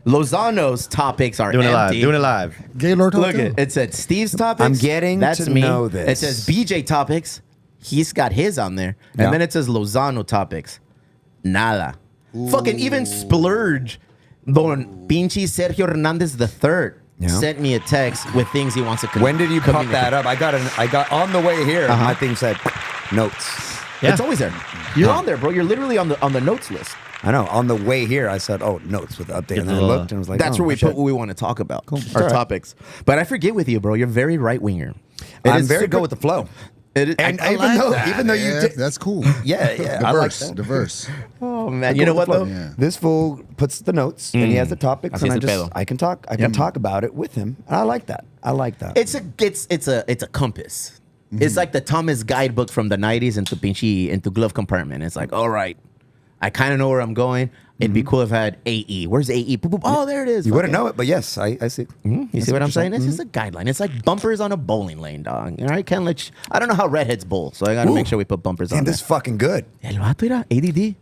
Lozano's topics are empty. Doing it live. Gaylord Look Hotel. it said Steve's topics. I'm getting That's to me. know this. It says BJ topics. He's got his on there. Yeah. And then it says Lozano topics. Nada. Fucking even Splurge. Don Pinchi Sergio Hernandez III sent me a text with things he wants to When did you pop that up? I got on the way here. My thing said notes. Yeah. It's always there. You're on there, bro. You're literally on the notes list. I know. On the way here, I said, "Oh, notes with the update," and then I looked and was like, "That's where we put what we want to talk about, our topics." But I forget with you, bro. You're very right winger. I'm very good with the flow. And even though you did, that's cool. Yeah, I like that. Diverse. Oh man, you know what though? Yeah. This fool puts the notes and he has the topics, and I can talk about it with him. And I like that. It's a compass. It's like the Thomas guidebook from the 90s into glove compartment. It's like, all right, I kind of know where I'm going. It'd be cool if I had AE. Where's AE? Boop, boop. Oh, there it is. You wouldn't know it, but yes, I see. You see what I'm saying? It's just a guideline. It's like bumpers on a bowling lane, dog. All right, can't let I don't know how redheads bowl, so I got to make sure we put bumpers on. And this is fucking good. El vato era ADD.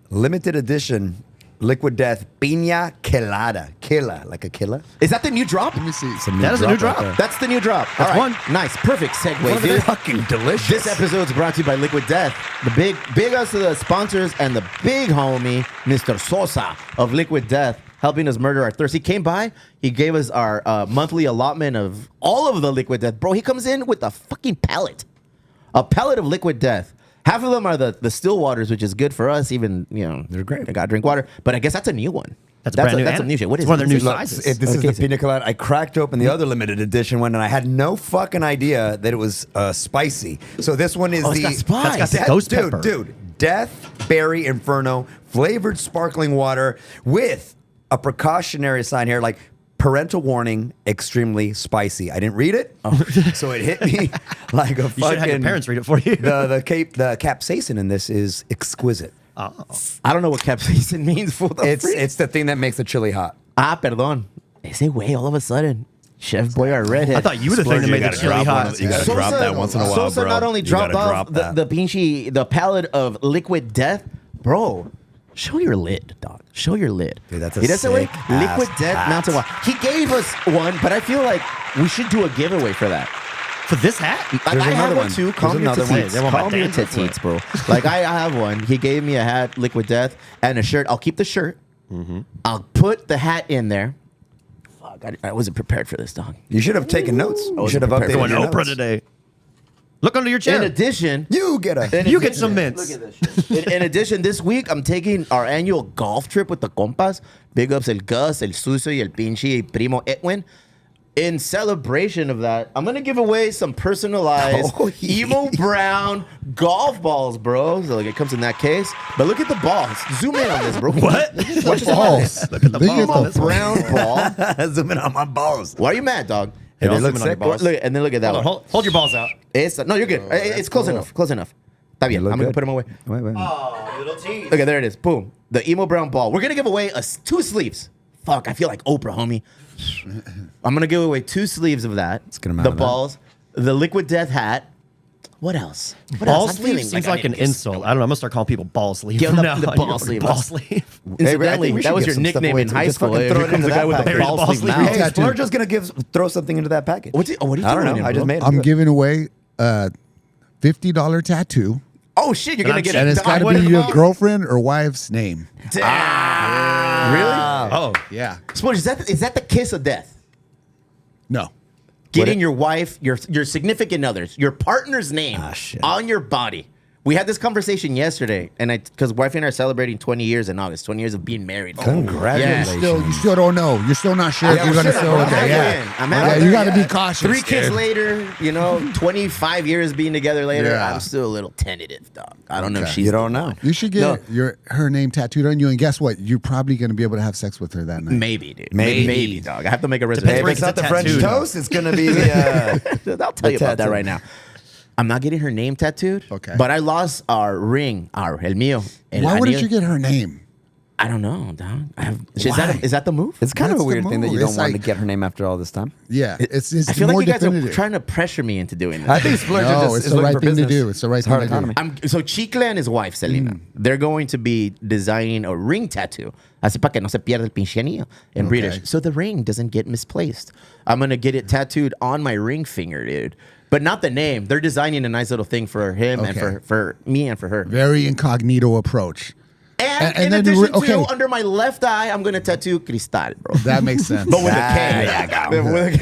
Limited edition Liquid Death Piña Colada. Killa, like a killer. Is that the new drop? Let me see. That is a new drop. Right That's the new drop. That's All right. one. Nice. Perfect segue, dude. Fucking delicious. This episode is brought to you by Liquid Death. The big ups to the sponsors and the big homie, Mr. Sosa of Liquid Death, helping us murder our thirst. He came by. He gave us our monthly allotment of all of the Liquid Death. Bro, he comes in with a fucking pallet. A pallet of Liquid Death. Half of them are the still waters, which is good for us. Even, they're great. I got to drink water. But I guess that's a new one. That's brand new. That's some new shit. What is one of their new Look, sizes? This is the Pina Colada. I cracked open the other limited edition one, and I had no fucking idea that it was spicy. So this one is it's got spice. That's got the ghost pepper. Dude, Death Berry Inferno flavored sparkling water with a precautionary sign here, like parental warning, extremely spicy. I didn't read it, so it hit me like a fucking. You should have your parents read it for you. The capsaicin in this is exquisite. I don't know what capsaicin means. For the It's the thing that makes the chili hot. Perdón. Ese güey, all of a sudden, Chef Boy, our redhead. I thought you were the thing that made the chili hot. You gotta drop that once in a while, Sosa bro. not only You dropped gotta off drop the palette of Liquid Death, bro. Show your lid, dog. Show your lid. Dude, that's a He does that way. sick Liquid ass Death hat. mountain water. He gave us one, but I feel like we should do a giveaway for that. For this hat? I have another one one. too. Calm There's your another one. tits. They want my Calm your dance tits, bro. Like I have one. He gave me a hat, Liquid Death, and a shirt. I'll keep the shirt. I'll put the hat in there. Fuck, I wasn't prepared for this, dog. You should have taken notes. You should have prepared updated for your Doing Oprah notes. today. Look under your chair. In addition, You get a. You get some mints. Look at this shit. In addition, this week I'm taking our annual golf trip with the compas. Big ups el Gus, el Suso, y el pinche primo Edwin. In celebration of that, I'm gonna give away some personalized Emo Brown golf balls, bro. So like it comes in that case. But look at the balls. Zoom in on this, bro. What? What's the balls? Look at the Big balls on Emo this one. Brown ball. Zooming on my balls. Why are you mad, dog? Hey, they I'll look zoom in on your sick. balls. Look, and then look at that Hold on, one. hold your balls out. No, you're good. It's close enough. Close enough. Está bien. look I'm gonna good. put them away. Wait. Oh, little tease. Okay, there it is. Boom. The Emo Brown ball. We're gonna give away 2 sleeves. Fuck, I feel like Oprah, homie. I'm gonna give away 2 sleeves of that. Let's get 'em out The of that. balls, the Liquid Death hat. What else? What Ball else? I'm feeling sleeve seems I like need an to get insult. I don't know. I'm gonna start calling people ball sleeve. Give from them now the on. ball You're sleeve. Ball sleeve. Incidentally, we should that was give your some stuff nickname away in too. high Just school. fucking Here throw it comes into the guy that with the package. ball Ball sleeve sleeve. mouth. Hey, Tattoo. Splurgeo's gonna throw something into that package. What are you I don't doing know. here, I just bro? made it. I'm Do it. giving away a $50 tattoo, Oh shit, you're gonna get and it. it's got to What be are the your balls? girlfriend or wife's name. Really? Oh, Yeah. Sponge, is that the kiss of death? No. Getting your wife, your significant others, your partner's name shit. on your body. We had this conversation yesterday, and because wife and I are celebrating 20 years in August, 20 years of being married. Congratulations. You still don't know. You're still not sure if you're going to still with that. Yeah. I'm Yeah, halfway you got to in. be cautious. 3 kids dude. later, 25 years being together later, Yeah. I'm still a little tentative, dog. I don't know if Okay. she's You don't know. You should get her name tattooed on you, and guess what? You're probably going to be able to have sex with her that night. Maybe, dude. Maybe. Maybe, dog. I have to make a Hey, reservation. if it's not the French tattooed. toast, it's gonna be the. I'll tell you about that tattoo. right now. I'm not getting her name tattooed. Okay. But I lost our ring, el mío. Why wouldn't you get her name? I don't know, dog. Why? Is that the move? It's kind of That's a the weird thing that you move. don't It's want to like- get her name after all this time. Yeah, it's I feel more like you guys definitive. are trying to pressure me into doing I this. think Splurgeo No, just it's is the looking right for thing to business. do. It's the right It's hard thing to do. economy. So Chicle and his wife, Selena, they're going to be designing a ring tattoo. Así para que no se pierda el pinche anillo in British. So the ring doesn't get misplaced. I'm going to get it tattooed on my ring finger, dude. But not the name. They're designing a nice little thing for him and Okay. for me and for her. Very incognito approach. And, And in then addition okay. to, under my left eye, I'm going to tattoo Cristal, bro. That makes sense. But with a K. Yeah, I got him. With a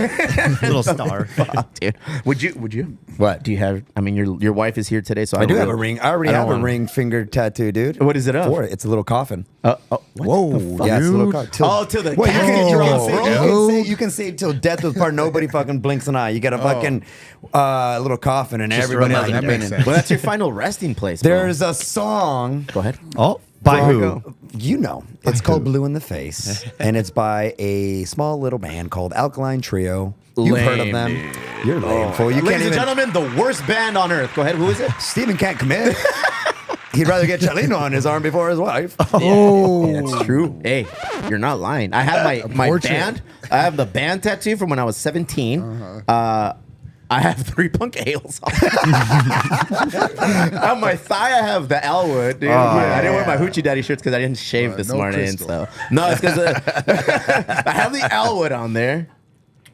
K. Little star. Fuck, dude. Would you? What? Do you have, I mean, your wife is here today, so I do don't have a really- ring. I already don't have a wanna- ring finger tattoo, dude. What is it of? For it. It's a little coffin. What Whoa, the fuck? Yeah, it's a little dude. coffin. To the Well, you casket can, you're you on, can bro. say, you can say till death do us part. Nobody fucking blinks an eye. You got a fucking little coffin, and everybody has remind an me. That makes opinion. sense. Well, that's your final resting place, bro. There's a song. Go ahead. Oh, by who? You know, it's called "Blue in the Face," and it's by a small little band called Alkaline Trio. You've heard of Lame, them. dude. You're lame, fool. You Ladies can't and even. gentlemen, the worst band on earth. Go ahead. Who is it? Steven can't commit. He'd rather get Chalino on his arm before his wife. Oh, That's true. Hey, you're not lying. I have my portrait. band. I have the band tattoo from when I was 17. I have 3 punk ales. On my thigh, I have the Elwood. Dude. I didn't wear my Hoochie Daddy shirts because I didn't shave this no morning. crystal. So no, it's because I have the Elwood on there.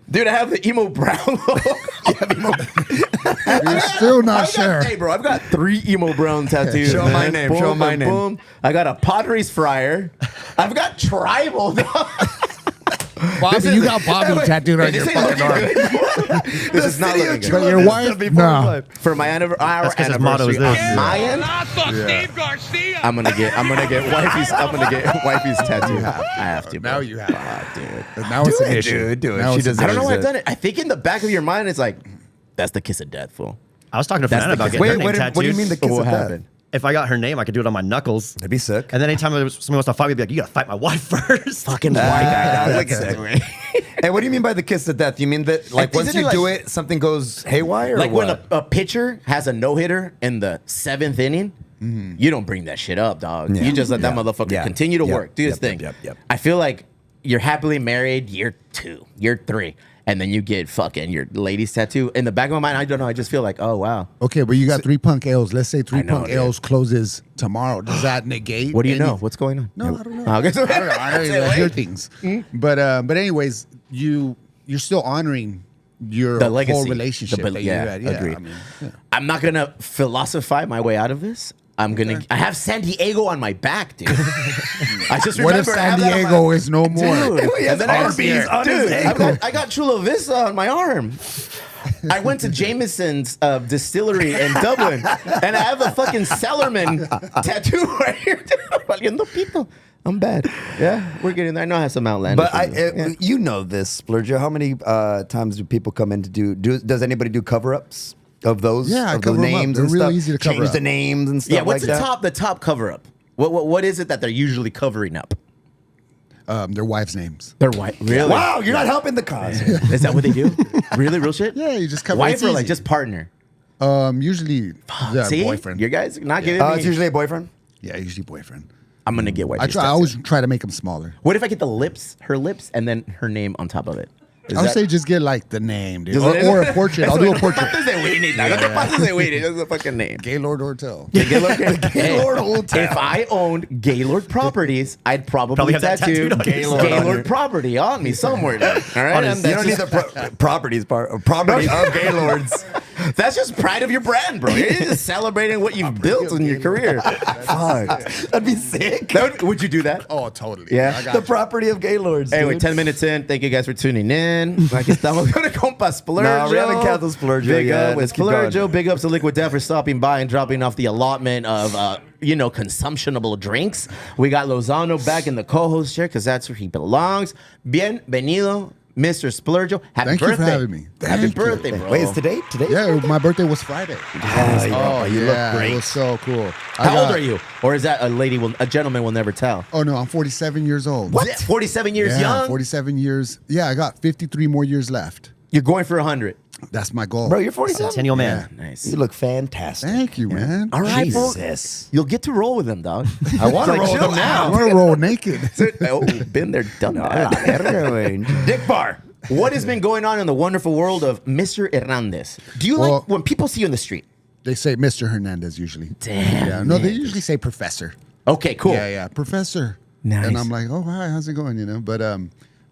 Dude, I have the Emo Brown logo. you're still not sure. Hey, bro, I've got 3 Emo Brown tattoos. Show 'em my man. name, Boom, show 'em my boom, name. boom. I got a Padres Friar. I've got tribal. Bobby, you got Bobby tattooed on your fucking arm. This is not looking good. But your wife, no. For my our 'cause his motto is anniversary, this. my end, Steve Garcia. I'm gonna get wifey's. I'm gonna get wifey's tattoo. I have to. Bro. Now you have. Fuck, dude. Now it's an it, issue. dude, do it. Now She it's an doesn't I don't know why Is I've it- done it. I think in the back of your mind, it's like, that's the kiss of death, fool. I was talking to That's Fernanda the about kiss- getting her Wait, name tattooed. what do you mean the kiss What of death? happened? If I got her name, I could do it on my knuckles. That'd be sick. And then anytime somebody wants to fight me, I'd be like, you gotta fight my wife first. Fucking white guy. that's Look at sick. Hey, what do you mean by the kiss of death? You mean that like once isn't you it do like- it, something goes haywire? Like or when what? a pitcher has a no hitter in the 7th inning, you don't bring that shit up, dog. Yeah. You just let that Yeah. motherfucker Yeah. continue to Yep. work, do his Yep, thing. yep. I feel like you're happily married year 2, year 3, and then you get fucking your lady's tattoo. In the back of my mind, I don't know. I just feel like, oh wow. Okay, but you got 3 punk ales. Let's say 3 I know, punk dude. ales closes tomorrow. Does that negate? What do you any- know? What's going on? No, I don't know. Oh, okay. I don't know. I don't even hear things. Hmm? But anyways, you're still honoring your The legacy. whole relationship The- that yeah, you had. Yeah, agreed. I mean, yeah. I'm not gonna philosophize my way out of this. I have San Diego on my back, dude. I just What if remember I San have that on my- Diego is no more? Dude, He has and then I got Arby's on his dude, ankle. I got Chula Vista on my arm. I went to Jameson's distillery in Dublin, and I have a fucking Cellarman tattoo right here. Dude. Valiendo pito. I'm bad. Yeah, we're getting there. I know I have some outlandish. But you know this, Splurgeo. How many times do people come in to do? Does anybody do cover-ups of those? Yeah, I of the cover 'em up. names They're and real stuff? easy to cover Change up. the names and stuff yeah, what's like the top cover up? What is it that they're usually covering up? Their wives' names. Their wife. Really? that. Wow, you're not helping the cause. Is that what they do? Really, real shit? Yeah, you just cover. Wife it's or like easy. just partner? Usually the See, boyfriend. you guys not giving me. It's usually a boyfriend. Yeah, usually boyfriend. I'm gonna get wife. I always try to make them smaller. What if I get the lips, her lips, and then her name on top of it? Is I would that- say just get like the name, dude, Just or, let it- or a portrait. I'll do a portrait. What does it mean? What does it mean? That's a fucking name. Gaylord Hotel. Gaylord Hotel. If I owned Gaylord Properties, I'd probably Probably have that tattoo tattooed on you. Gaylord Property on me somewhere. All right, and You don't need the properties part. Property of Gaylords. that's just pride of your brand, bro. You're just celebrating what you've built in your career. Fuck, that'd be sick. Would you do that? Oh, totally. Yeah. I got The you. property of Gaylords. Anyway, dude. 10 minutes in. Thank you guys for tuning in. Aquí estamos con compa Splurgeo. No, we haven't canceled Splurgeo Big yet. up Let's with keep going. Splurgeo. Big ups to Liquid Death for stopping by and dropping off the allotment of, consumptionable drinks. We got Lozano back in the co-host chair because that's where he belongs. Bienvenido, Mr. Splurgeo. Happy Thank you for birthday. having me. Happy Thank you. birthday, bro. Wait, is today? Today? Yeah, my birthday was Friday. Oh, You look great. It was so cool. How old are you? Or is that a gentleman will never tell? Oh no, I'm 47 years old. What? 47 years Yeah, young? 47 years. Yeah, I got 53 more years left. You're going for 100. That's my goal. Bro, you're 47. Centennial man. Nice. You look fantastic. Thank you, man. All right, Jesus. You'll get to roll with them, dog. I want to roll chill them I now. want to roll naked. Oh, been there, done that. Dick Bar, what has been going on in the wonderful world of Mr. Hernandez? Do you Well- like when people see you in the street? They say Mr. Hernandez usually. Damn. Yeah. No, they usually say Professor. Okay, cool. Yeah, Professor. Nice. And I'm like, oh, hi, how's it going?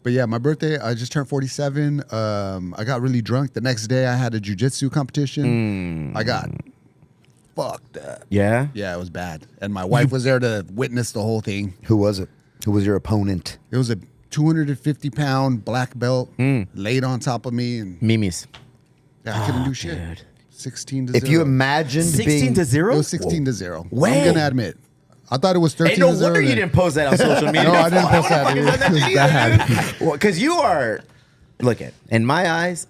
But yeah, my birthday, I just turned 47. I got really drunk. The next day, I had a jiu-jitsu competition. I got fucked up. Yeah? Yeah, it was bad. And my wife was there to witness the whole thing. Who was it? Who was your opponent? It was a 250-pound black belt laid on top of me, and Mimis. I couldn't do shit. Dude. 16 to 0. If you imagined 16 being to It 0? was 16 to 0. Way. I'm going to admit. I thought it was 13 Hey, no to 0. wonder you didn't post that on social media. No, I didn't post that. Dude. It was bad. Well, because you are, look at, in my eyes,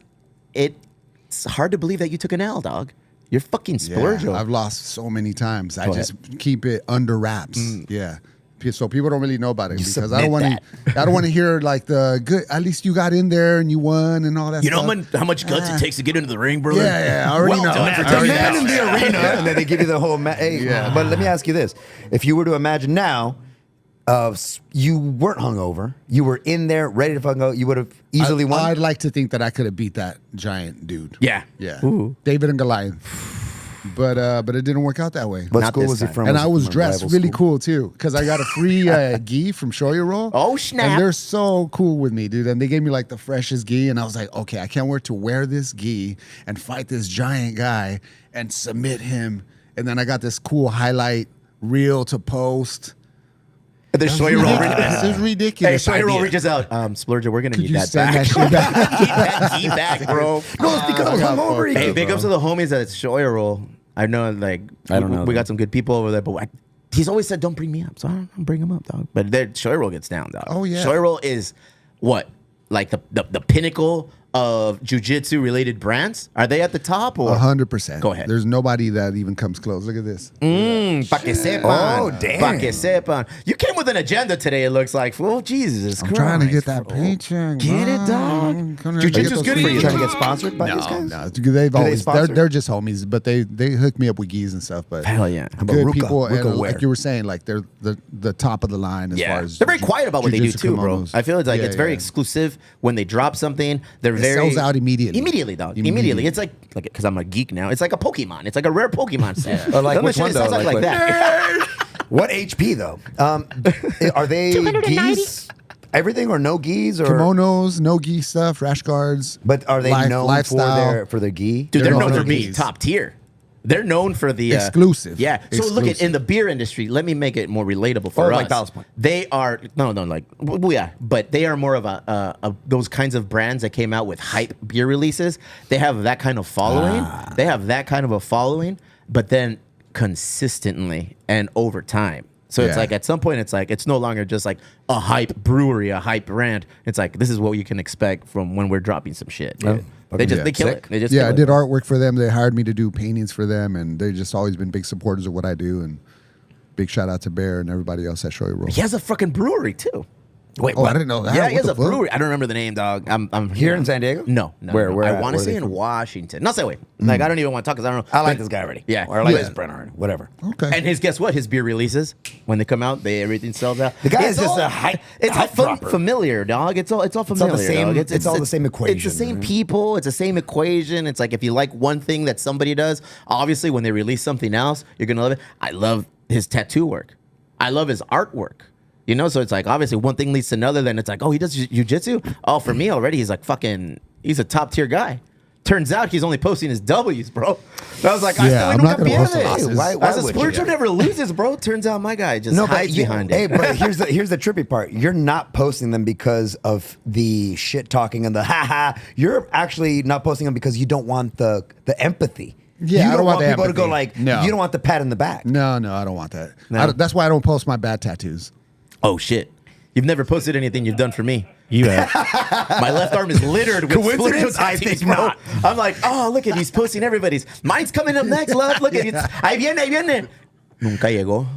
it's hard to believe that you took an L, dog. You're fucking Splurgeo. Yeah, I've lost so many times. I Go just keep it under wraps. Yeah. So people don't really know about it You because I don't submit want to. I don't want to hear like the good. At least you got in there and you won and all that. You know stuff. how much guts it takes to get into the ring, brother? Yeah, I already know. done for I The already taking man know. in the arena, and then they give you the whole. Hey, Yeah. But let me ask you this: if you were to imagine now, you weren't hungover, you were in there ready to fucking go, you would have easily won. I'd like to think that I could have beat that giant dude. Yeah. Yeah. Ooh. David and Goliath. But it didn't work out that way. What Not school this was he time. from? And Was I he was from a dressed rival really school? cool too, because I got a free gi from Shoya Roll. Oh, snap. And they're so cool with me, dude. And they gave me like the freshest gi, and I was like, okay, I can't wait to wear this gi and fight this giant guy and submit him. And then I got this cool highlight reel to post. The Shoya Roll. This is Hey, ridiculous. Shoya Roll idea. reaches out. Splurgeo, we're going to Could need you that send back. that shit back? Need that key back, bro. No, it's because I was I got hungover. fucked Hey, up, big bro. ups to the homies at Shoya Roll. I know, like, I don't know we them. got some good people over there, but he's always said, don't bring me up. So I don't bring him up, dog. But Shoya Roll gets down, dog. Oh, yeah. Shoya Roll is what? Like the pinnacle of jiu-jitsu related brands? Are they at the top or? 100%. Go ahead. There's nobody that even comes close. Look at this. Pa que sepan. Oh, damn. Pa que sepan. You came with an agenda today, it looks like. Oh, Jesus I'm Christ. trying to get that bro. paycheck. Get it, bro. dog. Come here, Jiu-jitsu's get those good for free- you. You trying to get sponsored by these No, guys? no. They've they always sponsor? they're just homies, but they hook me up with geese and stuff. But Hell yeah. about good Ruka? people, Ruka and wear? like you were saying, like they're the top of the line as far as They're very quiet about what they do jiu-jitsu too, bro. kimonos. I feel it's like Yeah, it's very yeah. exclusive when they drop something. They're It very sells out immediately. Immediately, dog. Immediately. Immediately. It's like because I'm a geek now. It's like a Pokemon. It's like a rare Pokemon set. Or like Don't which let one, shit though? sound Like like what- that. What HP though? Are they geese? Everything or no geese or? Kimonos, no gi stuff, rash guards. But are they known lifestyle. for their gi? Dude, they're They're known known for for being geese. top tier. They're known for the Exclusive. Yeah. So look at Exclusive. in the beer industry. Let me make it more relatable for Or us. like Ballast Point. They are but they are more of a those kinds of brands that came out with hype beer releases. They have that kind of following. They have that kind of a following, but then consistently and over time. So it's Yeah. like at some point it's no longer just like a hype brewery, a hype brand. It's like this is what you can expect from when we're dropping some shit. Dude. They just Yeah. they kill Sick. it. They just Yeah, kill I it. did artwork for them. They hired me to do paintings for them, and they've just always been big supporters of what I do. And big shout out to Bear and everybody else at Shoya Roll. He has a fucking brewery too. Wait, Oh, I didn't know that. Yeah, he What has the a fuck? brewery. I don't remember the name, dog. I'm Here in San Diego? No, Where I at? want to Where are say they in from? Washington. Not say wait. Like I don't even want to talk because I don't know. I like But- this guy already. Yeah. Or I like Yeah. this brand already. Whatever. Okay. And guess what? His beer releases when they come out, everything sells out. The guy It's is just all- a hype- It's all hype dropper. familiar, dog. It's all familiar. the same- dog. it's all the same It's equation, the same right? people. It's the same equation. It's like if you like one thing that somebody does, obviously when they release something else, you're gonna love it. I love his tattoo work. I love his artwork. You know, so it's like obviously one thing leads to another. Then it's like, oh, he does jujitsu. Oh, for me already, he's like he's a top tier guy. Turns out he's only posting his W's, bro. I was like, Yeah, I'm not gonna post the it. losses. Why As a would you? Splurgeo never loses, bro. Turns out my guy just hides behind Hey, it. but here's the trippy part. You're not posting them because of the shit talking and the haha. You're actually not posting them because you don't want the empathy. Yeah, you I don't want the people to go empathy. like, No. you don't want the pat in the back. No, I don't want that. No. That's why I don't post my bad tattoos. Oh shit. You've never posted anything you've done for me. You have. My left arm is littered with Coincidence? Splurgeo I tattoos, think bro. not. I'm like, oh, look at he's posting everybody's. Mine's coming up next, love. Look at it. Ahí viene. Nunca llegó.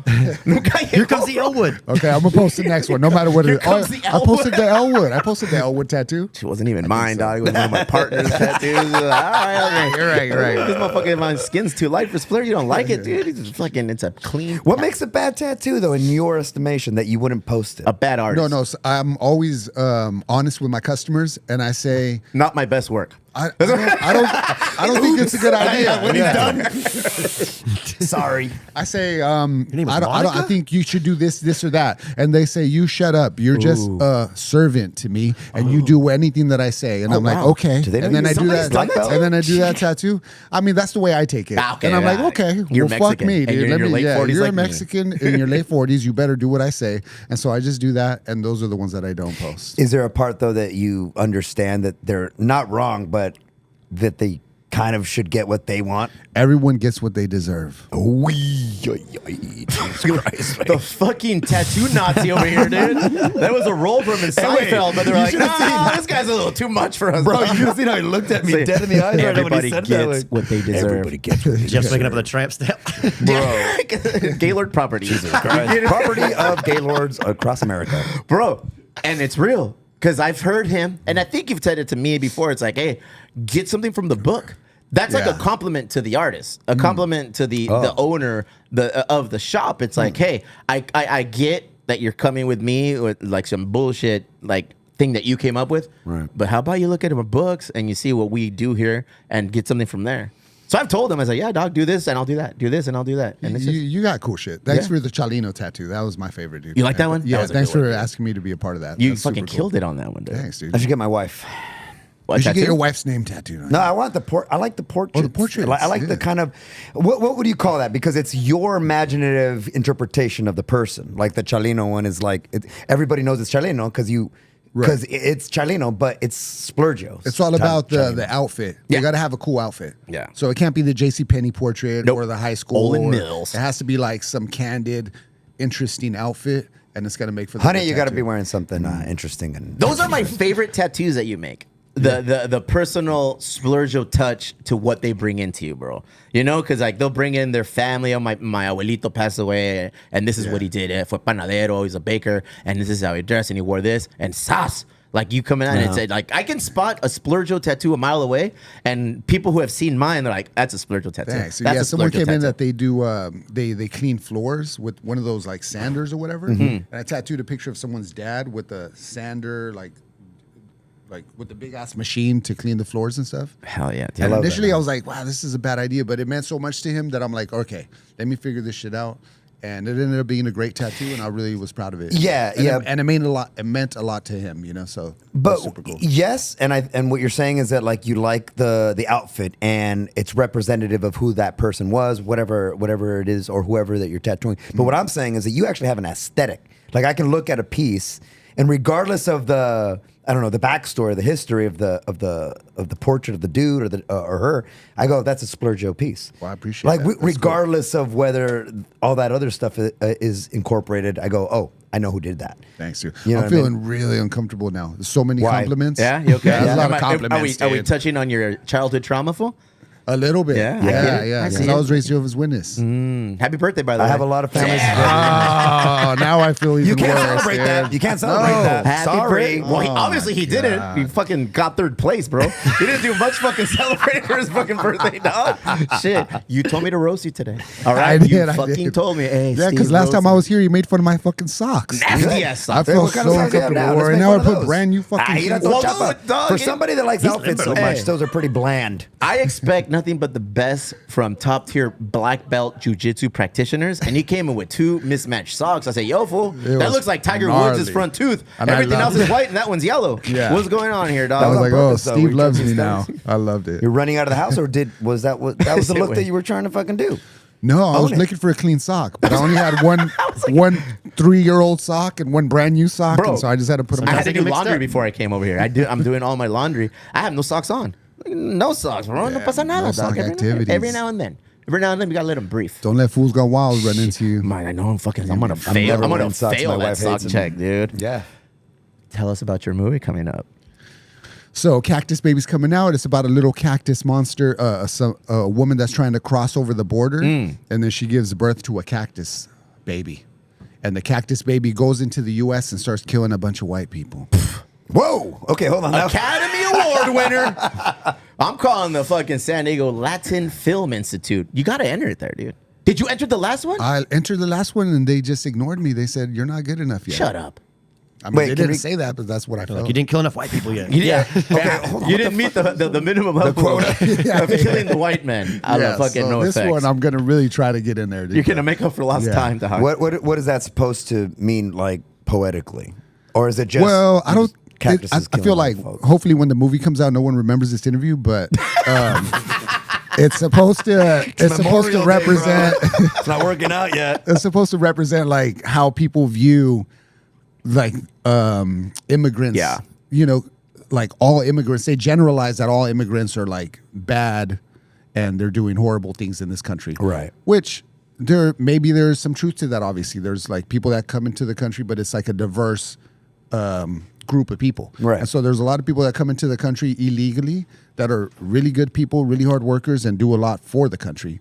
Nunca llegó. Here comes the Elwood. Okay, I'm gonna post the next one, no matter what it Here is. comes the I posted Elwood. the Elwood. I posted the Elwood tattoo. She wasn't even mine, dog. It was one of my partner's tattoos. All right, You're right. You're right. This motherfucker, my skin's too light for Splurgeo. You don't like it, dude. It's fucking, it's a clean. What makes a bad tattoo, though, in your estimation, that you wouldn't post it? a bad artist? No. So I'm always honest with my customers, and I say Not my best work. I don't think it's a good idea. When he's done. Sorry. I say, name is I Monica? think you should do this or that. And they say, you shut up. You're just a servant to me, and you do anything that I say. And I'm like, wow. okay. Do they know And then you- I do somebody's that. done that to you? And then I do that tattoo. I mean, that's the way I take it. Ah, okay, and I'm like, ah, okay, you're well, fuck Mexican, me, and dude. you're in Let your me, late yeah, 40s you're like a me. Mexican in your late 40s. You better do what I say. And so I just do that. And those are the ones that I don't post. Is there a part, though, that you understand that they're not wrong, but that they kind of should get what they want? Everyone gets what they deserve. The fucking tattoo Nazi over here, dude. That was a role for him in Seinfeld, but they're like, nah, this guy's a little too much for us. Bro, you should have seen how he looked at me Say, dead in the eyes right now when he Everybody said that. gets what they deserve. Everybody gets what they Jeff's deserve. making up with a tramp stamp. Bro. Gaylord Properties. Property of Gaylords across America. Bro, and it's real. Because I've heard him, and I think you've said it to me before. It's like, hey, get something from the book. That's like Yeah. a compliment to the artist, a compliment to the owner of the shop. It's like, hey, I get that you're coming with me with like some bullshit like thing that you came up with. Right. But how about you look at our books and you see what we do here and get something from there. So I've told him, I was like, yeah, dog, do this and I'll do that. Do this and I'll do that. And it's just, You got cool shit. Thanks Yeah. for the Chalino tattoo. That was my favorite, dude. You like that one? That Yeah, was a thanks good for one, dude. asking me to be a part of that. you That's fucking super cool. killed it on that one, dude. Thanks, dude. I should get my wife. What, You should get tattoo? your wife's name tattooed on No, you. I want the I like the portrait. Oh, the portraits, I like yeah. the kind of what would you call that? Because it's your imaginative interpretation of the person. Like the Chalino one is like everybody knows it's Chalino because it's Chalino, but it's Splurgeo. It's all about the outfit. Yeah. You got to have a cool outfit. Yeah. So it can't be the JCPenney portrait Nope. or the high school. Olin or- Mills. It has to be like some candid, interesting outfit, and it's got to make for the Honey, good you got to tattoo. be wearing something interesting and Those are my favorite tattoos that you make. The personal Splurgeo touch to what they bring into you, bro. You know, because like they'll bring in their family. Oh, my abuelito passed away, and this is what he did. Fue panadero. He's a baker, and this is how he dressed, and he wore this. And sas, like you come in and it's like I can spot a Splurgeo tattoo a mile away, and people who have seen mine, they're like, "That's a Splurgeo tattoo." Thanks. That's Yeah, a someone Splurgeo came in tattoo. that they do they clean floors with one of those like sanders or whatever, and I tattooed a picture of someone's dad with a sander like with the big ass machine to clean the floors and stuff. Hell yeah, dude. And love that, initially man. I was like, wow, this is a bad idea, but it meant so much to him that I'm like, okay, let me figure this shit out. And it ended up being a great tattoo, and I really was proud of it. Yeah, and yeah. and it meant a lot. It meant a lot to him, you know. So, But that's super cool. yes, and what you're saying is that like you like the outfit and it's representative of who that person was, whatever it is, or whoever that you're tattooing. But what I'm saying is that you actually have an aesthetic. Like I can look at a piece, and regardless of the the backstory, the history of the portrait of the dude or her, I go, that's a Splurgeo piece. Well, I appreciate like that. That's regardless of whether all that other stuff is incorporated, I go, oh, I know who did that. Thanks, dude. You know I'm what I mean? feeling really uncomfortable now. There's so many Why? compliments. Yeah, you okay? Yeah, there's a lot Am of I- compliments. Are we dude. touching on your childhood trauma, fool? A little bit. Yeah, I get yeah, it. yeah. I see Because it. I was raised Jehovah's Witness. Happy birthday, by the I way. have a lot of families. Oh, now I feel even You can't worse, celebrate dude. that. You can't celebrate No. that. Happy Sorry. birthday. Well, obviously he didn't. God. He fucking got third place, bro. He didn't do much fucking celebrating for his fucking birthday, dog. Shit. You told me to roast you today. All right? I did, You I fucking did. told me. Hey, Yeah, Steve, because last roast time I me. was here, you made fun of my fucking socks. Nasty ass I socks. felt What kind so of socks do you have uncomfortable. now? Let's And make now I one of put those. brand new fucking You don't shoes. Well, chop no, up. dog, For it- somebody that likes outfits so Hey. much, those are pretty bland. I expect nothing but the best from top tier black belt jujitsu practitioners, and he came in with two mismatched socks. I said, "Yo, fool, It that was looks like Tiger gnarly. Woods' front tooth. And I Everything else loved is it. white, and that one's yellow. Yeah. What's going on here, dog?" I was on like, purpose, oh, though. Steve We loves took me these now. things. I loved it. You're running out of the house, or that was the look that you were trying to fucking do? No, I was Own it. looking for a clean sock, but I only had one 3-year-old sock and one brand new sock, Bro, and so I just had to put them I had on. to do laundry before I came over here. I'm doing all my laundry. I have no socks on. No socks, bro. No Yeah, pasa nada, no dog. sock Every activities. now and then. Every now and then, we gotta let them breathe. Don't let fools gone wild run into you. Man, I know I'm gonna never fail. I'm gonna wearing socks. fail My that wife sock hates them. check, dude. Yeah. Tell us about your movie coming up. So Cactus Baby's coming out. It's about a little cactus monster, a woman that's trying to cross over the border, and then she gives birth to a cactus baby. And the cactus baby goes into the U.S. and starts killing a bunch of white people. Whoa. Okay, hold on. Now. Academy Award winner. I'm calling the fucking San Diego Latin Film Institute. You got to enter it there, dude. Did you enter the last one? I entered the last one, and they just ignored me. They said, "You're not good enough yet." Shut up. I mean, Wait, they can didn't we- say that, but that's what I felt. Like you didn't kill enough white people yet. Yeah. Okay, hold on. You didn't meet the minimum level of killing the white man out of fucking so no this effects. one, I'm gonna really try to get in there. Dude. You're gonna make up for lost Yeah. time, dog. What is that supposed to mean, like poetically, or is it just? Well, I don't. Cactuses I killing feel white like folks? hopefully when the movie comes out, no one remembers this interview, but it's supposed to. It's supposed to Memorial Day, represent. bro. It's not working out yet. It's supposed to represent like how people view like immigrants. Yeah. You know, like all immigrants. They generalize that all immigrants are like bad and they're doing horrible things in this country. Right. Which there's some truth to that. Obviously, there's like people that come into the country, but it's like a diverse group of people. Right. And so there's a lot of people that come into the country illegally that are really good people, really hard workers, and do a lot for the country.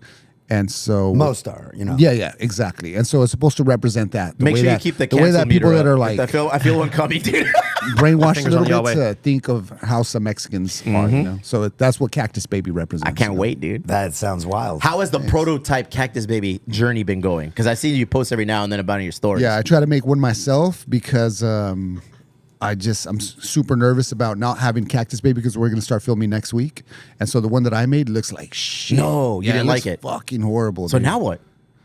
And so Most are, you know. Yeah, exactly. And so it's supposed to represent that. Make sure you keep the way cancel that meter people up. that are like I feel one coming, dude. brainwashed a Fingers on little the bit Yahweh. to think of how some Mexicans are, you know. So that's what Cactus Baby represents. I can't you know? wait, dude. That sounds wild. How has the prototype Cactus Baby journey been going? Because I see you post every now and then about it in your stories. Yeah, I try to make one myself because I'm super nervous about not having Cactus Baby because we're going to start filming next week. And so the one that I made looks like shit. No, you didn't like looks it. Fucking horrible. So dude. now what?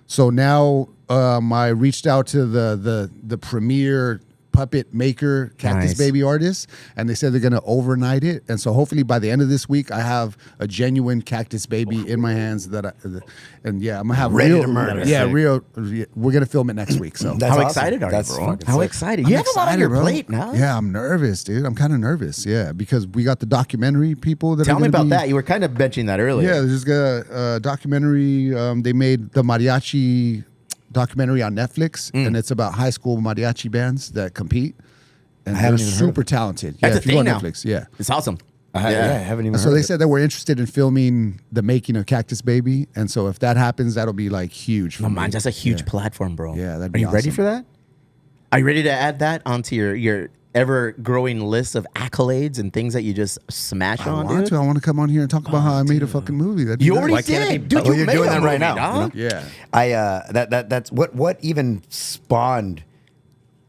So now I reached out to the premier puppet maker Cactus Nice. Baby artist, and they said they're going to overnight it. And so hopefully by the end of this week, I have a genuine Cactus Baby in my hands I'm going to have Ready real, to murder. yeah, real. We're going to film it next week. So That's How awesome. excited are That's you, bro? fucking How sick. excited? You have a lot on your bro. plate now. Yeah, I'm nervous, dude. I'm kind of nervous. Yeah, because we got the documentary people that Tell are me gonna about be, that. You were kind of mentioning that earlier. Yeah, there's a documentary. They made the mariachi documentary on Netflix, and it's about high school mariachi bands that compete. And they're haven't even heard of super talented. That's yeah, a if you go thing on now. Netflix, yeah. It's awesome. I haven't even. And so heard they of it. said that we're interested in filming the making of Cactus Baby, and so if that happens, that'll be like huge. For Oh me. man, that's a huge platform, bro. Yeah, that'd Are be you ready awesome. for that? Are you ready to add that onto your ever growing list of accolades and things that you just smash I on, want dude? to. I want to come on here and talk about how I made a fucking movie. That'd be You nice. already Why can't it be did, dude. Well, You you're made doing a that right movie, now, dog. Yeah. That's what even spawned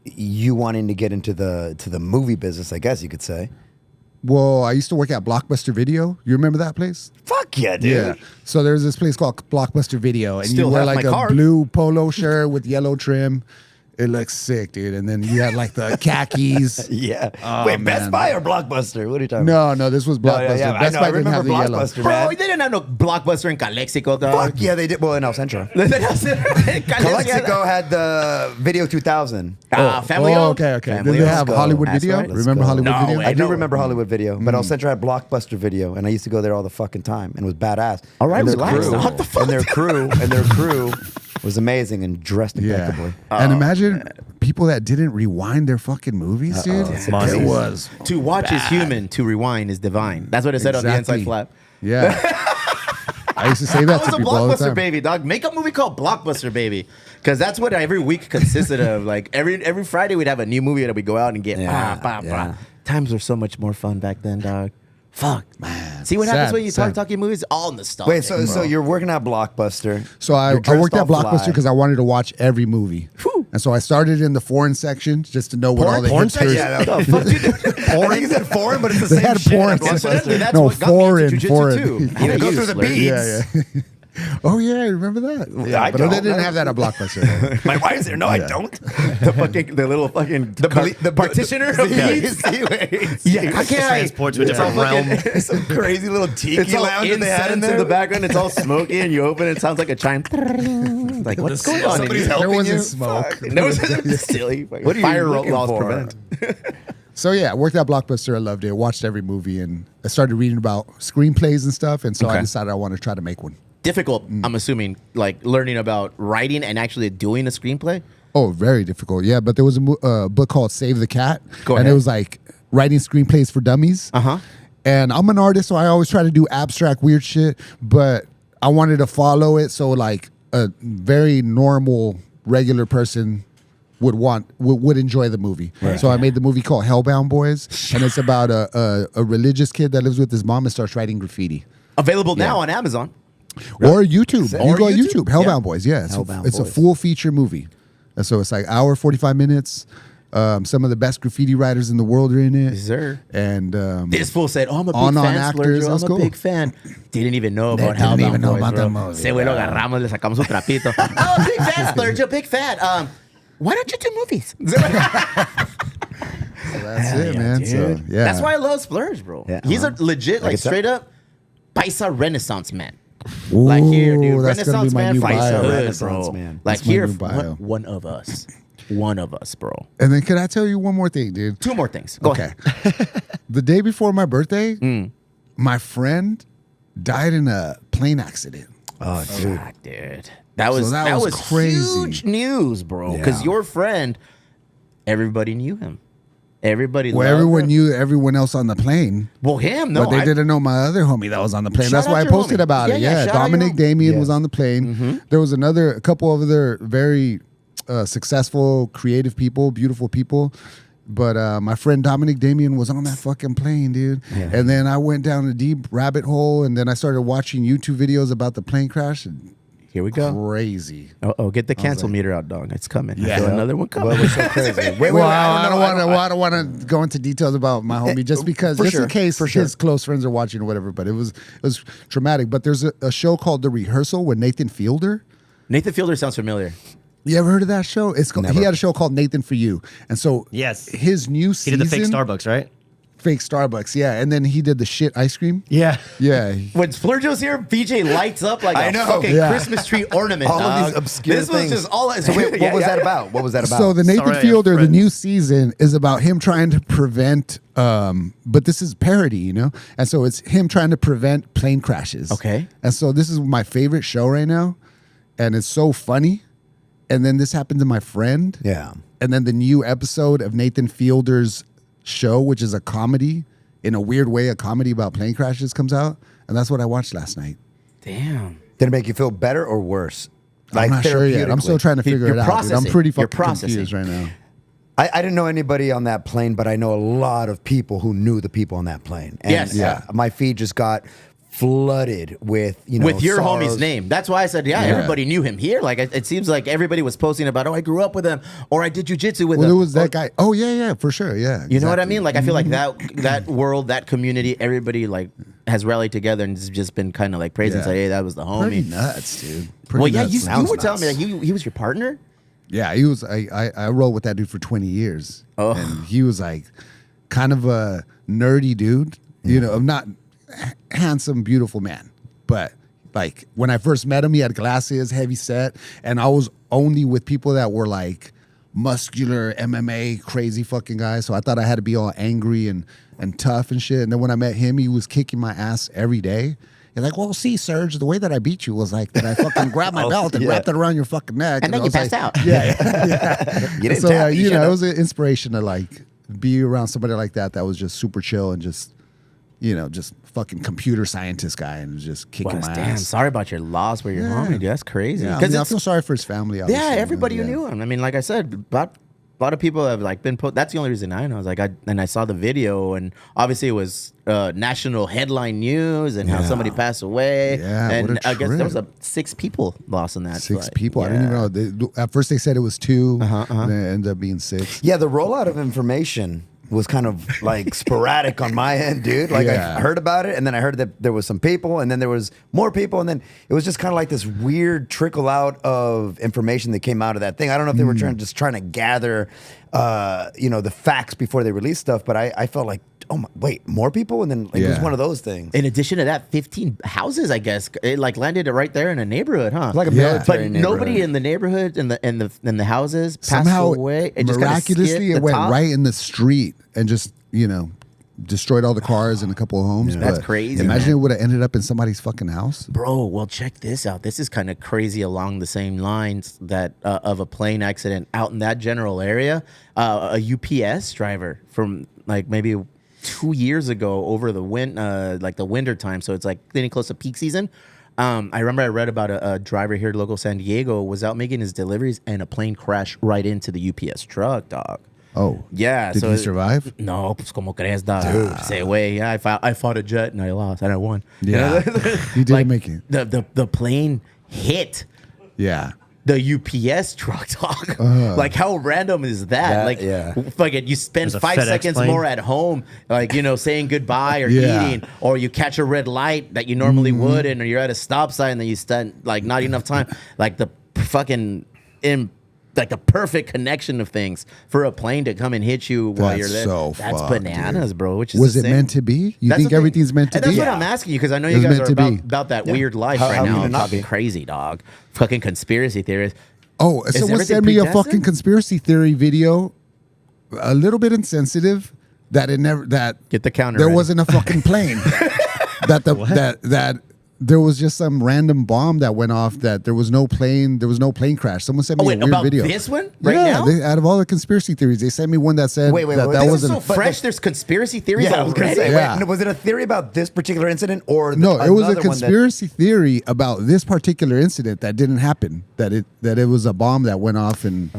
you wanting to get into the movie business, I guess you could say. Well, I used to work at Blockbuster Video. You remember that place? Fuck yeah, dude. Yeah. So there's this place called Blockbuster Video, and Still you wear have like my a card. blue polo shirt with yellow trim. It looks sick, dude. And then you had like the khakis. Yeah. Oh, Wait, Best man. Buy or Blockbuster? What are you talking about? No, this was Blockbuster. yeah, I Best know, Buy I didn't have the remember yellow. Blockbuster, Bro, man. they didn't have no Blockbuster in Calexico, dog. Fuck yeah, they did. Well, in El Centro. Calexico had the Video 2000. Family Oh, owned? okay. Family Did they owned. have Let's Hollywood go. That's Video? right. Let's Remember go. Hollywood No Video? way. I do know. remember Hollywood Video, but El Centro had Blockbuster Video, and I used to go there all the fucking time, and it was badass. All right, and relax, dog. What the fuck? and their crew was amazing and dressed impeccably. Yeah. And imagine people that didn't rewind their fucking movies, dude. Money. It was. To watch is human, to rewind is divine. That's what it said on the Exactly. inside flap. Yeah. I used to say that I was to a people all the Blockbuster time. baby, dog. Make a movie called Blockbuster Baby, because that's what every week consisted of. Like every Friday, we'd have a new movie that we go out and get. Yeah. Times were so much more fun back then, dog. Fuck, man. See what Sad, happens when you sad. talking movies? All nostalgic. Wait, so you're working at Blockbuster. So I You're dressed worked at all Blockbuster fly. because I wanted to watch every movie. And so I started in the foreign section just to know what all the Porn hipsters. section? Yeah, that was I think you said foreign, but it's the They same had shit. porn at section. Blockbuster. Incidentally, that's No, what got me foreign, into jiu-jitsu foreign. too. You I'm a go through the slur. beats. Yeah. Oh yeah, I remember that. Yeah, I but don't. they didn't have that at Blockbuster. My wife's there. No, I don't. The little fucking the partitioner of beats. Yeah, I can't. Transport to a It's all different fucking- realm. Some crazy little tiki It's all lounge that they had in incense there. in the background. It's all smoky, and you open it. It sounds like a chime. Like what's going on? in Somebody's here? helping There wasn't you. smoke. Fuck. No, it's silly. What are you Fire looking laws for? prevent. So yeah, I worked at Blockbuster. I loved it. Watched every movie, and I started reading about screenplays and stuff. And so I Okay. decided I want to try to make one. Difficult, I'm assuming, like learning about writing and actually doing a screenplay. Oh, very difficult. Yeah, but there was a book called Save the Cat, Go and ahead. it was like writing screenplays for dummies. And I'm an artist, so I always try to do abstract weird shit, but I wanted to follow it so like a very normal, regular person would enjoy the movie. Right. So I made the movie called Hellbound Boys, and it's about a religious kid that lives with his mom and starts writing graffiti. Available now on Amazon. Or YouTube. Or you go on YouTube? YouTube. Hellbound Boys. Yeah. It's a full feature movie. And so it's like hour, 45 minutes. Some of the best graffiti writers in the world are in it. Yes, sir. And this fool said, "Oh, I'm a big fan, actors. Splurgeo. I'm a big fan." Didn't even know about Hellbound didn't even know Boys, about bro. that movie. Se güey lo agarramos, le sacamos su trapito. Oh, big fan, Splurgeo, big fan. Why don't you do movies? that's it, man. So, yeah. That's why I love Splurge, bro. Yeah. He's a legit, like so. straight up, Paisa Renaissance man. Ooh, Like here, dude, that's gonna Renaissance be my man, new Paisa bio. hood, Renaissance bro. man. Like That's my here, new bio. one of us, bro. And then can I tell you one more thing, dude? Two more things. Go ahead. The day before my birthday, my friend died in a plane accident. Oh, dude. Fuck, dude. That was crazy. huge news, bro. Because your friend, everybody knew him. Everybody Well, loved everyone him. knew everyone else on the plane. Well, him, no. But they didn't know my other homie that was on the plane. Shout That's out why I your posted homie. about it. Yeah, Yeah, shout out your Dominic homie. Damien was on the plane. There was a couple of other very successful, creative people, beautiful people. But my friend Dominic Damien was on that fucking plane, dude. Yeah. And then I went down a deep rabbit hole, and then I started watching YouTube videos about the plane crash. And Here we go. crazy. Oh, get the cancel meter out, dog. It's coming. Yeah. I feel another one coming. Well, we're so crazy. Wait, Well, I don't want to go into details about my homie just because, in case his close friends are watching or whatever. But it was traumatic. But there's a show called The Rehearsal with Nathan Fielder. Nathan Fielder sounds familiar. You ever heard of that show? He had a show called Nathan For You, and so Yes. his new He season. did the fake Starbucks, right? Fake Starbucks, yeah, and then he did the shit ice cream. Yeah. Yeah, When Splurgeo's here, BJ lights up like I a know. fucking Yeah. Christmas tree ornament. All of dog. these obscure This things. was just all. So wait, what was that about? What was that about? So the Nathan Sorry, I have Fielder, the friends. new season is about him trying to prevent. But this is parody, you know, and so it's him trying to prevent plane crashes. Okay. And so this is my favorite show right now, and it's so funny. And then this happened to my friend. Yeah. And then the new episode of Nathan Fielder's show, which is a comedy, in a weird way, a comedy about plane crashes comes out. And that's what I watched last night. Damn. Did it make you feel better or worse? I'm not sure yet. I'm still trying to figure You're it out. Dude. I'm processing. pretty You're fucking processing. confused right now. I didn't know anybody on that plane, but I know a lot of people who knew the people on that plane. And Yes. Yeah. My feed just got flooded with, With your sorrows. homie's name. That's why I said, everybody knew him here. Like, it seems like everybody was posting about, I grew up with him, or I did jujitsu with Well, him. it was that guy. Oh, yeah, for sure. Yeah. You know what I exactly. mean? Like, I feel like that world, that community, everybody like has rallied together and has just been kind of like praising, Yeah. say, hey, that was the Pretty homie. nuts, dude. Pretty Well, yeah, nuts. you Sounds were telling me nuts. like he was your partner. Yeah, he was. I rolled with that dude for 20 years. Oh. And he was like kind of a nerdy dude, you know, not handsome, beautiful man. But like when I first met him, he had glasses, heavy set, and I was only with people that were like muscular MMA crazy fucking guys. So I thought I had to be all angry and tough and shit. And then when I met him, he was kicking my ass every day. You're like, well, see, Serge, the way that I beat you was like that I fucking grabbed my belt and wrapped it around your fucking neck. And then I you was passed like, out. Yeah. You didn't So, tap each you know, other. it was an inspiration to like be around somebody like that was just super chill and just, you know, just fucking computer scientist guy and was just kicking my Damn, ass. sorry about your loss with your homie, dude. That's crazy. Yeah, I, Because mean, I feel sorry for his family. yeah, obviously, everybody yeah. who knew him. I mean, like I said, a lot of people have like been. That's the only reason I know. I was like, I saw the video, and obviously it was national headline news, and how somebody passed away. Yeah, and what a I guess there was trip. 6 people lost in that. Six flight. people. I didn't even know. At first they said it was 2. And then it ended up being 6. Yeah, the rollout of information was kind of like sporadic on my end, dude. Like Yeah. I heard about it, and then I heard that there was some people, and then there was more people, and then it was just kind of like this weird trickle out of information that came out of that thing. I don't know if they were trying to gather, the facts before they released stuff, but I felt like, wait, more people, and then like, it was Yeah. one of those things. In addition to that, 15 houses, I guess, it like landed right there in a neighborhood, huh? Like a Yeah. military but neighborhood. nobody in the neighborhood in the houses passed Somehow, away. It just kinda miraculously, skipped it the went top. right in the street and just, you know, destroyed all the cars in a couple of homes. That's but crazy, Imagine man. it would have ended up in somebody's fucking house. Bro, well, check this out. This is kind of crazy along the same lines that of a plane accident out in that general area. A UPS driver from like maybe 2 years ago over the winter time. So it's like getting close to peak season. I remember I read about a driver here at local San Diego was out making his deliveries and a plane crashed right into the UPS truck, dog. Oh, Yeah. Did so he survive? No, pues como crees, dog. Say, way. Yeah, I fought a jet and I lost and I won. Yeah, he didn't make it. The plane hit Yeah. the UPS truck, dog. Like, how random is that? Like, fucking, you spend There's a 5 FedEx seconds plane. more at home, like, saying goodbye or Yeah. eating, or you catch a red light that you normally wouldn't, or you're at a stop sign that you spent like not enough time. Like the fucking like the perfect connection of things for a plane to come and hit you while That's you're there. so That's fucked, bananas, dude. bro. Which is Was it insane. meant to be? You That's think the thing. everything's meant to And that's be? what I'm asking you because I know It you was guys meant are to be. about that weird life How right can now. it not Talking be? crazy, dog. Fucking conspiracy theorists. Oh, Is someone everything sent me a predestined? fucking conspiracy theory video, a little bit insensitive, that Get the counter there ready. wasn't a fucking plane. that there was just some random bomb that went off. That there was no plane crash. Someone sent me Oh, wait, a weird about video. this one right yeah, now? out of all the conspiracy theories, they sent me one that said Wait, that this is wasn't. so fresh. There's conspiracy theories Yeah, I was gonna already. say. Yeah. Wait, was it a theory about this particular incident or No, it was a another one that- conspiracy theory about this particular incident that didn't happen. That it was a bomb that went off and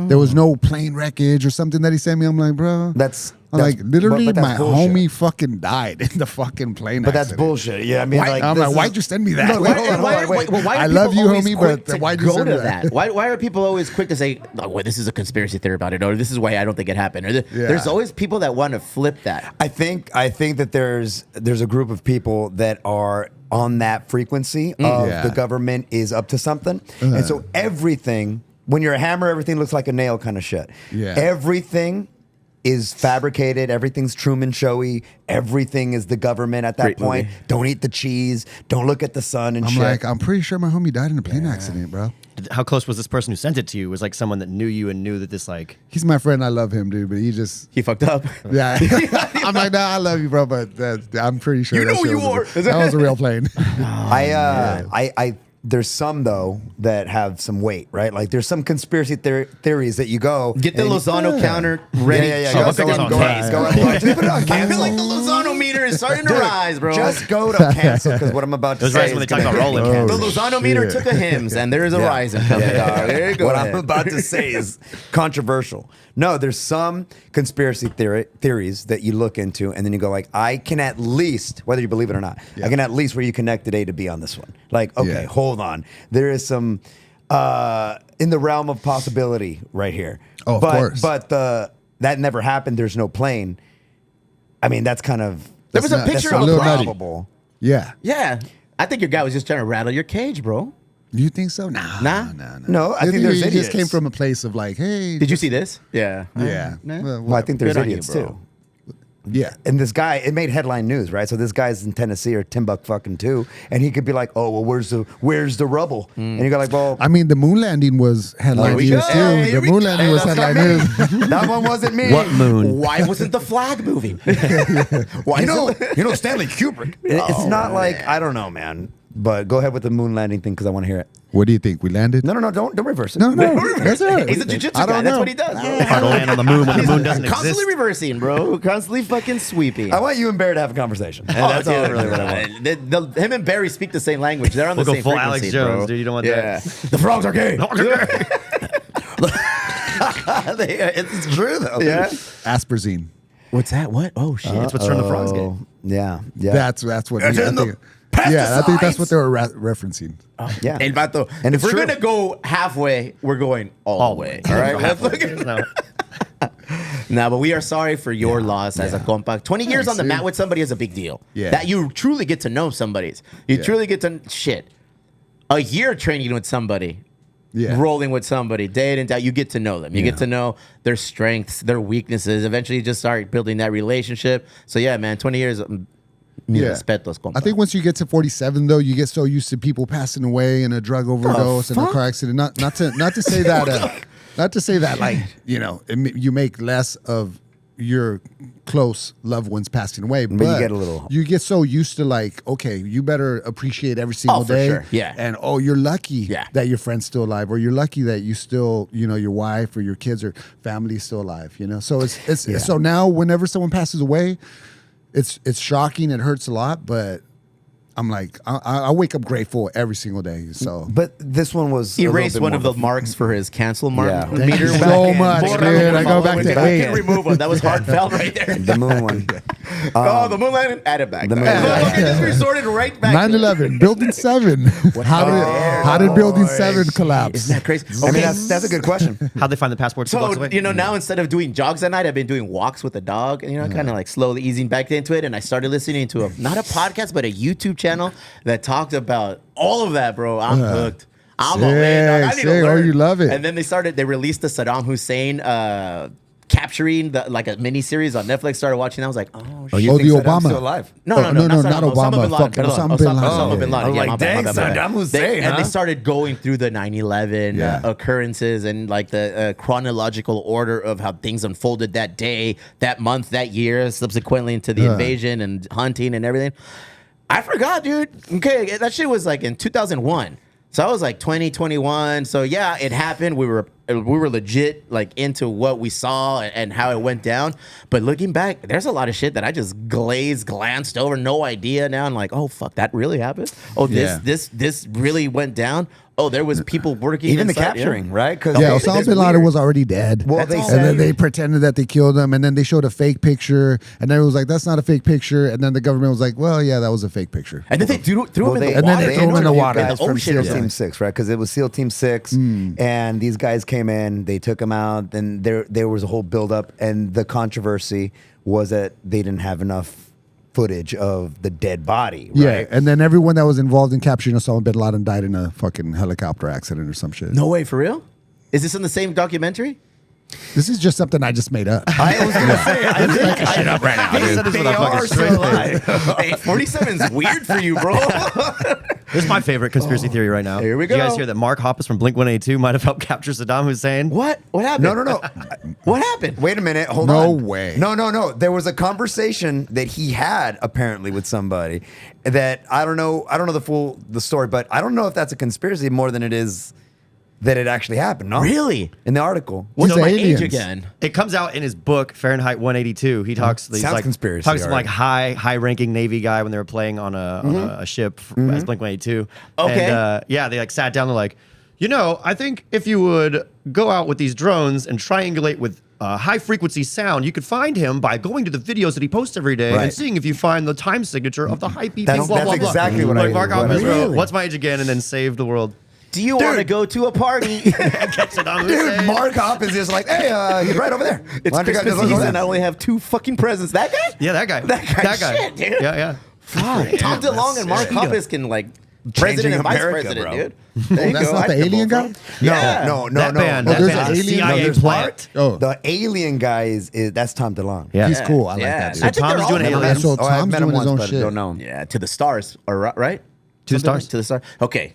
there was no plane wreckage or something that he sent me. I'm like, bro, That's I'm like literally but that's my bullshit. homie fucking died in the fucking plane. But that's accident. bullshit. Yeah, I mean, like, I'm this like, is- why'd you send me that? No, Why, hold on, why, wait. why I are love people you, always homie, quick but to why'd you go send to me that? that? Why are people always quick to say, oh, well, this is a conspiracy theory about it, or this is why I don't think it happened, or there's always people that want to flip that. I think that there's a group of people that are on that frequency of Yeah. the government is up to something, and so everything, when you're a hammer, everything looks like a nail, kind of shit. Yeah. Everything is fabricated. Everything's Truman Showy. Everything is the government at that Great point. movie. Don't eat the cheese. Don't look at the sun and I'm shit. like, I'm pretty sure my homie died in a plane accident, bro. How close was this person who sent it to you? Was like someone that knew you and knew that this like He's my friend. I love him, dude. But He fucked up. yeah. I'm like, nah, I love you, bro. But I'm pretty sure You know that who shit you was are. that was a real plane. I there's some though that have some weight, right? Like there's some conspiracy theories that you go Get the and- Lozano counter ready. Yeah. Oh, Go, I think go, it's on go, case. go, go, just put it on I cancel. feel like the Lozano meter is starting to Dude, rise, bro. Just go to cancel because what I'm about to It was say right is when they gonna talked about hit rolling you. the cancel. Lozano meter shit. took a hymns, and there is a Yeah. rising coming, dog. There you go. What ahead. I'm about to say is controversial. No, there's some conspiracy theories that you look into, and then you go like, I can at least, whether you believe it or not, I can at least where you connected A to B on this one. Like, okay, Yeah. hold on, there is some in the realm of possibility right here. Oh, of but, course. But that never happened. There's no plane. I mean, that's kind of There was a That's picture a of a little plane. nutty. probable. Yeah. Yeah, I think your guy was just trying to rattle your cage, bro. You think so? Nah. Nah? No, I think there's he idiots. just came from a place of like, hey. Did you see this? Yeah. Yeah. Well, I think there's Good on you, idiots bro. too. Yeah. And this guy, it made headline news, right? So this guy's in Tennessee or Timbuktu, and he could be like, "Oh, well, where's the rubble?" And you go like, "Well, I mean, the moon landing was headline we news go. too. Here The we moon go. landing was that's headline not me. news. that one wasn't me." What moon? Why wasn't the flag moving? Why You know, Stanley Kubrick. It's not like I don't know, man. But go ahead with the moon landing thing because I want to hear it. What do you think? We landed? No, don't reverse it. No. That's it. He's a jiu-jitsu I don't guy. That's know. what he does, bro. hard to land on the moon when the moon doesn't Constantly exist. reversing, bro. Constantly fucking sweeping. I want you and Barry to have a conversation. And that's all really what I want. Him and Barry speak the same language. They're on We'll the go same full frequency, Alex Jones, bro. dude. You don't want yeah. that. The frogs are gay. It's true though. Yeah. Asperzine. What's that? What? Oh shit. That's what's turned the frogs gay. Oh, yeah. That's what. It's I in the think, yeah, I think that's pesticides. what they were referencing. Yeah. El vato. And If it's we're true. gonna go halfway, we're going all the way. All right. Let's look at No. No, but we are sorry for your loss as a compa. 20 years on the see. mat with somebody is a big deal. Yeah. That you truly get to know somebody's. You Yeah. truly get to shit. A year training with somebody. Yeah. Rolling with somebody, day in and day out, you get to know them. You get to know their strengths, their weaknesses. Eventually, you just start building that relationship. So yeah, man, 20 years. Yeah. Respetos, compa. I think once you get to 47, though, you get so used to people passing away in a drug overdose and a fuck? car accident. Not to say that. Not to say that, like, you make less of your close loved ones passing away. But you get a little- you get so used to like, okay, you better appreciate every single for day. sure. Yeah. And you're lucky Yeah. that your friend's still alive, or you're lucky that you still, your wife or your kids or family is still alive. So it's so now whenever someone passes away, it's shocking. It hurts a lot, but I'm like, I wake up grateful every single day. So, But this one was Erased one of the marks for his cancel mark Yeah. thank meter. you so much, Border dude. line I go back follow. to I 8. can remove one. That was heartfelt right there. the moon one. The moon landing, add it back. The moon Look, landing. look, it just resorted right back. 9/11, Building 7. How did Building 7 collapse? Isn't that crazy? I mean, Okay. that's a good question. How'd they find the passport 2 blocks So, away? now instead of doing jogs at night, I've been doing walks with the dog, and, kind of like slowly easing back into it. And I started listening to not a podcast, but a YouTube channel that talked about all of that, bro. I'm hooked. I'm all in, dog. I need Sick, to sick. learn. You love it. And then they released the Saddam Hussein capturing like a mini series on Netflix. Started watching. I was like, oh shit. You Oh, think the Saddam's Obama. still alive? No, not Saddam. Obama. Osama bin Laden. Fucking Pardon. Osama bin Laden. Osama bin I Laden. was Yeah, like, my bad, dang, my bad. Saddam Hussein, And they huh? started going through the 9/11 Yeah. occurrences and like the chronological order of how things unfolded that day, that month, that year, subsequently into the invasion and hunting and everything. I forgot, dude. Okay, that shit was like in 2001. So I was like 20, 21. So yeah, it happened. We were legit like into what we saw and how it went down. But looking back, there's a lot of shit that I just glanced over, no idea now. And like, oh fuck, that really happened. Oh, this really went down. Oh, there was people working. Even the inside, capturing, yeah. right? Because Yeah, Osama bin Laden was already dead. Well, they and said- then they pretended that they killed him, and then they showed a fake picture, and then it was like, that's not a fake picture, and then the government was like, well, yeah, that was a fake picture. And then they threw him in the and then water. they threw him in the water. Guys The from ocean SEAL or something. Team 6, right? Because it was SEAL Team 6, and these guys came in, they took him out, and there was a whole buildup, and the controversy was that they didn't have enough footage of the dead body, Yeah, right? and then everyone that was involved in capturing Osama bin Laden died in a fucking helicopter accident or some shit. No way, for real? Is this in the same documentary? This is just something I just made up. I was gonna say, I think I up right now. said this with They a fucking are straight still alive. Hey, 47's weird for you, bro. This is my favorite conspiracy theory right now. Here we You guys go. hear that Mark Hoppus from Blink-182 might have helped capture Saddam Hussein? What? What happened? No. What happened? Wait a minute. Hold No on. way. No. There was a conversation that he had apparently with somebody that I don't know the story, but I don't know if that's a conspiracy more than it is that it actually happened. No, Really? in the article. What's So my aliens? age again. It comes out in his book Fahrenheit 182. He talks. He's Sounds like conspiracy talks to already. like high-ranking Navy guy when they were playing on a ship as Blink-182. Okay. And they like sat down. They're like, I think if you would go out with these drones and triangulate with high-frequency sound, you could find him by going to the videos that he posts every day and Right. seeing if you find the time signature of the high beat. That's- blah, that's blah, blah. exactly what like I- Mark what I- Hoppus wrote, Really? "What's my age again?" and then saved the world. Do you want to go to a party? Get Saddam Dude, Hussein. Mark Hopp is just like, hey, he's right over there. It's Why don't you guys Christmas just look over season. I there? only have 2 fucking presents. That guy? Yeah, that guy. That guy shit, dude. Yeah. Fuck. Tom DeLonge and Mark Hoppus can like president and vice America, president, bro. dude. There you that's go. not the I can alien vote guy? for him. Yeah. No. That band, Oh, that there's band an is a alien? CIA No, there's plant. Oh, The alien guys that's Tom DeLonge. Yeah. he's cool. I like Yeah. that dude. I think Tom's they're doing all aliens. So Oh, I've Tom's met him doing his once, own but shit. don't know him. Yeah, to the stars, or right? To the Something stars. To the stars. Okay.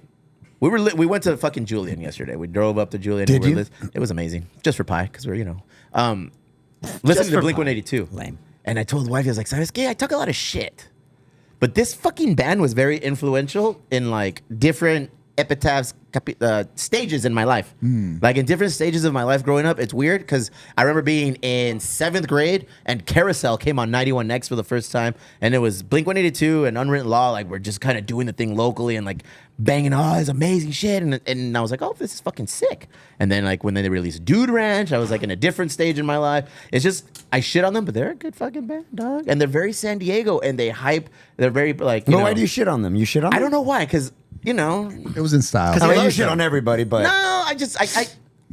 We went to fucking Julian yesterday. We drove up to Julian. Did you? It was amazing. Just for pie, because we're, listening to for Blink 182. Lame. And I told the wife, I was like, "Sabes qué? I took a lot of shit. But this fucking band was very influential in like different epitaphs, stages in my life. Like in different stages of my life growing up. It's weird because I remember being in 7th grade and Carousel came on 91 Next for the first time. And it was Blink 182 and Unwritten Law. Like we're just kind of doing the thing locally and like banging, it's amazing shit. And I was like, oh, this is fucking sick. And then like when they released Dude Ranch, I was like in a different stage in my life. It's just, I shit on them, but they're a good fucking band, dog. And they're very San Diego and they hype. They're very like, Why do you shit on them? You shit on them? I don't know why, because It was in style. I mean, love you shit them. on everybody, but no,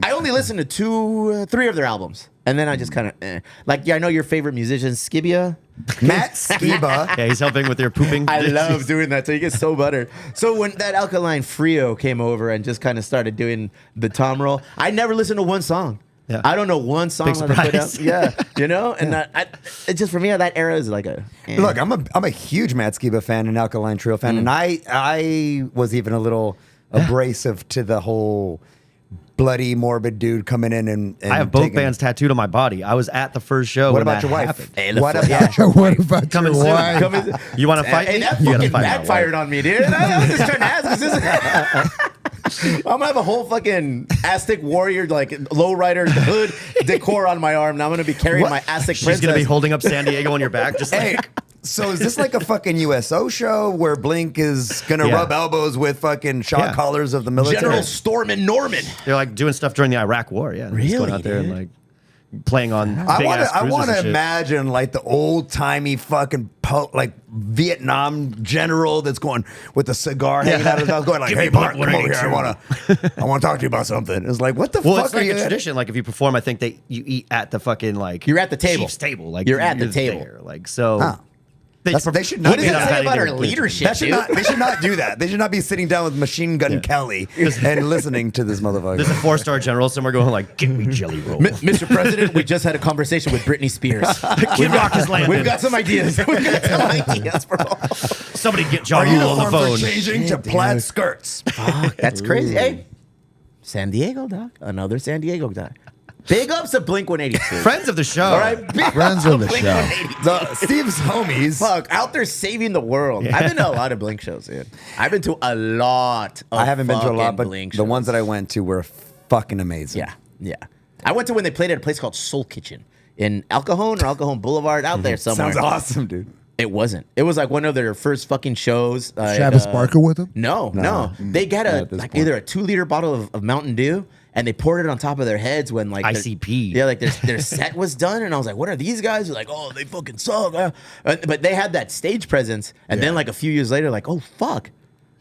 I only listened to 2, 3 of their albums, and then I just kind of like. Yeah, I know your favorite musician, Skibia. Matt Skiba. Yeah, he's helping with your pooping. I love doing that. So you get so buttered. So when that Alkaline Frio came over and just kind of started doing the Tom roll, I never listened to one song. Yeah. I don't know one song Big that they put out. surprise. Yeah, and it's just for me that era is like a Look, I'm a huge Matt Skiba fan and Alkaline Trio fan, and I was even a little abrasive to the whole bloody, morbid dude coming in and I have both taking- bands tattooed on my body. I was at the first show. What when about that your wife? happened. Hey, What look, about your What about Coming your soon. wife? Coming- You want to fight Hey, me? that You gotta fucking fight my wife. backfired on me, dude. I was just trying to ask. I'm gonna have a whole fucking Aztec warrior, like lowrider hood decor on my arm. Now I'm gonna be carrying What? my Aztec She's princess. gonna be holding up San Diego on your back, just Hey, like. so is this like a fucking USO show where Blink is gonna Yeah. rub elbows with fucking shot Yeah. callers of the military? General Stormin' Norman. They're like doing stuff during the Iraq War. Yeah, just Really, going out there and dude? like playing on. I big ass want cruisers to and shit. imagine like the old timey fucking like Vietnam general that's going with the cigar hanging out of his mouth, going like, Give me "Hey, Bart, come over here. Blink-182." I want to talk to you about something." It's like, what the Well, fuck it's are like you? a tradition. Like if you perform, I think that you eat at the fucking like You're at the table. chief's table. Like You're at the there. table. Like so. Huh. They should not What does do it that. say about our Anything. leadership, That should dude? not, they should not do that. They should not be sitting down with Machine Gun Kelly and listening to this motherfucker. There's a 4-star general somewhere going like, "Give me jelly roll." Mr. President, we just had a conversation with Britney Spears. Kid Rock is landing. We've got some ideas. We've got some ideas, bro. Somebody get John Hill on the Uniforms phone. are changing to plaid skirts. Fuck, that's crazy. Hey, San Diego, dog. Another San Diego, dog. Big ups to Blink 182. Friends of the show. All right, big Friends ups of to the Blink show. 182. The Steve's homies. Fuck, out there saving the world. I've been to a lot of Blink shows, dude. I've been to a lot of I haven't been to a lot, fucking but Blink the shows. ones that I went to were fucking amazing. Yeah, yeah. I went to when they played at a place called Soul Kitchen in El Cajon or El Cajon Boulevard out there somewhere. Sounds awesome, dude. It wasn't. It was like one of their first fucking shows. Travis Barker with him? No. They got Not at this point. either a 2-liter bottle of Mountain Dew, and they poured it on top of their heads when like ICP. Yeah, like their set was done, and I was like, "What are these guys?" They're like, "Oh, they fucking suck." But they had that stage presence, and then like a few years later, like, "Oh fuck."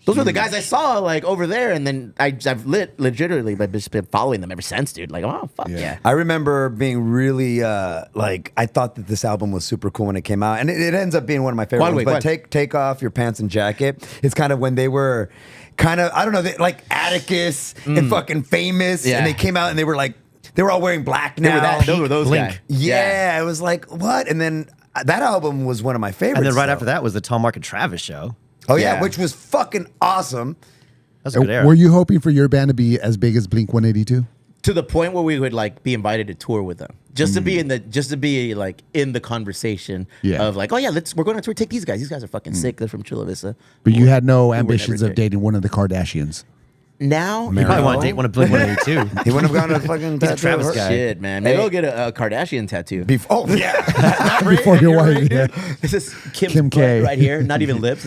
Those were the guys I saw like over there, and then I've legitimately just been following them ever since, dude. Like, oh fuck yeah. I remember being really like I thought that this album was super cool when it came out, and it ends up being one of my favorite ones. But take off your pants and jacket. It's kind of when they were kind of I don't know like Atticus and fucking Famous, Yeah. and they came out and they were like they were all wearing black now. Those were those Blink. guys. Yeah, it was like what? And then that album was one of my favorites. And then right though. after that was the Tom Mark and Travis show. oh yeah, Yeah. which was fucking awesome. That's a good era. Were you hoping for your band to be as big as Blink 182? To the point where we would like be invited to tour with them, just to be like in the conversation Yeah. of like, oh yeah, we're going to tour. Take these guys. These guys are fucking sick. They're from Chula Vista. But you had no never ambitions of there. dating one of the Kardashians. Now, You probably want to date one of Blink 182. He wouldn't have gone to fucking He's a tattoo Travis her. guy. shit, man. Maybe Hey. I'll get a Kardashian tattoo. Oh yeah, Before your wife. Yeah. This is Kim's Kim butt K. right here. Not even lips.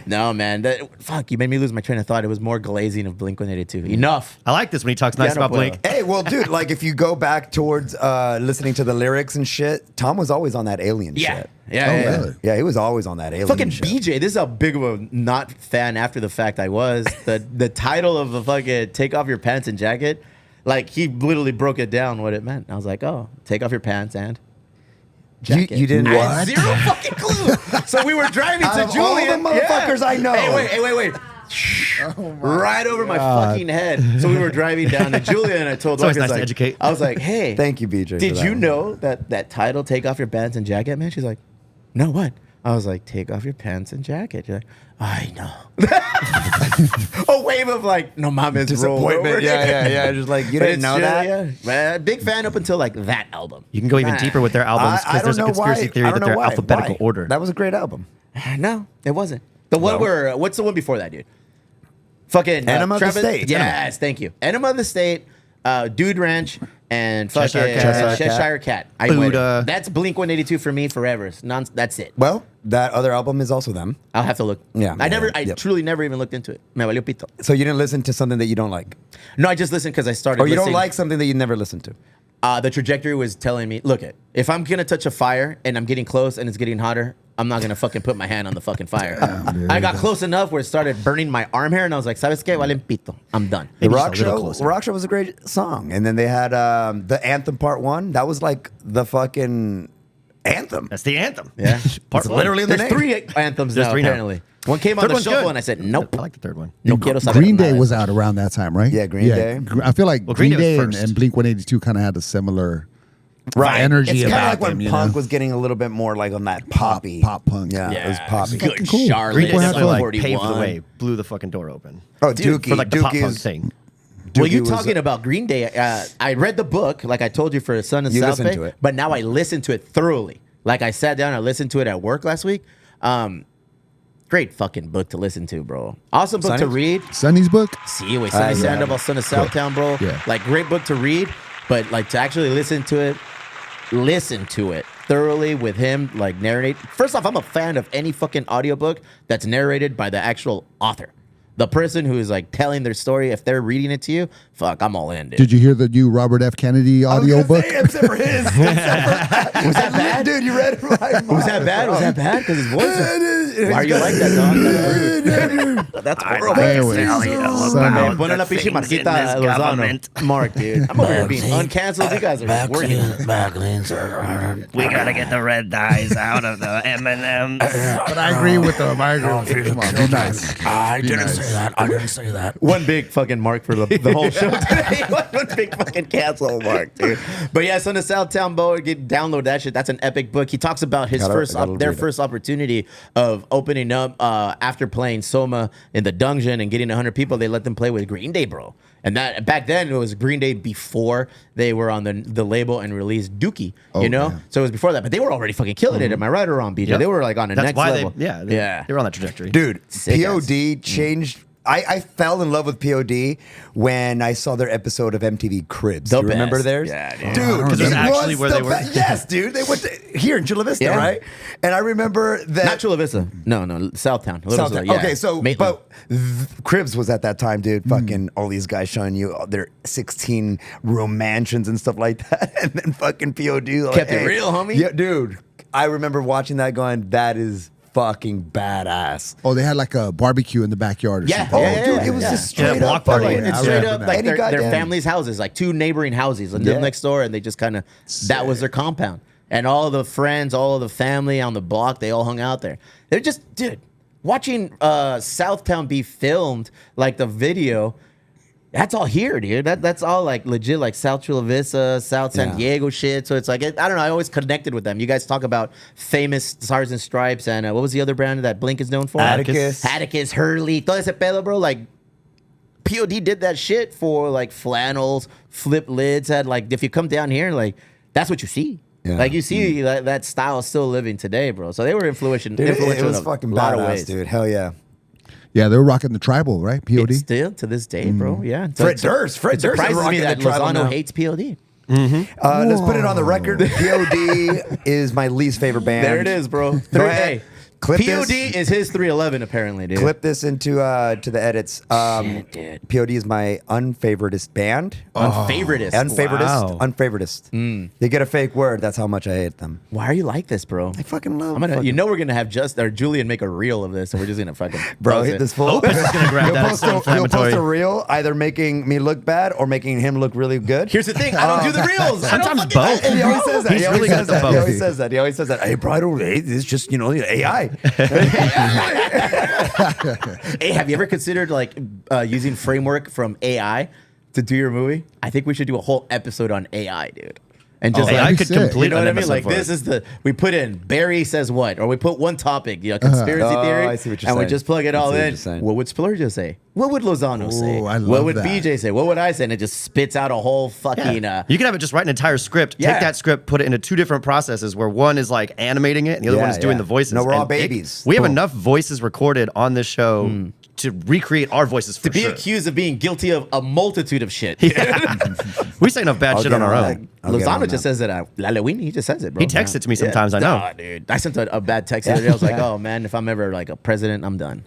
No, man. Fuck, you made me lose my train of thought. It was more glazing of Blink 182. Enough. I like this when he talks nice Yeah, no about Blink. puedo. Hey, well, dude, like if you go back towards listening to the lyrics and shit, Tom was always on that alien Yeah. shit. Yeah. Oh, yeah. really? Yeah, he was always on that alien Fucking shit. BJ, this is how big of a not fan after the fact I was. The title of the fucking take off your pants and jacket, like he literally broke it down what it meant. I was like, oh, take off your pants and jacket. You didn't I what? had zero fucking clue. So we were driving Out to of all the Julian. motherfuckers I know. Hey, wait. Right over my fucking head. So we were driving down to Julian, and I told It's always Marcus, nice to like, educate. I was like, hey, Thank you, BJ. did for that you one. know that title, take off your pants and jacket, man? She's like, no, what? I was like, take off your pants and jacket. She's like, I know. A wave of like, no mames, Disappointment. Yeah. Just like you But didn't it's know true, that. Yeah. Man, big fan up until like that album. You can go even Nah. deeper with their albums I because don't there's a know conspiracy why. theory I that don't know they're why. alphabetical Why? order. That was a great album. No, it wasn't. The one where what's the one before that, dude? Fucking Enema of the Travis- State. Yes, thank you. Enema of the State, Dude Ranch, and fucking Cheshire Cat. Cheshire Cat. I Buddha. went. That's Blink 182 for me forever. That's it. Well, that other album is also them. I'll have to look. Yeah, I yep. truly never even looked into it. Me valió pito. So you didn't listen to something that you don't like, No, I just listened because I started. or you don't listening. like something that you never listened to. The trajectory was telling me, look, if I'm gonna touch a fire and I'm getting close and it's getting hotter, I'm not gonna fucking put my hand on the fucking fire. I got close enough where it started burning my arm hair, and I was like, ¿Sabes qué? Valen pito. I'm done. The Maybe Rock just a little Show. closer. Rock Show was a great song, and then they had the Anthem Part 1. That was like the fucking anthem. That's the anthem. Yeah. Part It's one. literally in the There's name. 3 anthems There's now, 3 now. apparently. One came on Third the one's shuffle, good. and I said, nope. I like the third one. No quiero saber Green Day nada. was out around that time, right? Yeah, Green Day. I feel like Well, Green Green Day Day was and, first. Blink 182 kind of had a similar Right. energy It's kind about of like when them, you punk know? was getting a little bit more like on that poppy. pop punk. Yeah, it was Yeah, poppy. good Fucking cool. Charlotte. Green Day People have definitely fun. like paved the 41. way, blew the fucking door open Oh, Dude, Dookie. for like the pop punk Dookie's, thing. Well, you was- talking about Green Day? I read the book, like I told you, for Son of You South listened Bay, to it. but now I listened to it thoroughly. Like I sat down, I listened to it at work last week. Great fucking book to listen to, bro. Awesome book to Sonny? read. Sonny's book. Sí, güey. Sonny Sandoval, Son of Southtown, bro. Yeah. Like, great book to read, but like to actually listen to it thoroughly with him, like narrate. First off, I'm a fan of any fucking audiobook that's narrated by the actual author. The person who is like telling their story, if they're reading it to you, fuck, I'm all in, dude. Did you hear the new Robert F. Kennedy audio book? Except for his. Was that bad? Dude, you read it right. Was that bad? Was that bad? Because his voice. Why are you like that, dog? That's horrible. Anyway, Sonny. Pon la pinche Marquita Lozano. Mark, dude. I'm over here being uncanceled. You guys are working. We gotta get the red dyes out of the M&Ms. But I agree with them. I agree. Come on, be nice. I Be didn't nice. say that. I didn't say that. One big fucking mark for the whole show today. One big fucking cancel mark, dude. But yeah, Son of Southtown, Bo, download that shit. That's an epic book. He talks about his their first opportunity of opening up after playing Soma in the dungeon and getting 100 people. They let them play with Green Day, bro. And that back then it was Green Day before they were on the label and released Dookie, you know? damn. So it was before that, but they were already fucking killing it. Am I right or wrong, BJ? Yep. They were like on a That's next why level. they were on that trajectory. Dude, Sick ass. POD changed. I fell in love with POD when I saw their episode of MTV Cribs. The Do you remember best. theirs? Yeah, dude. Dude, 'Cause it it's actually was where the they were. best. Yes, dude. They went to, here in Chula Vista, Yeah. right? And I remember that. Not Chula Vista. No, Southtown. Little South- yeah. Okay, so Maitland. but Cribs was at that time, dude. Fucking all these guys showing you their 16 room mansions and stuff like that, and then fucking POD like, Kept it real, homie. Yeah, dude. I remember watching that, going, "That is fucking badass." Oh, they had like a barbecue in the backyard or Yeah, something. yeah, Dude, it was just straight block up party. fucking- It's I straight remember up that. like Any their goddamn- family's houses, like two neighboring houses and live Yeah. next door, and they just kind of that was their compound. And all of the friends, all of the family on the block, they all hung out there. They're just, dude, watching Southtown be filmed, like the video. That's all here, dude. That's all like legit, like South Chula Vista, South San Yeah. Diego shit. So it's like I don't know. I always connected with them. You guys talk about famous Stars and Stripes, and what was the other brand that Blink is known for? Atticus. Atticus, Hurley, todo ese pedo, bro. Like POD did that shit for like flannels, flip lids. Had like if you come down here, like that's what you see. Yeah. Like you see that style is still living today, bro. So they were influential. Dude, influential it was in a fucking lot of badass, ways. dude. Hell yeah. Yeah, they were rocking the tribal, right? POD. It's still to this day, bro. Yeah. So Fred Durst. Fred it Durst is surprises me rocking that the tribal Lozano now. hates POD. Let's put it on the record. POD is my least favorite band. There it is, bro. Go ahead. Clip POD this. is his 311 apparently, dude. Clip this into to the edits. Shit, dude. POD is my unfavoritist band. Unfavoritist. Wow. Unfavoritist. They get a fake word. That's how much I hate them. Why are you like this, bro? I fucking love. I'm gonna, fucking- you know, we're gonna have Julian make a reel of this, and we're just gonna fucking Bro, post hit it. this fool. Opus is gonna grab He'll that. post It's so a- He'll post inflammatory. a reel, either making me look bad or making him look really good. Here's the thing: I don't do the reels. I don't Sometimes fucking- both. And he always says that. He's He always really says good at that. the He both. always says that. He always says that. Hey, bro, I don't. Hey, it's just AI. Hey, have you ever considered like using framework from AI to do your movie? I think we should do a whole episode on AI, dude. And just AI like, could sick. complete you know what I an mean? episode Like for this it. is we put in Barry says what, or we put one topic, conspiracy Oh, theory, I see what you're and we saying. just plug it I all see what in. you're saying. What would Splurgeo say? What would Lozano say? I what love would that. BJ say? What would I say? And it just spits out a whole fucking. You can have it just write an entire script, Yeah. take that script, put it into two different processes where one is like animating it and the other Yeah, one is doing yeah. the voices. No, we're all And babies. we have Boom. enough voices recorded on this show to recreate our voices for to be sure. accused of being guilty of a multitude of shit. We say enough bad I'll shit get on our on own. that. I'll get on Lozano just that. says that. Lalewini, he just says it, bro. He texts it to me sometimes, I know. Nah, dude. I sent a bad text the other day. I was like, oh, man, if I'm ever like a president, I'm done.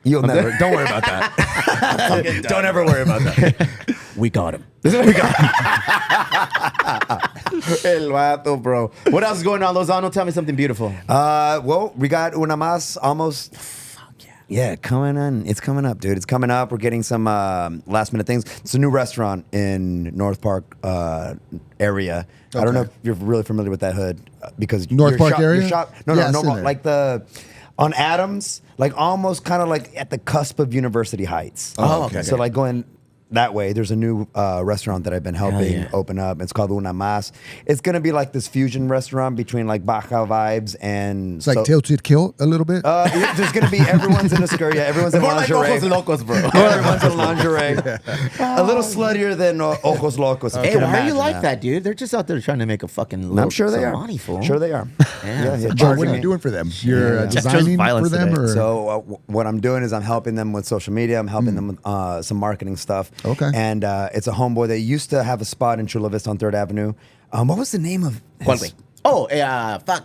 You'll never. Don't worry about that. Don't ever worry about that. We got him. El vato, bro. What else is going on, Lozano? Tell me something beautiful. Well, we got una más almost. Yeah, coming on. It's coming up, dude. It's coming up. We're getting some last minute things. It's a new restaurant in North Park area. I don't know if you're really familiar with that hood because North your Park shop- your area? shop- no, Yeah, no, I've seen it. like on Adams, like almost kind of like at the cusp of University Heights. Oh, okay. So like going that way. There's a new restaurant that I've been helping open up. It's called Una Mas. It's gonna be like this fusion restaurant between like Baja vibes and It's like Tilted Kilt a little bit. there's gonna be everyone's in a skirt. Yeah, everyone's in More like lingerie. Ojos Locos, bro. Everyone's in lingerie. A little sluttier than Ojos Locos. Hey, why are you like that, dude? They're just out there trying to make a fucking little I'm sure they some are. money, fool. Sure they are. Yeah. But what charging are you me. doing for them? You're Yeah. designing Chose violence for them, today. or So what I'm doing is I'm helping them with social media. I'm helping them with some marketing stuff. Okay. And it's a homeboy that used to have a spot in Chula Vista on 3rd Avenue. What was the name of ¿Cuál, his? güey? Oh, fuck.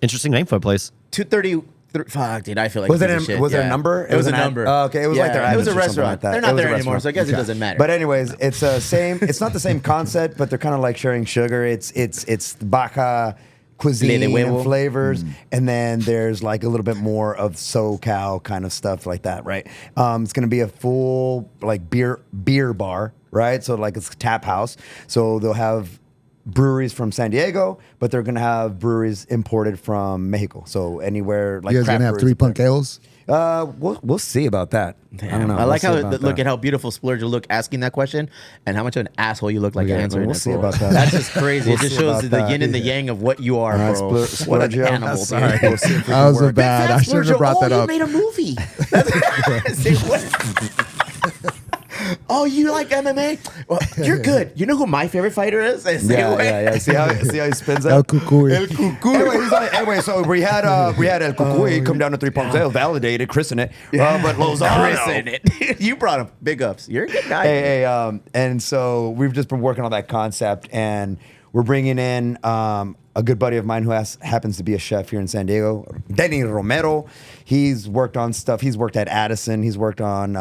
Interesting name for a place. 230. Fuck, dude, I feel like Was it a piece of shit. it a number? It was a an ad- number. Oh, okay, it was like their It was a address or something restaurant. like that. They're It not was a there anymore, restaurant. so I guess it doesn't matter. But anyways, it's a same. It's not the same concept, but they're kind of like sharing sugar. It's Baja cuisine de huevo. and flavors, and then there's like a little bit more of SoCal kind of stuff like that, right? It's gonna be a full like beer bar, right? So like it's a tap house. So they'll have breweries from San Diego, but they're gonna have breweries imported from Mexico. So anywhere like you guys craft gonna have breweries. 3 punk ales? We'll see about that. I don't know. I like We'll how see about look that. at how beautiful Splurgeo look asking that question, and how much of an asshole you look like Yeah, answering we'll it, see bro. about that. That's just crazy. We'll It just see shows about the that. yin and the yang of what you are, All right, bro. What an Splurgeo. animal, dude. Sorry. We'll see if we That was can a work. bad. I shouldn't have brought that you up. made a movie. Say what? Oh, you like MMA? Well, you're good. You know who my favorite fighter is? Say Yeah, what? yeah, yeah. See how he spins El up? Cucuy. Anyway, so we had El Cucuy come down to 3 punk sale, validated, christen it. But Lozano. Christen it. You brought him. Big ups. You're a good guy. Hey, and so we've just been working on that concept, and we're bringing in a good buddy of mine who happens to be a chef here in San Diego, Denny Romero. He's worked on stuff. He's worked at Addison. He's worked on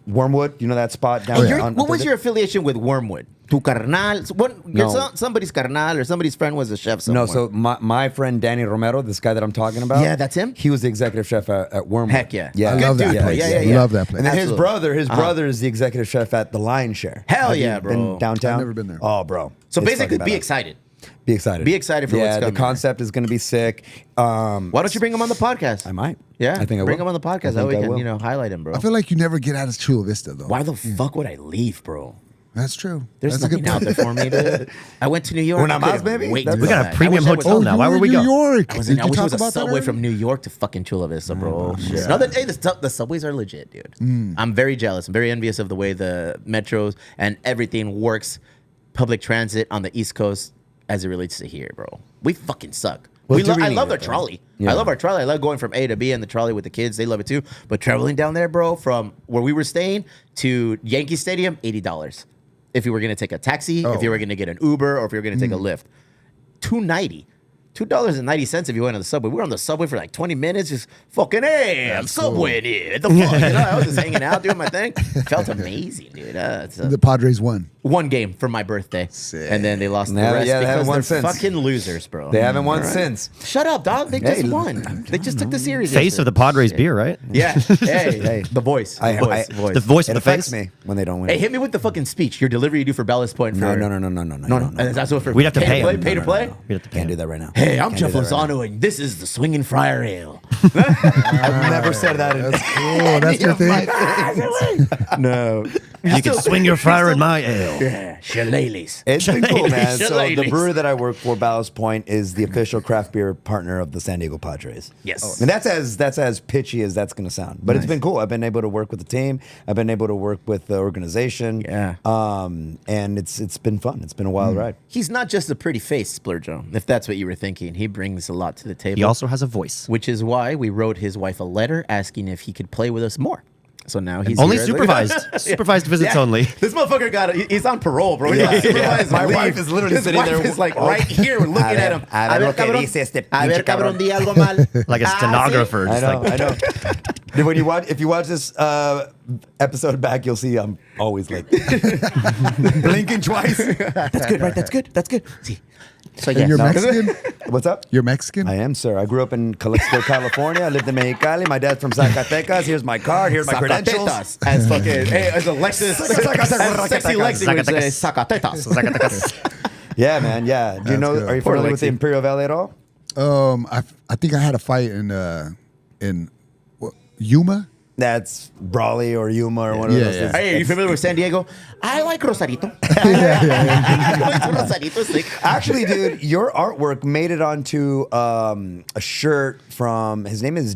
Wormwood. You know that spot down there? What was your affiliation with Wormwood? Tu carnal? No. Somebody's carnal or somebody's friend was a chef somewhere. No, so my friend Danny Romero, this guy that I'm talking about. Yeah, that's him? He was the executive chef at Wormwood. Heck yeah. Yeah. I love that dude, place. yeah. Love that place. And then Absolutely. his brother is the executive chef at the Lion Share. Hell Have you yeah, bro. Been downtown? I've never been there. Oh, bro. So It's basically, fucking be badass. excited. Be excited. Be excited for what's Yeah, the coming. concept is going to be sick. Why don't you bring him on the podcast? I might. Yeah, I think I bring will. him on the podcast. I That way think we I can, will. highlight him, bro. I feel like you never get out of Chula Vista though. Why the fuck would I leave, bro? That's true. There's That's a good nothing out point. there for me, dude. I went to New York. Una I más, couldn't baby? wait That's to We go got a back. premium I wish I was- hotel now. Why you were were we in New going? York. I was Did I you wish it talk was a about that subway already? from New York to fucking Chula Vista, bro. Yeah. No, the subways are legit, dude. I'm very jealous. I'm very envious of the way the metros and everything works, public transit on the East Coast as it relates to here, bro. We fucking suck. Well, I we love need our it, though. trolley. Yeah. I love our trolley. I love going from A to B in the trolley with the kids. They love it too. But traveling down there, bro, from where we were staying to Yankee Stadium, $80. If you were gonna take a taxi, if you were gonna get an Uber, or if you were gonna take a Lyft, $2.90. $2.90 if you went on the subway. We were on the subway for like 20 minutes, just fucking, hey, I'm subwaying here. The fuck, I was just hanging out, doing my thing. Felt amazing, dude. The Padres won. One game for my birthday, Sick. and then they lost the Yeah, rest yeah, they haven't because won they're since. fucking losers, bro. They haven't won since. Shut up, dog. They just Hey, won. They just took the series. Face of the Padres beer, right? Yeah. Hey, Hey. the voice. The voice. The voice It of the affects face. me when they don't win. Hey, hit me with the fucking speech. Your delivery you do for Ballast Point. For, No. That's what for. We'd have to pay pay to play. him. Pay to play. We'd have to pay Can't him. do that right now. Hey, I'm Can't Jeff do that right Lozano, and this is the Swinging Friar Ale. I've never said that. Oh, that's your thing. No. You can swing your fire in my ale. Yeah, shillelaghs. It's been cool, man. So the Shillelaghs. brewery that I work for, Ballast Point, is the official craft beer partner of the San Diego Padres. Yes. And that's as pitchy as that's going to sound. But it's been cool. I've been able to work with the team. I've been able to work with the organization. Yeah. And it's been fun. It's been a wild ride. He's not just a pretty face, Splurgeo, if that's what you were thinking. He brings a lot to the table. He also has a voice. which is why we wrote his wife a letter asking if he could play with us more. So now he's Only here. supervised. Supervised visits Yeah. only. This motherfucker he's on parole, bro. Yeah, He's yeah. supervised My leave. wife is literally His sitting wife there. is like right here looking A ver, at him. a ver lo que dice este A ver, pinche cabrón, cabrón. di algo mal. Like a Ah, stenographer. I Just know, like, I know. Dude, if you watch this episode back, you'll see I'm always like blinking twice. That's good, right? That's good. That's good. See. So And you're no. Mexican? What's up? You're Mexican? I am, sir. I grew up in Calixto, California. I lived in Mexicali. My dad's from Zacatecas. Here's my card. Here's my credentials. Zacatetas. As fucking, hey, as Alexis, as sexy Lexi would say, Zacatetas. Yeah, man. Yeah. Do you That's know? good. Are you Poor familiar with the Lexi. Imperial Valley at all? I think I had a fight in Yuma. That's Brawley or Yuma or one of those. Yeah. Hey, are you familiar with San Diego? I like Rosarito. Rosarito's sick. Actually, dude, your artwork made it onto a shirt from, his name is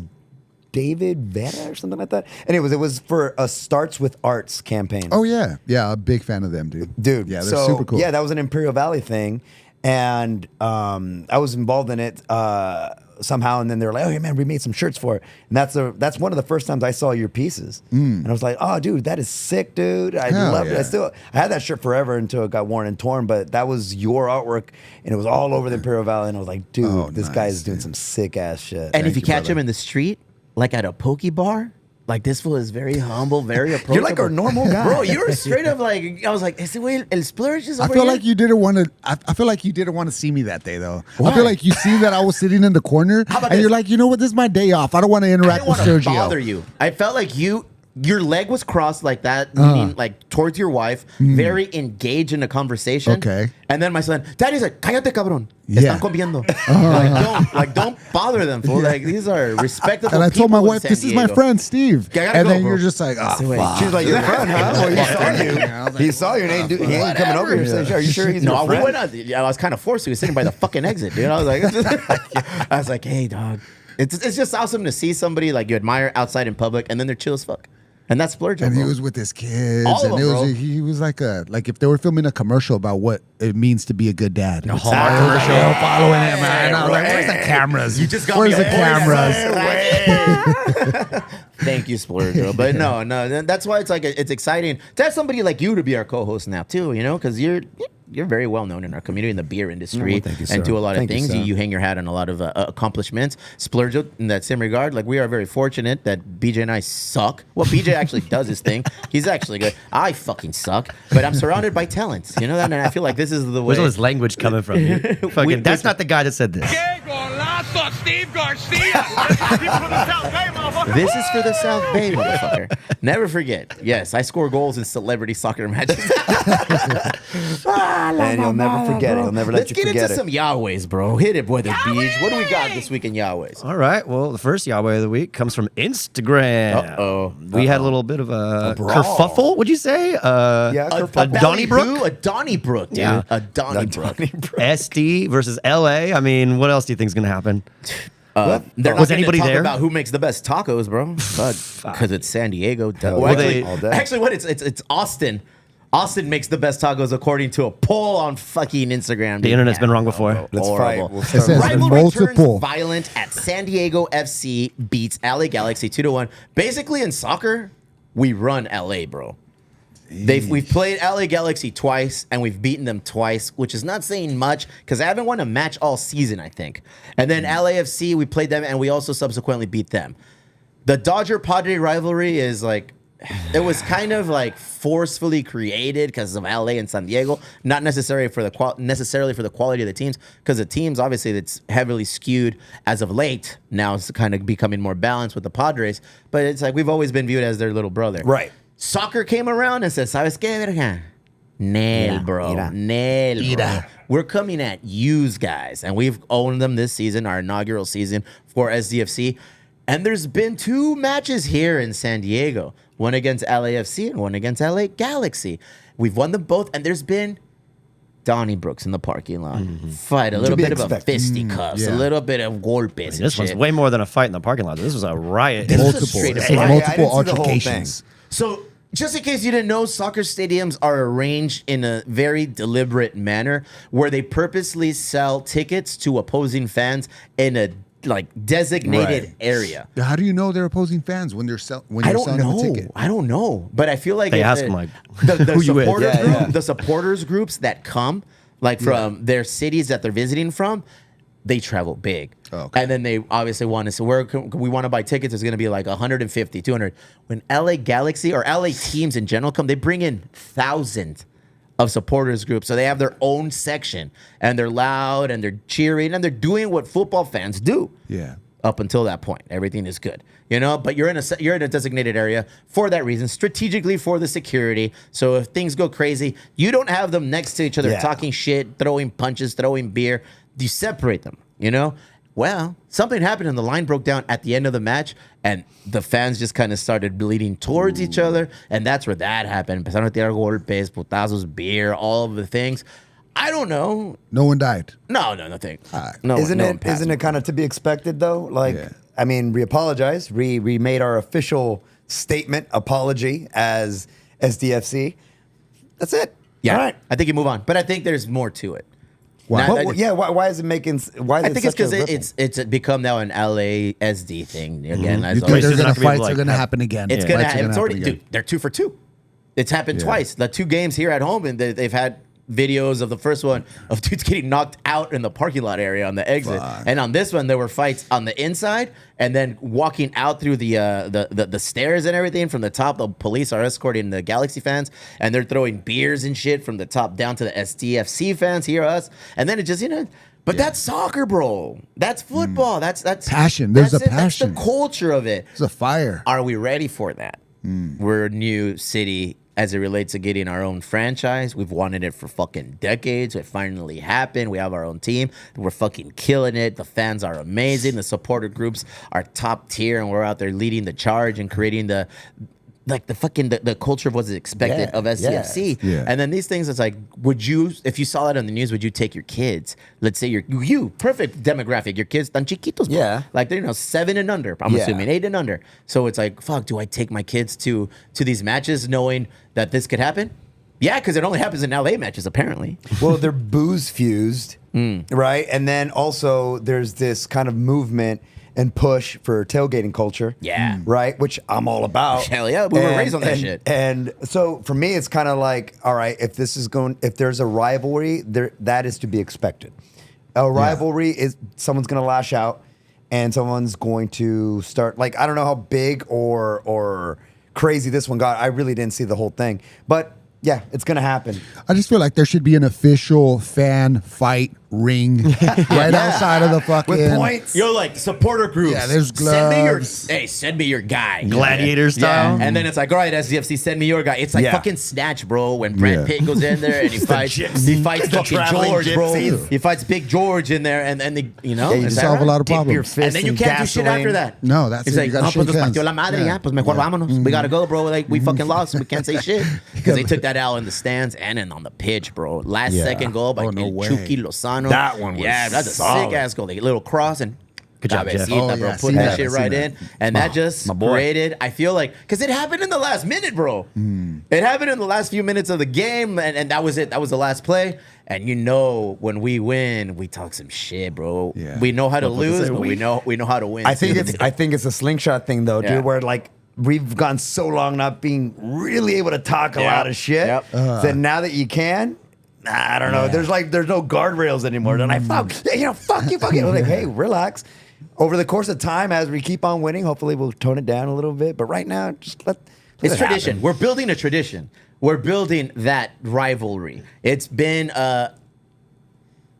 David Vera or something like that. Anyways, it was for a Starts with Arts campaign. Oh yeah, a big fan of them, dude. Yeah, they're super cool. Yeah, that was an Imperial Valley thing, and I was involved in it somehow. And then they were like, "Oh, yeah, man, we made some shirts for it." And that's one of the first times I saw your pieces, and I was like, "Oh, dude, that is sick, dude! I Hell love yeah. it. I had that shirt forever until it got worn and torn, but that was your artwork, and it was all over the Imperial Valley. And I was like, dude, this guy is doing some sick ass shit. And if you you, catch brother. him in the street, like at a poke bar, like this fool is very humble, very approachable. You're like a normal guy, Bro, you were straight up like, I was like, ese güey, el splurge is I over feel here? like you didn't want to. I feel like you didn't want to see me that day, though. Why? I feel like you seen that I was sitting in the corner, and about you're this? like, you know what? This is my day off. I don't want to I interact didn't with want to Sergio. bother you. I felt like your leg was crossed like that, meaning like towards your wife, very engaged in a conversation. Okay. And then my son, Daddy's like, cállate, cabrón. Yeah. Están comiendo. Don't bother them, fool. Like, these are respectable And I told my people in wife, San this is my Diego. friend Steve. Yeah, I gotta And go, then bro. you're just like, oh, fuck. She was like, your friend, huh? Well, he saw you. I was like, He saw you and he ain't coming over here. Saying, are you sure he's No, your we friend? went out. I was kind of forced to. He was sitting by the fucking exit, dude. I was like, hey, dog. It's just awesome to see somebody like you admire outside in public, and then they're chill as fuck. And that's Splurgeo, And he bro. was with his kids, All of and them, bro. he was like if they were filming a commercial about what it means to be a good dad. A Hallmark commercial. Following him, man. I was like, where's the cameras? You just got Where's me the cameras? Thank you, Splurgeo. But no, that's why it's like it's exciting to have somebody like you to be our co-host now too. You know, because you're very well known in our community in the beer industry, Well, thank you, and sir. do a lot of Thank you, things. sir. You hang your hat on a lot of accomplishments. Splurgeo, in that same regard, like we are very fortunate that BJ and I suck. Well, BJ actually does his thing. He's actually good. I fucking suck, but I'm surrounded by talents. You know that, and I feel like this is the way. Where's all this language coming from? Dude? Fucking, that's not the guy that said this. ¡Qué golazo, Steve Garcia! For the South Bay, motherfucker. This is for the South Bay, motherfucker. Never forget. Yes, I score goals in celebrity soccer matches. And you'll never forget it. He'll never let Let's you get forget into it. some Yahwehs, bro. Hit it, Weather Beach. What do we got this week in Yahwehs? All right. Well, the first Yahweh of the week comes from Instagram. Uh-oh. We had a little bit of a brawl. kerfuffle, would you say? Yeah, A kerfuffle. Donnybrook? A Donnybrook, dude. Yeah. A Donnybrook. SD versus LA. I mean, what else do you think is going to happen? They're not Was gonna anybody talk there? about who makes the best tacos, bro. Because it's San Diego. Hell Well, yeah. actually, All day. actually, what it's Austin. Austin makes the best tacos according to a poll on fucking Instagram. The internet's been wrong before. Let's Horrible. fight. We'll It start says with- Rivalry multiple. turns violent at San Diego FC beats LA Galaxy 2-1. Basically, in soccer, we run LA, bro. We've played LA Galaxy twice, and we've beaten them twice, which is not saying much because I haven't won a match all season, I think. And then LAFC, we played them, and we also subsequently beat them. The Dodger-Padre rivalry is like, it was kind of like forcefully created because of LA and San Diego, not necessarily for the quality of the teams, because the teams obviously that's heavily skewed as of late. Now it's kind of becoming more balanced with the Padres, but it's like we've always been viewed as their little brother. Right. Soccer came around and said, "Sabes qué, verga? Nail, bro. Nail, bro. We're coming at yous guys." And we've owned them this season, our inaugural season for SDFC. And there's been 2 matches here in San Diego, one against LAFC and one against LA Galaxy. We've won them both, and there's been Donnybrooks in the parking lot. Fight, a little be bit of a expected. fisticuffs, yeah. a little bit of golpes. and This was shit. way more than a fight in the parking lot. This was a riot. This was a Multiple. straight up It says riot. I multiple didn't see the whole altercations. So, just in case you didn't know, soccer stadiums are arranged in a very deliberate manner where they purposely sell tickets to opposing fans in a like designated Right. area. How do you know they're opposing fans when they're I don't selling them a know. ticket? I don't know, but I feel like They if ask the- them, like, the who you with? supporters Yeah, group, yeah. the supporters groups that come like from their cities that they're visiting from. They travel big. Oh, okay. And then they obviously want to say, we want to buy tickets. It's going to be like 150, 200. When LA Galaxy or LA teams in general come, they bring in thousands of supporters groups. So they have their own section and they're loud and they're cheering and they're doing what football fans do. Yeah. Up until that point, everything is good, you know. But you're in a designated area for that reason, strategically for the security. So if things go crazy, you don't have them next to each other Yeah. talking shit, throwing punches, throwing beer. You separate them, you know. Well, something happened and the line broke down at the end of the match, and the fans just kind of started bleeding towards each other, and that's where that happened. Empezaron a tirar golpes, putazos, beer, all of the things. I don't know. No one died. No, nothing. right. No, Isn't no one it? passed. Isn't it kind of to be expected though? Like, Yeah. I mean, we apologize. We made our official statement apology as SDFC. That's it. Yeah, All right. I think you move on, but I think there's more to it. Why? Not- But, yeah. Why is it making? Why? Is I it think it's such a because ripple? it's become now an LASD thing again. as You always. think they're Races are gonna not gonna be able fights to, are like, gonna have- happen again? It's gonna. Fights are It's already. happen again. Dude, they're 2 for 2. It's happened twice. The 2 games here at home, and they've had videos of the first one of dudes getting knocked out in the parking lot area on the exit, and on this one there were fights on the inside, and then walking out through the stairs and everything from the top. The police are escorting the Galaxy fans, and they're throwing beers and shit from the top down to the SDFC fans. Hear us, and then it just But that's soccer, bro. That's football. That's Passion. There's that's a it. That's passion. the culture of it. It's a fire. Are we ready for that? We're a new city as it relates to getting our own franchise. We've wanted it for fucking decades. It finally happened. We have our own team. We're fucking killing it. The fans are amazing. The supporter groups are top tier, and we're out there leading the charge and creating the culture of what's expected Yeah, of SCFC. yeah. And then these things, it's like, would you, if you saw that on the news, would you take your kids? Let's say you perfect demographic. Your kids tan chiquitos, bro. Yeah. Like they're 7 and under. I'm Yeah. assuming 8 and under. So it's like, fuck, do I take my kids to these matches knowing that this could happen? Yeah, because it only happens in LA matches apparently. Well, they're booze fused, right? And then also there's this kind of movement and push for tailgating culture. Yeah. Right? Which I'm all about. Hell yeah, we were raised on that and- shit. And so for me, it's kind of like, all right, if there's a rivalry, that is to be expected. A rivalry is someone's going to lash out and someone's going to start, like, I don't know how big or crazy this one got. I really didn't see the whole thing. But yeah, it's going to happen. I just feel like there should be an official fan fight ring right outside of the fucking. With points. Yo, like supporter groups. Yeah, there's gloves. Send me your guy. Gladiator style. Yeah. And then it's like, all right, SDFC, send me your guy. It's like Yeah. fucking Snatch, bro. When Brad Yeah. Pitt goes in there and he fights fucking traveling George, bro. gypsies. He fights Big George in there, and you Yeah, you is that solve a right? lot of Dip your problems. fist And then you in can't do shit gasoline. after that. No, that's He's it. like, You gotta no, pues shake nos hands. partió la madre, Yeah. ya, pues mejor vámonos. We gotta go, bro. Like, we fucking lost. We can't say shit. Because they took that out in the stands and on the pitch, bro. Last Yeah. second goal by Oh, no way. Chucky Lozano. That one was Yeah, that's a solid. sick ass goal. The little cross and Good job, Jeff. Cabecita, Oh, bro. yeah, Put seen that that, shit seen right that. in. And that just my boy. created, I feel like, because it happened in the last minute, bro. It happened in the last few minutes of the game, and that was it. That was the last play. And when we win, we talk some shit, bro. Yeah. We know how to lose, say but we. we know how to win. I think too. it's a slingshot thing though, Yeah. dude, where like we've gone so long not being really able to talk a Yeah. lot of shit. Yep. That now that you can, I don't know. There's no guardrails anymore. They're like, fuck you, fuck you. I'm like, hey, relax. Over the course of time, as we keep on winning, hopefully we'll tone it down a little bit. But right now, just let It's it tradition. happen. We're building a tradition. We're building that rivalry. It's been a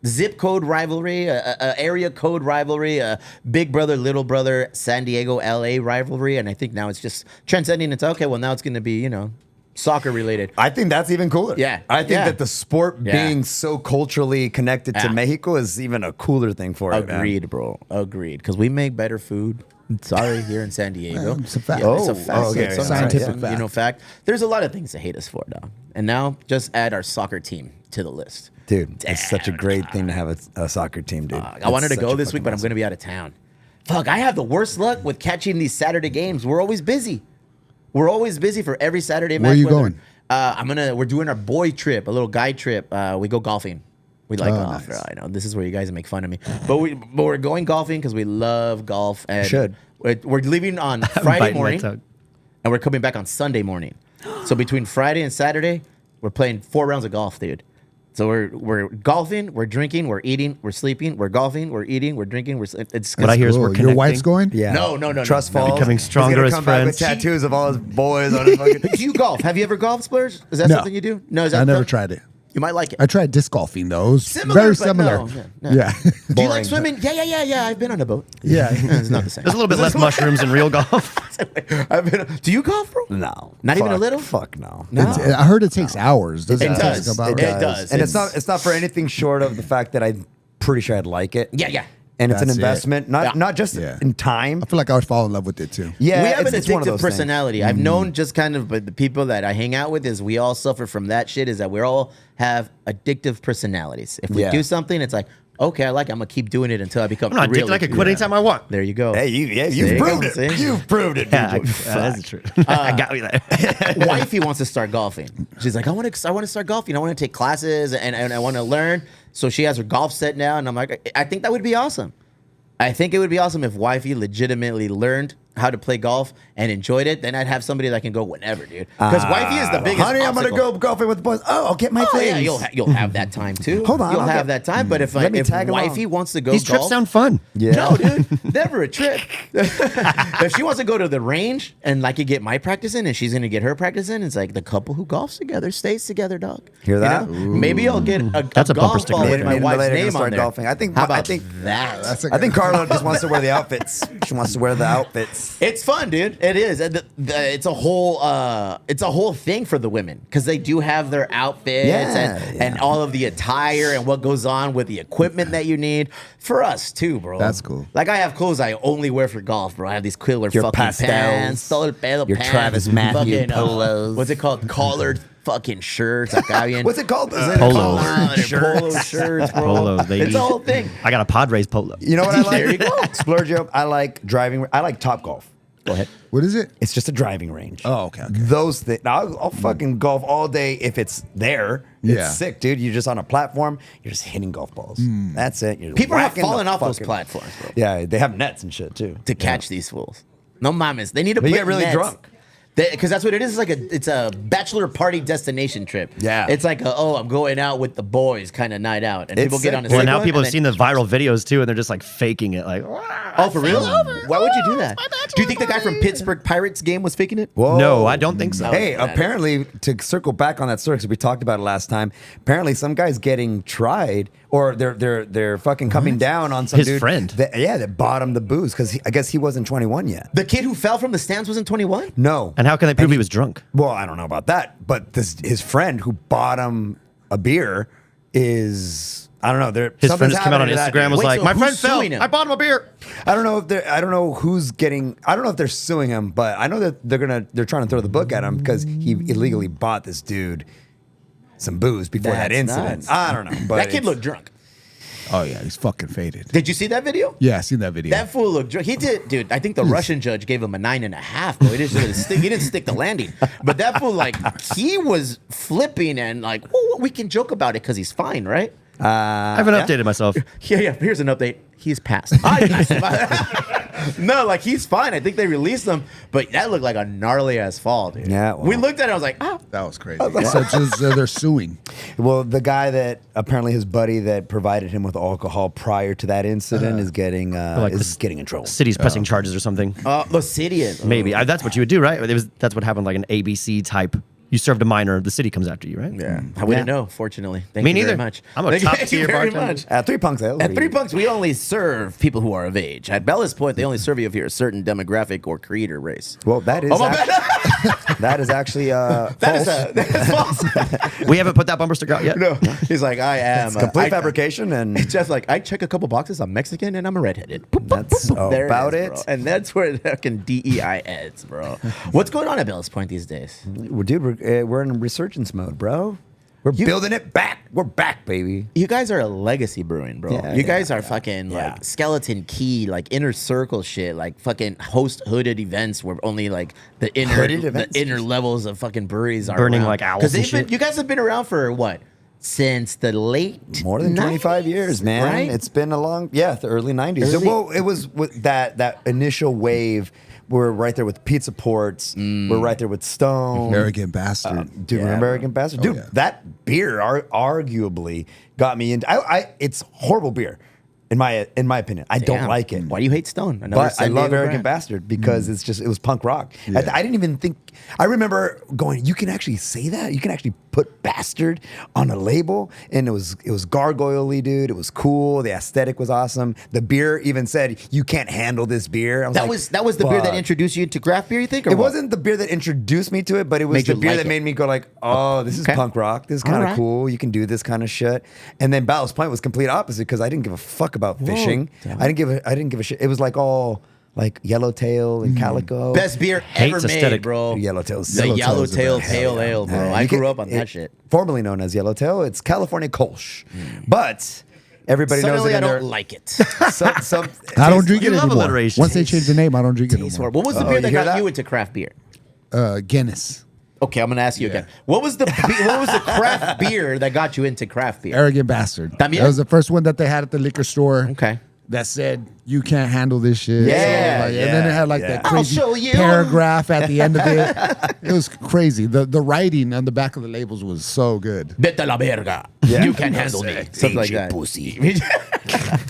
zip code rivalry, a area code rivalry, a big brother, little brother, San Diego, LA rivalry. And I think now it's just transcending into, okay, well, now it's going to be, soccer related. I think that's even cooler. Yeah. I think Yeah. that the sport Yeah. being so culturally connected to Yeah. Mexico is even a cooler thing for it. man. Agreed, bro. Agreed. Because we make better food. Sorry, here in San Diego. It's a fact. Yeah, it's a Oh, fact. okay. It's sometimes, Scientific fact. Fact. There's a lot of things to hate us for, though. And now just add our soccer team to the list. Dude, it's such a great thing to have a soccer team, dude. I wanted to go this week, but I'm going to be out of town. Fuck, I have the worst luck with catching these Saturday games. We're always busy. We're always busy for every Saturday match. Where are you whether- going? We're doing our boy trip, a little guy trip. We go golfing. We like Oh, golf. nice. I know this is where you guys make fun of me, but we're going golfing because we love golf. And Should. we're leaving on biting Friday my morning, tongue. and we're coming back on Sunday morning. So between Friday and Saturday, we're playing 4 rounds of golf, dude. So we're golfing, we're drinking, we're eating, we're sleeping, we're golfing, we're eating, we're drinking, it's What I hear is Cool. we're Your connecting. wife's going? Yeah. No. Trust no. falls. Becoming stronger He's as gonna come back with friends. tattoos of all his boys on his fucking. Do you golf? Have you ever golfed, Splurge? Is that No. something you do? No, is that I never tried it. You might like it. I tried disc golfing though. It was Similar, very but similar. no. Yeah. Do you Boring. like swimming? Yeah. I've been on a boat. Yeah. It's not the same. There's a little bit less mushrooms in real golf. Do you golf, bro? No. Not even a Fuck. little? Fuck no. No. I heard it takes hours. Does It it does. take about It does. And It's- it's not for anything short of the fact that I'm pretty sure I'd like it. Yeah. and it's an That's it. investment, not just Yeah. in time. I feel like I would fall in love with it too. Yeah, we have an it's one of addictive those things. personality. I've known just kind of, but the people that I hang out with is we all suffer from that shit. Is that we all have addictive personalities. If we Yeah. do something, it's like, okay, I like it. I'm gonna keep doing it until I become. I'm not addicted. really I can quit anytime I want. There you go. Hey, you've See? proved it. See? You've proved it. Yeah, DJ. that's the truth. I got me there. Wifey wants to start golfing. She's like, I want to start golfing. I want to take classes and I want to learn. So she has her golf set now, and I'm like, I think that would be awesome. I think it would be awesome if Wifey legitimately learned how to play golf and enjoyed it. Then I'd have somebody that can go whenever, dude. Because Wifey is the biggest. Honey, I'm gonna obstacle. go golfing with the boys. Oh, I'll get my Oh things. yeah, you'll have that time too. Hold on, you'll I'll have get- that time. But if Let me tag along. Wifey wants to go These golf, trips sound fun. Yeah. no, dude, never a trip. If she wants to go to the range and like you get my practice in, and she's gonna get her practice in, it's like the couple who golfs together stays together, dog. Hear You that? know? Maybe I'll get That's a bumper golf sticker ball right with there. my Me and wife's Malaya are gonna name start on there. golfing. I think- How about I think- that? I think Carla just wants to wear the outfits. She wants to wear the outfits. It's fun, dude. It is. And it's a whole thing for the women because they do have their outfits and all of the attire and what goes on with the equipment that you need. For us too, bro. That's cool. Like I have clothes I only wear for golf, bro. I have these killer Your fucking pastels, pants, todo el pedo your pants, Travis Matthew fucking, polos. what's it called? Collared fucking shirts. Acá bien. What's it called? Polos. Polo shirts, bro. Polos, baby. It's a whole thing. I got a Padres polo. You know what I like? There you go. Splurgeo. I like driving. I like Top Golf. Go ahead. What is it? It's just a driving range. Oh, okay. Those things. I'll fucking golf all day if it's there. It's Yeah. sick, dude. You're just on a platform. You're just hitting golf balls. That's it. You're People have whacking the fallen off those fucking- platforms, bro, Yeah, they have nets and shit too. to catch these fools. No mames. They need to But you put get really nets. drunk. Because that's what it is. It's a bachelor party destination trip. Yeah. It's like I'm going out with the boys kind of night out, and It's people get sick. on a Well, sick now one, people and have seen then- the viral videos too, and they're just like faking it. Like, Oh, for real? Why would you do that? Do you think the guy from Pittsburgh Pirates game was faking it? Whoa. no, I don't think so. Hey, man. apparently, to circle back on that story, because we talked about it last time. Apparently, some guy's getting tried, or they're fucking coming down on some His dude friend. that bought him the booze because I guess he wasn't 21 yet. The kid who fell from the stands wasn't 21. No. And how can they prove he was drunk? Well, I don't know about that, but his friend who bought him a beer is I don't know. His something's friend just came out on happening to that Instagram dude. was Wait, like, so my who's friend fell. suing him? I bought him a beer. I don't know who's getting. I don't know if they're suing him, but I know that they're trying to throw the book at him because he illegally bought this dude some booze before that That's incident. nuts. I don't know, but That kid it's- looked drunk. Oh yeah, he's fucking faded. Did you see that video? Yeah, I seen that video. That fool looked drunk. He did, dude. I think the Russian judge gave him a 9.5. Bro, he didn't stick the landing. But that fool, like, he was flipping and like, oh, we can joke about it because he's fine, right? I haven't updated myself. Yeah. Here's an update. He's passed. No, like he's fine. I think they released him, but that looked like a gnarly ass fall, dude. Yeah, We well. looked at it. I was like, oh. That was crazy. So it's just, they're suing. Well, the guy that apparently his buddy that provided him with alcohol prior to that incident is getting Like is the getting in trouble. City's pressing charges or something. The city is. Maybe that's what you would do, right? That's what happened, like an ABC type. You served a minor, the city comes after you, right? Yeah. We didn't know, fortunately. Thank Me you neither. very much. I'm a Thank top you tier very bartender. much. At 3 Punks Ale. At 3 Punks, we only serve people who are of age. At Bella's Point, they only serve you if you're a certain demographic or creed or race. Well, that is Oh, my that is actually That false. is false. We haven't put that bumper sticker out yet. No. He's like, I am. It's complete I- fabrication, and It's just like, I check a couple boxes. I'm Mexican and I'm a redheaded. Boop, boop, That's boop, boop. There about is, it. bro. And that's where the fucking DEI ends, bro. What's going on at Bella's Point these days? dude, we're in resurgence mode, bro. We're building it back. We're back, baby. You guys are a legacy brewing, bro. Yeah, you guys yeah, are fucking yeah. like skeleton key, like inner circle shit, like fucking host hooded events where only like the Hooded events? inner levels of fucking breweries are Burning around. like owls 'Cause and they've been- shit? You guys have been around for what? Since the late More than 25 90s, years, man. Right? It's been a long, the early 90s. Early- Well, it was with that initial wave. We're right there with Pizza Ports. We're right there with Stone. Arrogant bastard. Dude, Yeah, remember Arrogant Bastard? Dude, yeah. that beer arguably got me into. It's horrible beer, in my opinion. I don't Damn. like it. Why do you hate Stone? Another But I San love Diego Arrogant brand. Bastard because it was punk rock. Yeah. I didn't even think. I remember going, you can actually say that? You can actually put bastard on a label? And it was gargoyle-y, dude. It was cool. The aesthetic was awesome. The beer even said, you can't handle this beer. I That like, was the beer that fuck. introduced you to craft beer, you think? Or It what? wasn't the beer that introduced me to it, but it was Made the you beer like that it. made me go like, oh, this is Okay. punk rock. This is kind of Alright. cool. You can do this kind of shit. And then Ballast Point was complete opposite because I didn't give a fuck about fishing. I didn't give a shit. It was like all like yellowtail and calico. Best beer ever made, aesthetic. bro. Yellowtail. The Yellowtail Pale Ale, bro. I grew up on that shit. Formerly known as Yellowtail. It's California Kolsch. But everybody knows Suddenly, it I in don't their- like it. some I don't drink You it love anymore. alliteration. Once they change the name, I don't drink it anymore. What was the Oh, beer you that hear got that? you into craft beer? Guinness. Okay, I'm gonna ask you again. What was the craft beer that got you into craft beer? Arrogant Bastard. También? That was the first one that they had at the liquor store. Okay. That said, you can't handle this shit. Yeah, and then it had like that I'll crazy show you. paragraph at the end of it. It was crazy. The writing on the back of the labels was so good. Vete la verga. You can't handle me. Something like that. pussy.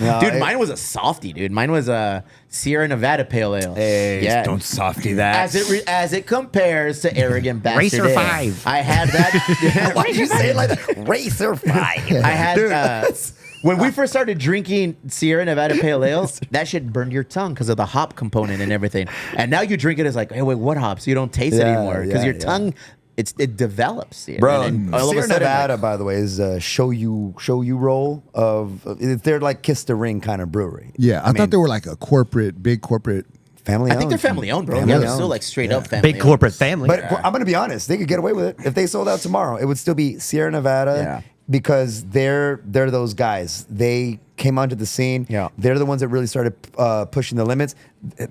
No, Dude, it- mine was a softie, dude. Mine was a Sierra Nevada Pale Ale. Hey, don't softy that. As it compares to Arrogant Bastard Racer Ale. 5. I had that. Why did you say it like that? Racer 5. I had when we first started drinking Sierra Nevada Pale Ale, that shit burned your tongue because of the hop component and everything. And now you drink it as like, hey, wait, what hops? You don't taste it Yeah, anymore because yeah, your tongue it develops. Bro, And then all of a Sierra sudden, Nevada, like, by the way, is a show you roll of. They're like Kiss the Ring kind of brewery. Yeah, I mean, thought they were like a big corporate. family. I think they're owned. family owned, bro. Family Yeah, they're owned. still like straight up family. Big corporate family. But I'm gonna be honest, they could get away with it if they sold out tomorrow. It would still be Sierra Nevada Yeah. because they're those guys. They came onto the scene. Yeah. They're the ones that really started pushing the limits.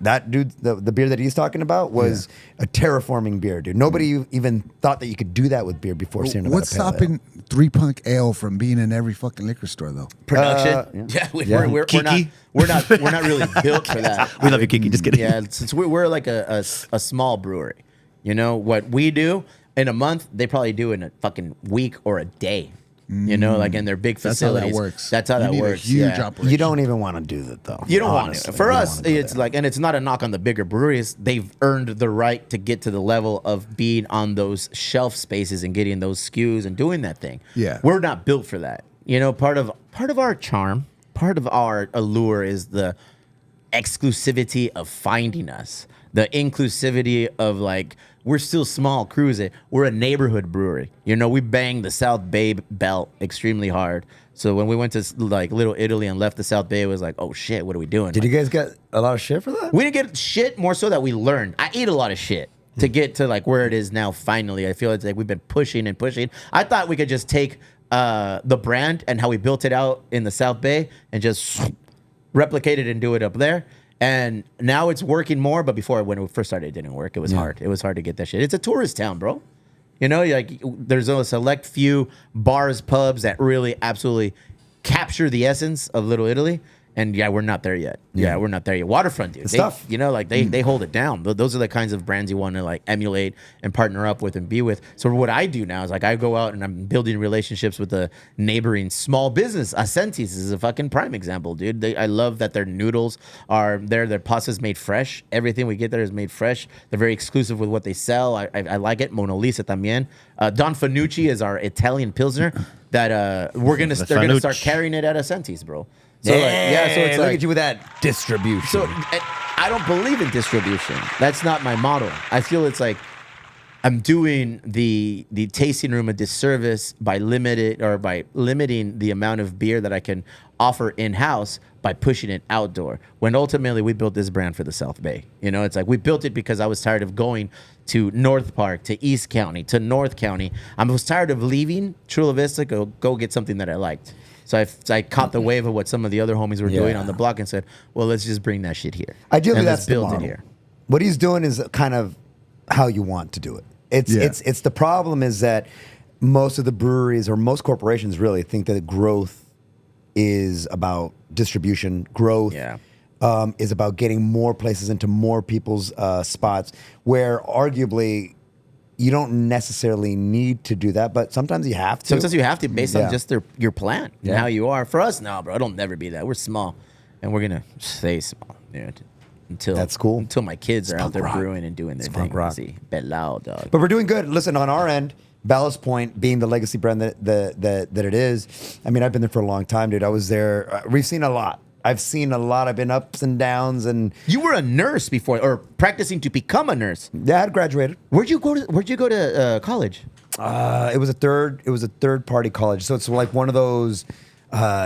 That dude, the beer that he's talking about was a terraforming beer, dude. Nobody even thought that you could do that with beer before Sierra Nevada. What's Pale Ale. stopping 3 Punk Ale from being in every fucking liquor store though? Production. We're Kiki? not really built for that. we love you, Kiki. Just kidding. Yeah, since we're like a small brewery, you know what we do in a month, they probably do in a fucking week or a day. You know, like in their big That's how that facilities. works. That's how You that need works. A huge yeah. operation. You don't even want to do that though. You don't want Honestly, to. For you don't us, wanna do it's that. like, and it's not a knock on the bigger breweries. They've earned the right to get to the level of being on those shelf spaces and getting those SKUs and doing that thing. Yeah. We're not built for that. You know, part of our charm, part of our allure is the exclusivity of finding us. The inclusivity of like, we're still small, cruise it. We're a neighborhood brewery. You know, we bang the South Bay belt extremely hard. So when we went to like Little Italy and left the South Bay, it was like, oh shit, what are we doing? Did Like, you guys get a lot of shit for that? we didn't get shit, more so that we learned. I ate a lot of shit to get to like where it is now. Finally, I feel it's like we've been pushing and pushing. I thought we could just take the brand and how we built it out in the South Bay and just replicate it and do it up there. And now it's working more. But before, when we first started, it didn't work. It was hard. It was hard to get that shit. It's a tourist town, bro. You know, like there's a select few bars, pubs that really absolutely capture the essence of Little Italy. And yeah, we're not there yet. Yeah, we're not there yet. Waterfront, dude. They, tough. you know, like they hold it down. Those are the kinds of brands you want to like emulate and partner up with and be with. So what I do now is like I go out and I'm building relationships with the neighboring small business. Ascentis is a fucking prime example, dude. I love that their noodles are there. Their pasta's made fresh. Everything we get there is made fresh. They're very exclusive with what they sell. I like it. Mona Lisa también. Don Fanucci is our Italian pilsner that they're gonna Fanucci. start carrying it at Ascentis, bro. So so it's look like at you with that distribution. so I don't believe in distribution. That's not my model. I feel it's like I'm doing the tasting room a disservice by limiting the amount of beer that I can offer in house by pushing it outdoor. When ultimately we built this brand for the South Bay. You know, it's like we built it because I was tired of going to North Park, to East County, to North County. I was tired of leaving Chula Vista, go get something that I liked. So I caught the wave of what some of the other homies were doing Yeah. on the block and said, well, let's just bring that shit here. Ideally, and that's let's the build it model. here. What he's doing is kind of how you want to do it. It's the problem is that most of the breweries or most corporations really think that growth is about distribution. Growth Yeah. is about getting more places into more people's spots, where arguably you don't necessarily need to do that, but sometimes you have to. Sometimes you have to based on Yeah. just your plan and how you are. For us, no, bro, it'll never be that. We're small, and we're gonna stay small, dude. Until That's cool. Until my kids are out punk there rock. brewing and doing their punk thing. rock. See, pelao, dog. But we're doing good. Listen, on our end, Ballast Point being the legacy brand that it is. I mean, I've been there for a long time, dude. I was there. We've seen a lot. I've seen a lot. I've been ups and downs, and You were a nurse before, or practicing to become a nurse. yeah, I had graduated. Where'd you go to college? It was a third party college, so it's like one of those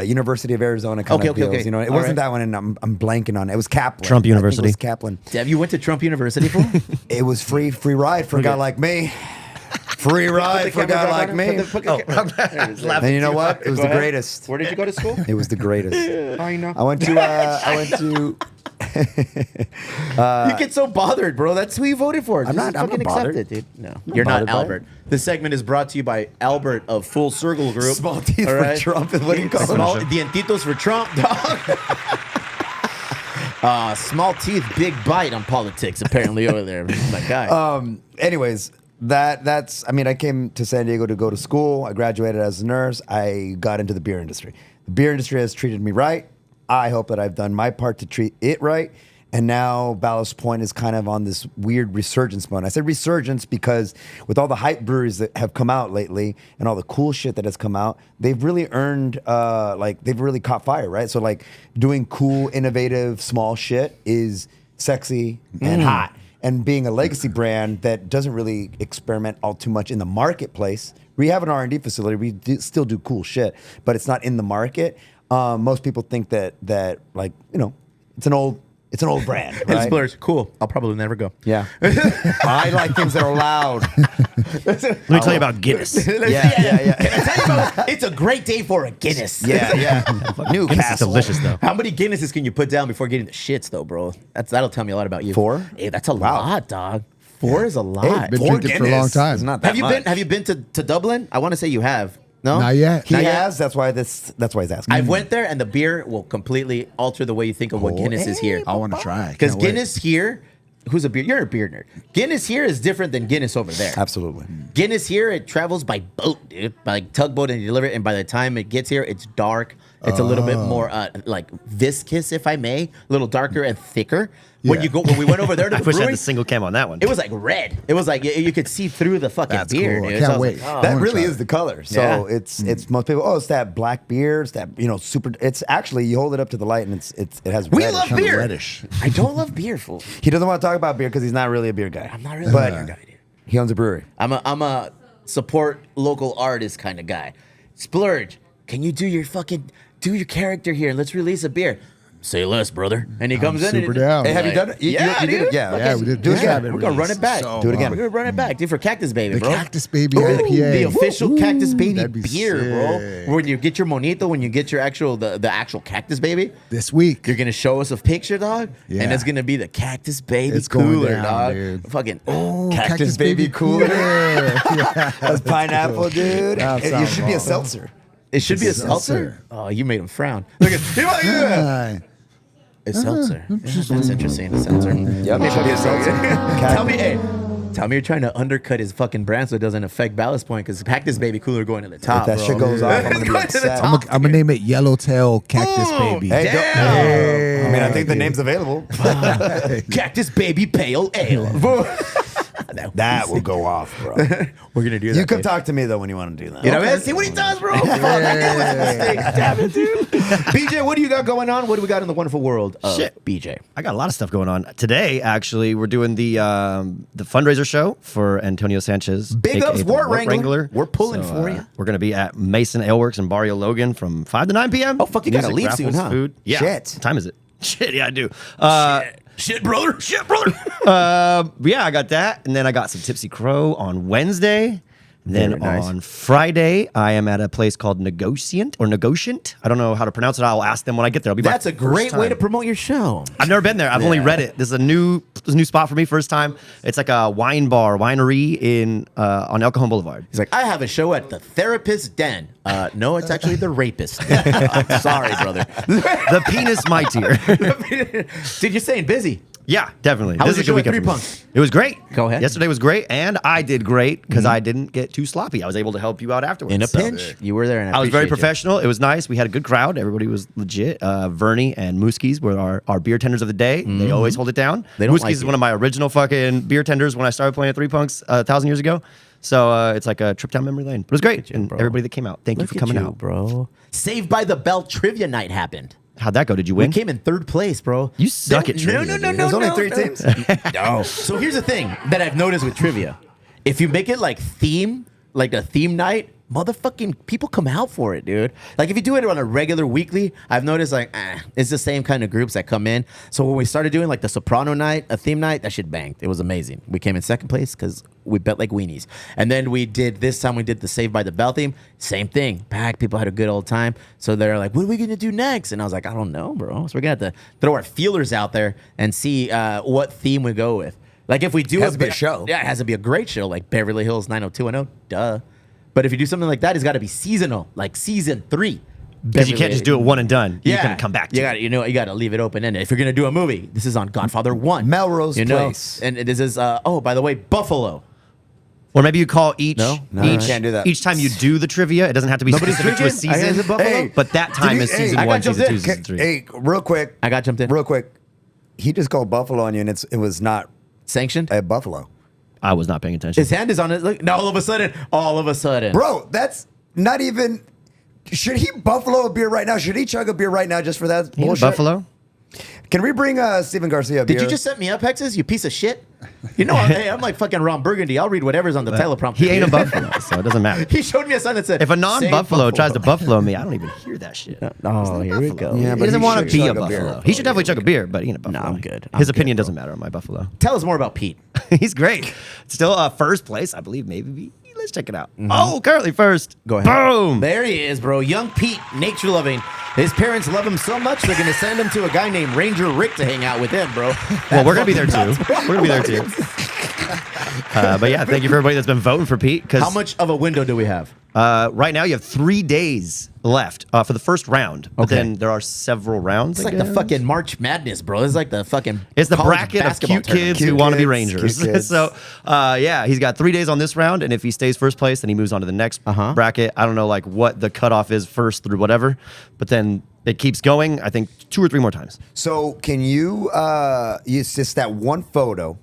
University of Arizona kind of deals. You know, it All wasn't right. that one, and I'm blanking on it. It was Kaplan. Trump I think University. It was Kaplan. Have you went to Trump University for? It was free ride for a guy like me. Free ride for a guy like me. And you know what? It was the greatest. Where did you go to school? It was the greatest. I know. I went to. You get so bothered, bro. That's who you voted for. I'm not fucking bothered. accept it, dude. No, you're not bothered by Albert. This segment is brought to you by Albert of Full Circle Group. Small teeth All for Trump is what he calls Small it. dientitos for Trump, dog. Small teeth, big bite on politics. Apparently over there, my guy. Anyways, that's. I mean, I came to San Diego to go to school. I graduated as a nurse. I got into the beer industry. The beer industry has treated me right. I hope that I've done my part to treat it right. And now Ballast Point is kind of on this weird resurgence mode. I said resurgence because with all the hype breweries that have come out lately and all the cool shit that has come out, they've really earned, they've really caught fire, right? So like doing cool, innovative, small shit is sexy and hot. And being a legacy brand that doesn't really experiment all too much in the marketplace. We have an R&D facility. We still do cool shit, but it's not in the market. Most people think that like, you know, it's an old brand, It's right? Splurge. Cool. I'll probably never go. Yeah. I like things that are loud. Let me tell you about Guinness. Yeah. Can I tell you about, it's a great day for a Guinness. Yeah. New Guinness is Castle. delicious though. How many Guinnesses can you put down before getting the shits, though, bro? That'll tell me a lot about you. 4? Hey, that's a lot, dog. 4 is a lot. Been drinking for a long time. It's not that Have you much. been? Have you been to Dublin? I want to say you have. No, Not yet. He Not yet? has. That's why he's asking. I went there, and the beer will completely alter the way you think of what Guinness is here. I want to try. Because Can't wait. Guinness here, who's a beer? You're a beer nerd. Guinness here is different than Guinness over there. Absolutely. Guinness here, it travels by boat, dude, by like tugboat, and you deliver it. And by the time it gets here, it's dark. It's a little bit more like viscous, if I may, a little darker and thicker. When Yeah. when we went over there to I the wish I had brewery, the single cam on that one. it was like red. It was like you could see through the fucking That's beer. cool. I Dude. can't I was wait. like, oh. That wanna really try is it. the color. So Yeah. it's most people. Oh, it's that black beer. It's that super. It's actually you hold it up to the light and it has. We reddish. love Kinda beer. reddish. I don't love beer, fool. He doesn't want to talk about beer because he's not really a beer guy. I'm not really But a beer guy, dude. he owns a brewery. I'm a support local artist kind of guy. Splurge, can you do your character here? Let's release a beer. Say less, brother. And he comes in. super and down. Hey, have you done it? You Yeah, did it? dude. Yeah. Yeah, we did. Do it Just again. have it We're gonna run it back. So Do it again. We're gonna run it back, dude, for Cactus Baby, The bro. Cactus Baby Ooh, IPA. the official Ooh, Cactus Baby that'd be beer, sick. bro. When you get your monito, when you get your actual the actual Cactus Baby, This week. you're gonna show us a picture, dog, Yeah. and it's gonna be the Cactus Baby It's going cooler, down, dog. dude. Fucking Oh, Cactus Baby cooler. Yeah. That's pineapple, dude. That It sounds should be a wrong. seltzer. it should be a Seltzer. seltzer. Oh, you made him frown. Look at Yeah. a seltzer. Yeah, that's interesting. A seltzer. Yep, it should be a seltzer. Tell me you're trying to undercut his fucking brand so it doesn't affect Ballast Point because Cactus Baby cooler going to the top. If that bro. shit goes off, I'm gonna be Going to the upset. top. I'm gonna name it Yellowtail Cactus Baby. Hey, Damn. I mean, I think the name's available. Cactus Baby Pale Ale. That will go off, bro. We're gonna do that. You come babe. talk to me though when you want to do that. You know, man, see what he does, bro. Fuck, I knew it was a mistake. Damn it, dude. BJ, what do you got going on? What do we got in the wonderful world of Shit. BJ? I got a lot of stuff going on today. Actually, we're doing the fundraiser show for Antonio Sanchez. Big aka ups, the Wart Wrangler. We're pulling So, for you. We're gonna be at Mason Aleworks in Barrio Logan from 5 to 9 p.m. Oh, fuck, you gotta Music, leave soon, raffles, huh? Food. Yeah. Shit. What time is it? Shit, yeah, I do. Shit, brother. Shit, brother. Yeah, I got that, and then I got some Tipsy Crow on Wednesday. Then Very nice. on Friday, I am at a place called Negociant. I don't know how to pronounce it. I'll ask them when I get there. It'll be my That's a first great way time. to promote your show. I've never been there. I've only read it. This is a new spot for me, first time. It's like a winery in on El Cajon Boulevard. He's like, I have a show at the Therapist Den. No, it's actually the Rapist. Sorry, brother. The penis mightier. Dude, you're saying busy. Yeah, definitely. How was This is your a show good at weekend Three for me. Punks? It was great. Go ahead. Yesterday was great, and I did great because I didn't get too sloppy. I was able to help you out afterwards. In a So- pinch, you were there. And I was very appreciate you. professional. It was nice. We had a good crowd. Everybody was legit. Vernie and Mooskies were our beer tenders of the day. They always hold it down. They don't Mooskies like is you. one of my original fucking beer tenders when I started playing at Three Punks 1,000 years ago. So it's like a trip down memory lane. But it was great. And bro. everybody that came out, thank Look you for coming at you, out. bro. Saved by the Bell trivia night happened. How'd that go? Did you We win? came in third place, bro. You suck at trivia, No, dude. There's only 3 teams. No. So here's the thing that I've noticed with trivia. If you make it like a theme night, motherfucking people come out for it, dude. Like if you do it on a regular weekly, I've noticed like it's the same kind of groups that come in. So when we started doing like the Soprano night, a theme night, that shit banged. It was amazing. We came in second place because we bet like weenies. And then we did the Saved by the Bell theme. Same thing. Packed. People had a good old time. So they're like, what are we gonna do next? And I was like, I don't know, bro. So we're gonna have to throw our feelers out there and see what theme we go with. Like if we do It has to be a show. Yeah, it has to be a great show, like Beverly Hills 90210. Duh. But if you do something like that, it's got to be seasonal, like season 3. Because you can't just do it one and done. You Yeah, can come back to you it. got you got to leave it open ended. If you're gonna do a movie, this is on Godfather 1, Melrose you know? Place. And this is by the way, Buffalo. Or maybe you call each No, you can't do that. Each time you do the trivia, it doesn't have to be Nobody's specific to a drinking? I guess season. it's Buffalo? Hey, But that time Did is you- season I got 1, season jumped 2, in. season 3. Hey, real quick. I got jumped in. Real quick. He just called Buffalo on you, and it was not Sanctioned. a Buffalo. I was not paying attention. His hand is on it. Look, now all of a sudden, Bro, that's not even. Should he Buffalo a beer right now? Should he chug a beer right now just for that You know bullshit? Buffalo? Can we bring Steven Garcia a beer? Did you just set me up, Hexes? You piece of shit. You know, hey, I'm like fucking Ron Burgundy. I'll read whatever's on the teleprompter. He ain't a Buffalo, so it doesn't matter. He showed me a sign that said, If a "Say non-Buffalo tries to Buffalo me, I don't even hear that shit. Oh, here we go. Yeah, He but doesn't he want to should be a chug a beer. Buffalo. He should definitely chug a beer, but he ain't a Buffalo. I'm good. His I'm opinion good, doesn't matter on my Buffalo. Tell us more about Pete. He's great. Still first place, I believe. Maybe. Let's check it out. Oh, currently first. Go ahead. Boom. There he is, bro. Young Pete, nature loving. His parents love him so much they're gonna send him to a guy named Ranger Rick to hang out with him, bro. Well, we're gonna be there too. We're gonna be there too. But yeah, thank you for everybody that's been voting for Pete. Because How much of a window do we have? right now you have 3 days left for the first round. But Okay. then there are several rounds. It's I like the guess. fucking March Madness, bro. It's like the fucking. It's the college bracket of basketball cute kids tournament. who Cute want to be kids, Rangers. cute kids. So, yeah, he's got 3 days on this round, and if he stays first place, then he moves on to the next bracket. I don't know like what the cutoff is first through whatever, but then it keeps going. I think 2 or 3 more times. So can you use just that one photo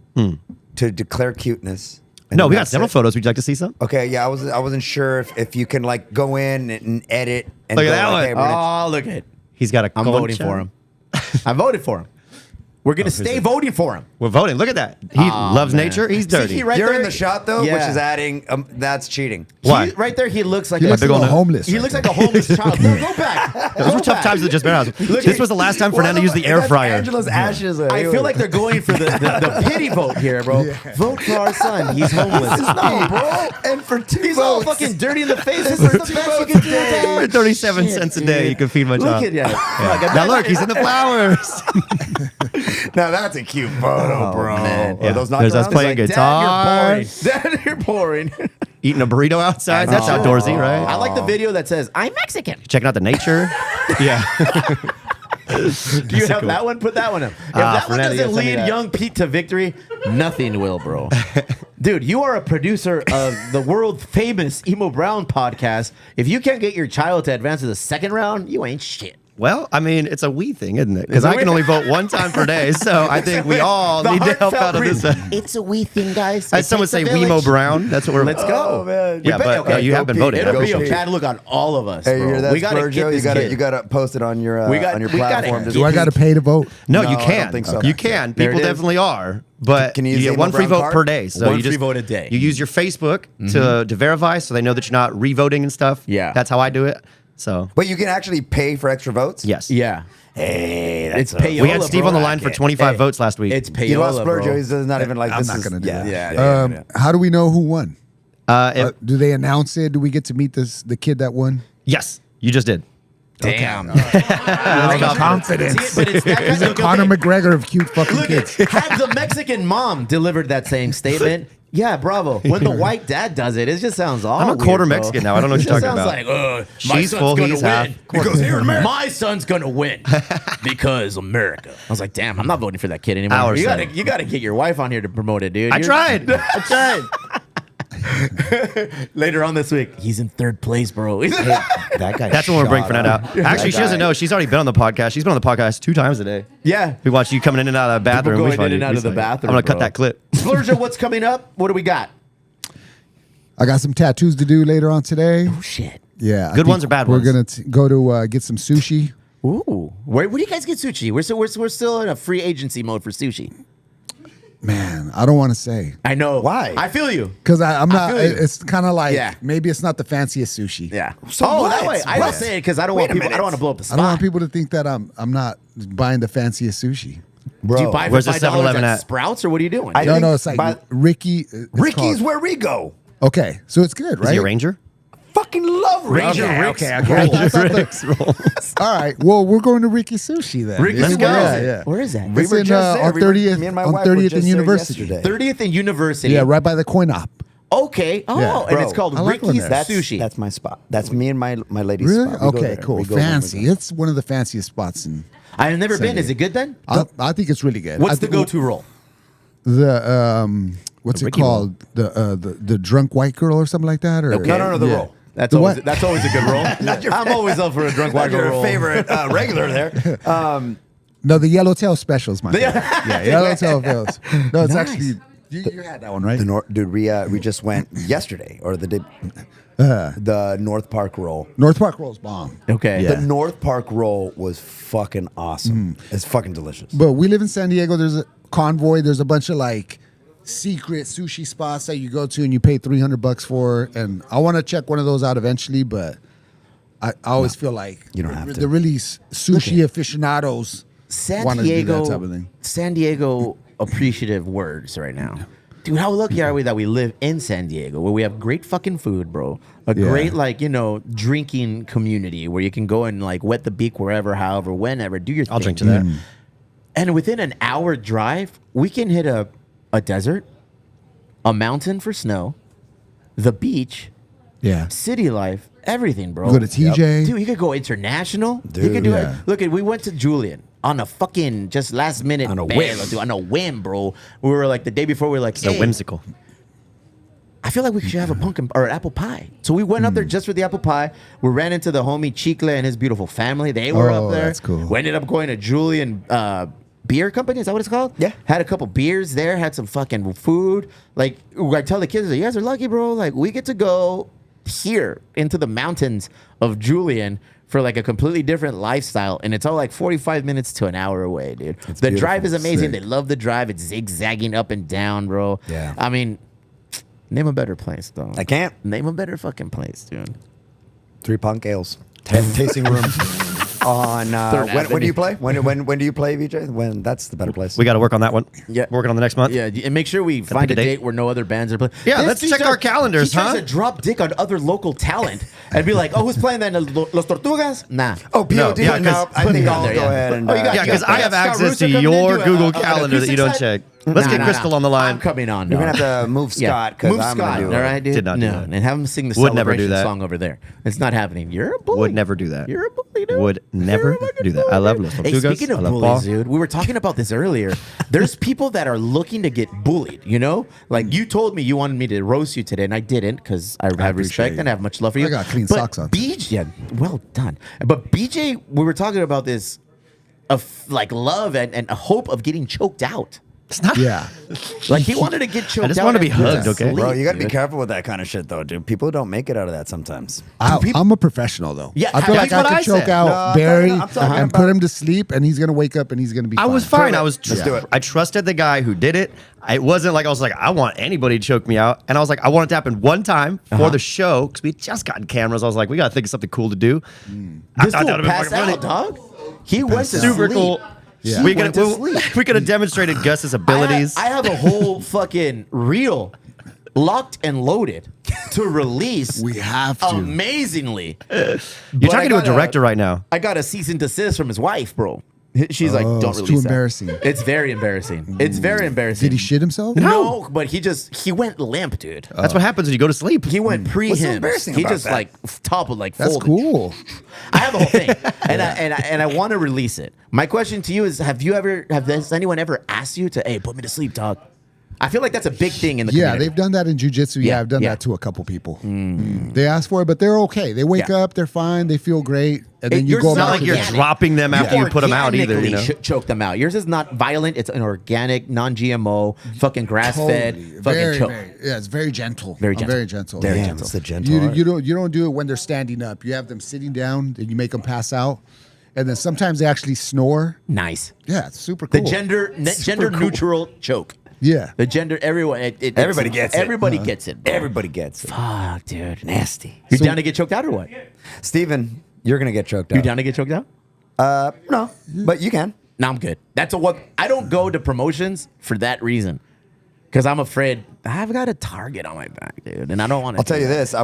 to declare cuteness? And No, then we got that's several it? photos. Would you like to see some? Okay, yeah, I wasn't sure if you can like go in and edit and Look at go that like, one. hey, we're gonna- Oh, look at it. He's got a. I'm voting for him. I voted for him. We're gonna stay voting for him. We're voting. Look at that. He loves nature. He's dirty. See, he right You're there, in the shot though, which Yeah. is adding. That's cheating. Why? Right there, he looks like He looks a a little old- homeless. He right looks there. like a homeless child. No, go back. Those were tough times at the Just Bear House. This was the last time Fernando used the air That's fryer. Angela's ashes. I feel like they're going for the pity vote here, bro. Vote for our son. He's homeless. no, bro. And for 2 He's votes, all fucking dirty in the face. This is the best you can do. For dog. 37 cents a day, you can feed my Look child. at that. Now look, he's in the flowers. now that's a cute photo, bro. man. Are Yeah. those not There's us around? playing Dad, guitar, you're boring. eating a burrito outside. That's outdoorsy, right? I like the video that says, I'm Mexican. Checking out the nature. Yeah. Do you have that one? Put that one up. If that one Fernando, doesn't send me lead that. young Pete to victory, nothing will, bro. Dude, you are a producer of the world famous Emo Brown podcast. If you can't get your child to advance to the second round, you ain't shit. Well, I mean, it's a we thing, isn't it? Because It's a I can we- only vote 1 time per day, so I think we all The need to help heartfelt out on this. reason. It's a we thing, guys. As someone say, Emo Brown. That's what we're. Let's go. Oh, man. Yeah, but you have been voting. I It'll be appreciate a it. bad look on all of us. Hey, bro. you're that we gotta Splurgeo. get this kid. You gotta post it on your We on your gotta platform. get Do I got to pay to vote? No, No, you I can. don't think so. You can. There People it is. definitely are. But Can you you use get the 1 Emo free Brown vote card? per day. So One you free just vote a day. You use your Facebook to verify, so they know that you're not re-voting and stuff. Yeah. That's how I do it. So But you can actually pay for extra votes. yes. Yeah. Hey, It's that's payola, We had Steve bro. on the line for 25 votes last week. It's payola, You lost bro. Splurgeo. He's not even like I'm this. not is- gonna do yeah, that. Yeah. How do we know who won? It- Do they announce it? Do we get to meet the kid that won? yes, you just did. Damn. Confidence. See, but it's that He's kind a of- Conor McGregor of cute fucking Look kids. at had the Mexican mom delivered that same statement. Yeah, bravo. When the white dad does it, it just sounds all I'm a weird, quarter bro. Mexican now. I don't know what It you're just talking sounds about. like, my She's son's full, gonna he's win. half. Because here in America, my son's gonna win because America. I was like, damn, I'm not voting for that kid anymore. Our You son. gotta get your wife on here to promote it, dude. I tried. I tried. Later on this week, he's in 3rd place, bro. That guy. That's when we're bringing Fernanda shot out. Actually, she doesn't know. She's already been on the podcast. She's been on the podcast 2 times a day. Yeah. We watch you coming in and out of the bathroom. going We find in and you. out We of the find you. bathroom, I'm going to cut bro. that clip. Splurgeo, what's coming up? What do we got? I got some tattoos to do later on today. Oh, shit. Yeah. I Good think ones or bad we're ones? going to go to get some sushi. Ooh. Where do you guys get sushi? We're still in a free agency mode for sushi. Man, I don't want to say I know. Why? I feel you. because I'm not. feel you. It's kind of like Yeah. maybe it's not the fanciest sushi. Yeah. So oh, what? that way. I What? don't say it because I don't Wait want a people. I minute. don't want to blow up the I spot. don't want people to think that I'm not buying the fanciest sushi. Bro, Do you buy for Where's the $5 7-Eleven at at? Sprouts or what are you doing? I No, think no, it's like by- Ricky. it's Ricky's called- where we go. Okay, so it's good, Is right? he a ranger? Fucking love Ricky. Ranger Rick's Rolls. All right. Well, we're going to Ricky Sushi then. Ricky dude. Sushi. Yeah, yeah. Where is that? We It's were in, just there. on We were- 30th me and my on wife were 30th just and there University. yesterday. 30th and University. Yeah, right by the coin op. Okay. Oh, Yeah. and Bro, it's called I like going Ricky's there. Sushi. That's my spot. That's me and my lady's Really? spot. We go Okay, there. cool. We go when we Fancy. go. It's one of the fanciest spots in. I've never been. Sunday. Is it good then? I think it's really good. What's I the think go-to roll? The what's it Ricky called? The drunk white girl or something like that? Or Okay. No, the roll. That's The always what? that's always a good roll. I'm always up for a drunk white girl Your roll. favorite regular there. No, the yellowtail specials, my Yeah. favorite. Yeah, yellowtail specials. No, it's Nice. actually you had that one, right? Dude, we just went yesterday or the day. The North Park roll. North Park rolls bomb. Okay. Yeah. The North Park roll was fucking awesome. It's fucking delicious. But we live in San Diego. There's a Convoy. There's a bunch of like secret sushi spots that you go to and you pay $300 for. And I want to check one of those out eventually, but I always feel like You don't have to. the really sushi aficionados want to do that type of thing. San Diego appreciative words right now. Dude, how lucky are we that we live in San Diego where we have great fucking food, bro. A Yeah. great, like, drinking community where you can go and, like, wet the beak wherever, however, whenever. Do your thing. I'll drink to that. And within an hour drive, we can hit a desert, a mountain for snow, the beach, Yeah. city life, everything, bro. Go to TJ. Dude, you could go international. You Dude, could do yeah. it. Look, we went to Julian on a fucking just last minute On a bail, whim. dude, on a whim, bro. We were like the day before. We were like, So hey, whimsical. I feel like we should have a pumpkin or an apple pie. So we went up there just for the apple pie. We ran into the homie Chicle and his beautiful family. They were Oh, up there. that's cool. We ended up going to Julian Beer Company. Is that what it's called? Yeah. Had a couple beers there. Had some fucking food. Like I tell the kids, you guys are lucky, bro. Like we get to go here into the mountains of Julian for like a completely different lifestyle, and it's all like 45 minutes to an hour away, dude. The drive is amazing. Sick. They love the drive. It's zigzagging up and down, bro. Yeah. I mean, name a better place, though. I can't. Name a better fucking place, dude. 3 Punk Ales. Tasting room. On Third when do Avenue. you play? When do you play, VJ? When that's the better place. We got to work on that one. Yeah. Working on the next month. Yeah, and make sure we find pick a a date date. where no other bands are playing. Yeah, let's check our calendars, he tries huh? to drop dick on other local talent and be like, oh, who's playing that? Los Tortugas? Nah. Oh, POD. No, yeah, No, 'cause- I Put think it on I'll there, go yeah. ahead and. Oh, you got- Yeah, because I have Scott access Russo to coming in, your do Google an calendar that you acoustic don't set? check. Let's get Nah, Crystal on the line. I'm coming on. You're gonna dog. have to move Scott because Move I'm Scott, gonna do all it. right, dude? Did not do no, that. and have him sing the Would never do celebration that. song over there. It's not happening. You're a bully. Would never do that. You're a bully, dude. Would never You're a fucking do that. bully, I love dude. Los Hey, Tortugas. speaking of I love bullies, Paul. dude, we were talking about this earlier. There's people that are looking to get bullied, you know? Like, you told me you wanted me to roast you today, and I didn't because I have respect you. and I have much love for you. I got clean But socks on. BJ, yeah, well done. But BJ, we were talking about this of like love and a hope of getting choked out. It's not. Yeah. Like he wanted to get choked out. just want to be and put hugged, okay? sleep, Bro, you got to be dude. careful with that kind of shit, though, dude. People don't make it out of that sometimes. I'm a professional though. Yeah, I feel that's like I what could I choke said. out No, I'm Barry talking- I'm talking and about- put him to sleep, and he's gonna wake up and he's gonna be. I was fine. I was. Let's do it. I trusted the guy who did it. It wasn't like I was like, I want anybody to choke me out. And I was like, I want it to happen one time for the show because we just got cameras. I was like, we got to think of something cool to do. This thought fool that would've been passed fucking out, funny. dog. He went to Super sleep. cool. Yeah. We went could to sleep. we could have demonstrated Gus's abilities. I have a whole fucking reel locked and loaded to release. We have to. Amazingly. You're talking to a director right now. I got a cease and desist from his wife, bro. She's like, Oh, don't it's release too that." embarrassing. It's very embarrassing. It's very embarrassing. Did he shit himself? No, but he went limp, dude. That's what happens when you go to sleep. He went pre What's so him. embarrassing He about just that? like toppled like That's folded. cool. I have the whole thing, and I want to release it. My question to you is: has anyone ever asked you to, hey, put me to sleep, dog? I feel like that's a big thing in the Yeah, community. they've done that in jujitsu. Yeah, Yeah, I've done yeah. that to a couple people. They ask for it, but they're okay. They wake Yeah. up, they're fine, they feel great, and then you Yours go is Not back like to you're the- organic. dropping them after you put them out either. You know. Choke them out. Yours is not violent. It's an organic, non-GMO, fucking grass-fed, Totally. fucking very, choke. very, yeah, it's very gentle. Very I'm gentle. very gentle. Very Yeah. gentle. It's the gentle You, art. you don't do it when they're standing up. You have them sitting down, and you make them pass out, and then sometimes they actually snore. Nice. Yeah, it's super cool. The gender Super cool. neutral choke. Yeah. The gender, everyone. Everybody gets it. Everybody gets it. Bro. Everybody gets it. Fuck, dude. Nasty. You down to get choked out or what? Steven, you're gonna get choked You out. down to get choked out? No, but you can. No, I'm good. That's a what. I don't go to promotions for that reason. Because I'm afraid I've got a target on my back, dude, and I don't want to. I'll tell you this: I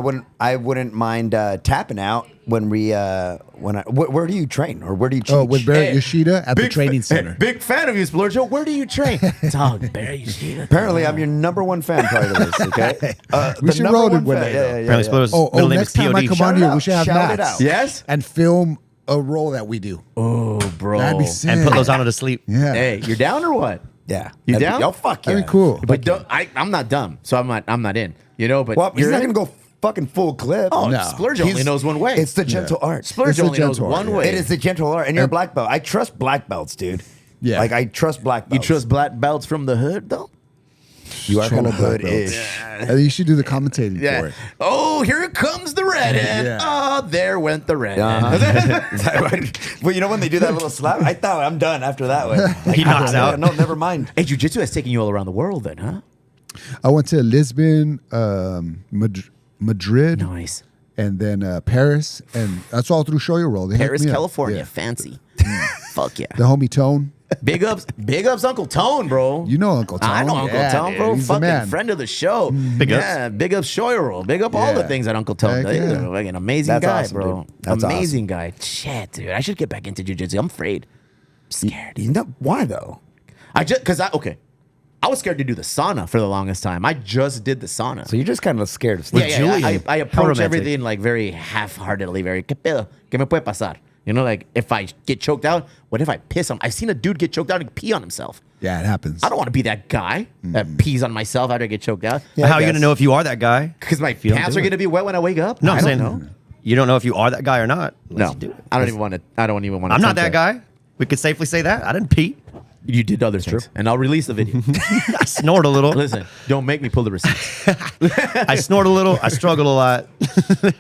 wouldn't mind tapping out when where do you train or where do you teach? Oh, with Barry Hey, Yoshida at the training center. Big fan of you, Splurgeo. Where do you train? Dog, Barry Yoshida. Apparently, I'm your number one fan part of this. Okay, We the should number roll it one one fan. day, though. Apparently, Splurgeo's Oh, middle name next is time I POD. come on Shout it here, out. we should have Shout it Max. out. Yes. And film a role that we do. Oh, bro. That'd be sick. And put Lozano to sleep. Yeah. Hey, you're down or what? Yeah, You That'd be- down? Oh fuck yeah! That'd be cool. But I'm not dumb, so I'm not in. You know, but Well, he's you're not in? gonna go fucking full clip. Oh, No. Splurgeo only He's- knows one way. It's the gentle art. It's Splurgeo the only knows gentle art, one yeah. way. It is the gentle art, and you're a black belt. I trust black belts, dude. Yeah. like I trust black You belts. trust black belts from the hood, though? you are kind of Troll black hood-ish. And you should do the commentating for it. Oh, here comes the redhead. Yeah. Oh, there went the redhead. Is that right? Well, you know when they do that little slap, I thought I'm done after that one. Like, He knocks out. No, never mind. Hey, jiu-jitsu has taken you all around the world then, huh? I went to Lisbon, Madrid, Nice. and then Paris, and that's all through Show Your Roll. They hooked Paris, me up. California. Yeah. Fancy. Fuck yeah. The homie Tone. Big ups, Uncle Tone, bro. You know Uncle Tone. I know Uncle Yeah, Tone, dude. bro. He's the Fucking man. friend of the show. Big ups. Yeah, big ups Shoyroll. Big up all the Yeah. things that Uncle Tone Heck does. He's yeah. like an amazing That's guy, awesome, bro. dude. That's amazing guy. Shit, dude. I should get back into jiu-jitsu. I'm afraid. I'm scared. You know why though? I was scared to do the sauna for the longest time. I just did the sauna. So you're just kind of scared of Yeah, sleep. yeah, Julian. I How approach romantic. everything like very half-heartedly, very ¿qué pedo? ¿Qué me puede pasar? You know, like if I get choked out, what if I piss on? I've seen a dude get choked out and pee on himself. Yeah, it happens. I don't want to be that guy that pees on myself after I get choked out. Yeah, How I are you going to guess. know if you are that guy? Because my you don't pants do are it. going to be wet when I wake up. No, I I'm saying don't know. you don't know if you are that guy or not. unless No, you do it. I don't even want to. I don't even want to. I'm not that guy. We could safely say that. I didn't pee. You did other things, and I'll release the video. I snort a little. Listen, don't make me pull the receipts. I snort a little. I struggle a lot.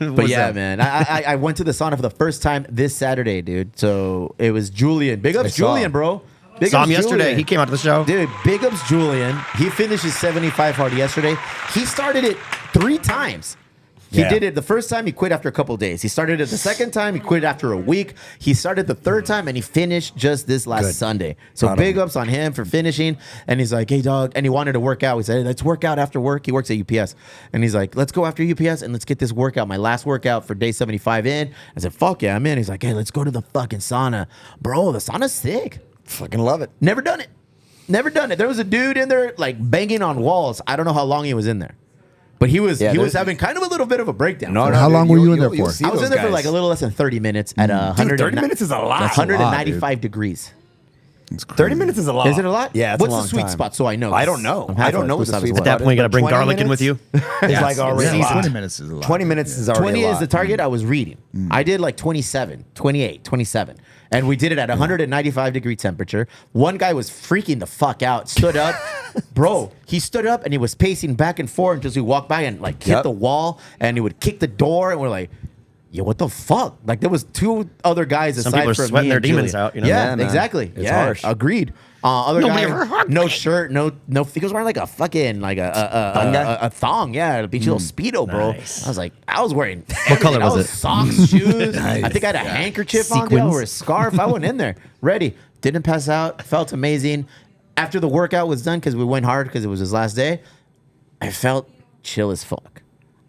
But yeah, man, I went to the sauna for the first time this Saturday, dude. So it was Julian. Big ups, saw Julian, him. bro. Big Saw ups, him yesterday. Julian. He came out to the show. Dude, big ups, Julian. He finished his 75 hard yesterday. He started it 3 times. He Yeah. did it the first time, he quit after a couple days. He started it the second time, he quit after a week. He started the third time, and he finished just this last Good. Sunday. So Proud of big him. ups on him for finishing. And he's like, hey, dog. And he wanted to work out. We said, hey, let's work out after work. He works at UPS. And he's like, let's go after UPS and let's get this workout. My last workout for day 75 in. I said, fuck yeah, I'm in. He's like, hey, let's go to the fucking sauna. Bro, the sauna's sick. Fucking love it. Never done it. Never done it. There was a dude in there like banging on walls. I don't know how long he was in there. But he was having kind of a little bit of a breakdown. No, How dude, long were you in there you'll for? see I was those in there for guys. like a little less than 30 minutes at 100. 30 minutes is a lot. That's a lot, 195 degrees. It's crazy. 30 minutes is a lot. Is it a lot? Yeah. It's What's a the long sweet time. spot so I know? I don't know. I'm I halfway don't know what through the sweet as spot well. At that point, you got to bring 20 garlic in with you. It's like already Yeah, a lot. 20 minutes is a lot. 20 minutes is already 20 a is lot. the target. I was reading. I did like 27, 28, 27. And we did it at 195 degree temperature. One guy was freaking the fuck out, stood up. Bro, he stood up and he was pacing back and forth until we walked by and like hit Yep. the wall and he would kick the door and we're like, yo, what the fuck? Like there was 2 other guys Some aside people are from sweating me their and demons Julian. out, you know? Yeah, Yeah, man. exactly. It's yeah, harsh. agreed. Other Nobody guy, ever hugged no me. shirt, no. He was wearing like a fucking like a thong, yeah, a beachy little speedo, bro. Nice. I was like, I was wearing What color everything. I was it? Socks, shoes. I think I had a handkerchief on there Sequins? or a scarf. I went in there ready. Didn't pass out. Felt amazing. After the workout was done, because we went hard because it was his last day, I felt chill as fuck.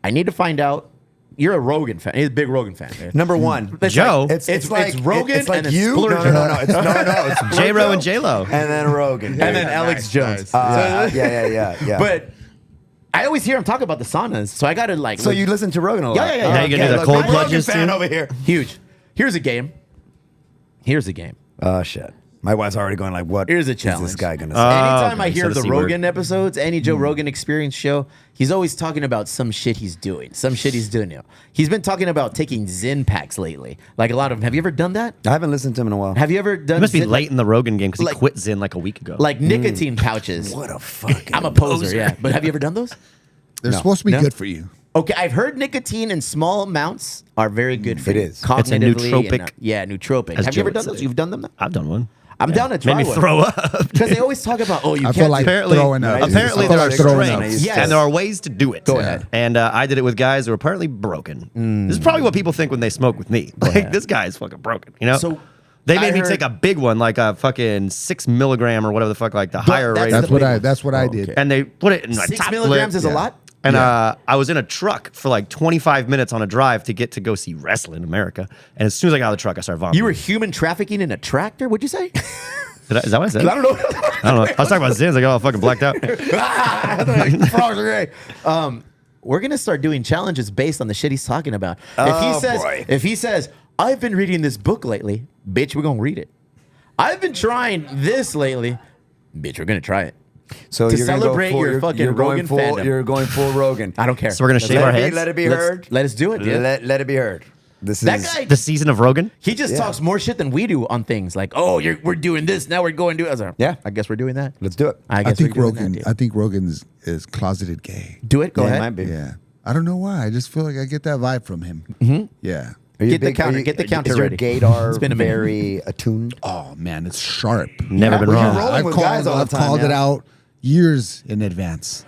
I need to find out. You're a Rogan fan. He's a big Rogan fan. Man. Number one. It's Joe. like- it's like Rogan It's like and then you. Splurgeo. No. It's It's J-Ro Splurgeo and J-Lo. And then Rogan. And then Alex Jones. Yeah. But I always hear him talk about the saunas, so I gotta like. So you listen to Rogan a lot? Yeah. Now you gonna do the look, cold big Rogan plunges fan too? over here. Huge. Here's a game. Oh shit. My wife's already going like, what Here's a is challenge. this guy gonna say? Anytime okay, I hear so the the C word. Rogan episodes, any Joe Rogan Experience show, he's always talking about some shit he's doing. He's been talking about taking Zen packs lately. Like a lot of them. Have you ever done that? I haven't listened to him in a while. Have you ever done He must be Zen, late in the Rogan game because like- he quit Zen like a week ago. like nicotine pouches? What a fucking. I'm a poser, yeah. But have you ever done those? They're supposed to be No? good for you. Okay, I've heard nicotine in small amounts are very good for It you. is. It's a Cognitively. nootropic, and, yeah, nootropic. as Have you ever Joe done would those? say. You've done them? I've done one. I'm down to try Made me one. throw up. Because they always talk about, oh, you I can't feel like Apparently, throwing up. apparently I there feel are like throwing up. strengths Yes. and there are ways to do it. Go ahead. And I did it with guys who are apparently broken. This is probably what people think when they smoke with me. Like, this guy is fucking broken, you know? So, they I made me heard- take a big one, like a fucking 6 milligram or whatever the fuck, like the higher that's rate. That's the what big I. ones. That's what I okay. did. And they put it in my 6 top milligrams lip. is a lot? And I was in a truck for like 25 minutes on a drive to get to go see wrestling in America. And as soon as I got out of the truck, I started vomiting. You were human trafficking in a tractor? What'd you say? Is that what I said? I don't know. I don't know. I was talking about Zins. I got all fucking blacked out. Frogs are great. We're gonna start doing challenges based on the shit he's talking about. Boy. If he says, I've been reading this book lately, bitch, we're gonna read it. I've been trying this lately, bitch, we're gonna try it. So To you're gonna celebrate go full, your you're, fucking you're going Rogan full, fandom. You're going full Rogan. I don't care. So we're gonna shave our heads. Let it be Let's- heard. Let us do it, dude. Let it be heard. This That is guy, The season of Rogan. he just talks more shit than we do on things like, oh, we're doing this now. We're going to do it. I was like, Yeah. I guess we're doing that. Let's do it. I I guess think we're doing Rogan. that, dude. I think Rogan is closeted gay. Do it. Go Yeah, it ahead. might be. Yeah. I don't know why. I just feel like I get that vibe from him. Yeah. Are you Get the big- counter- are you- get the counter Is your ready. gaydar It's been a minute. very attuned? Oh man, it's sharp. Never been well, you're wrong. rolling I've with called, guys all the I've time, called it yeah. out years in advance.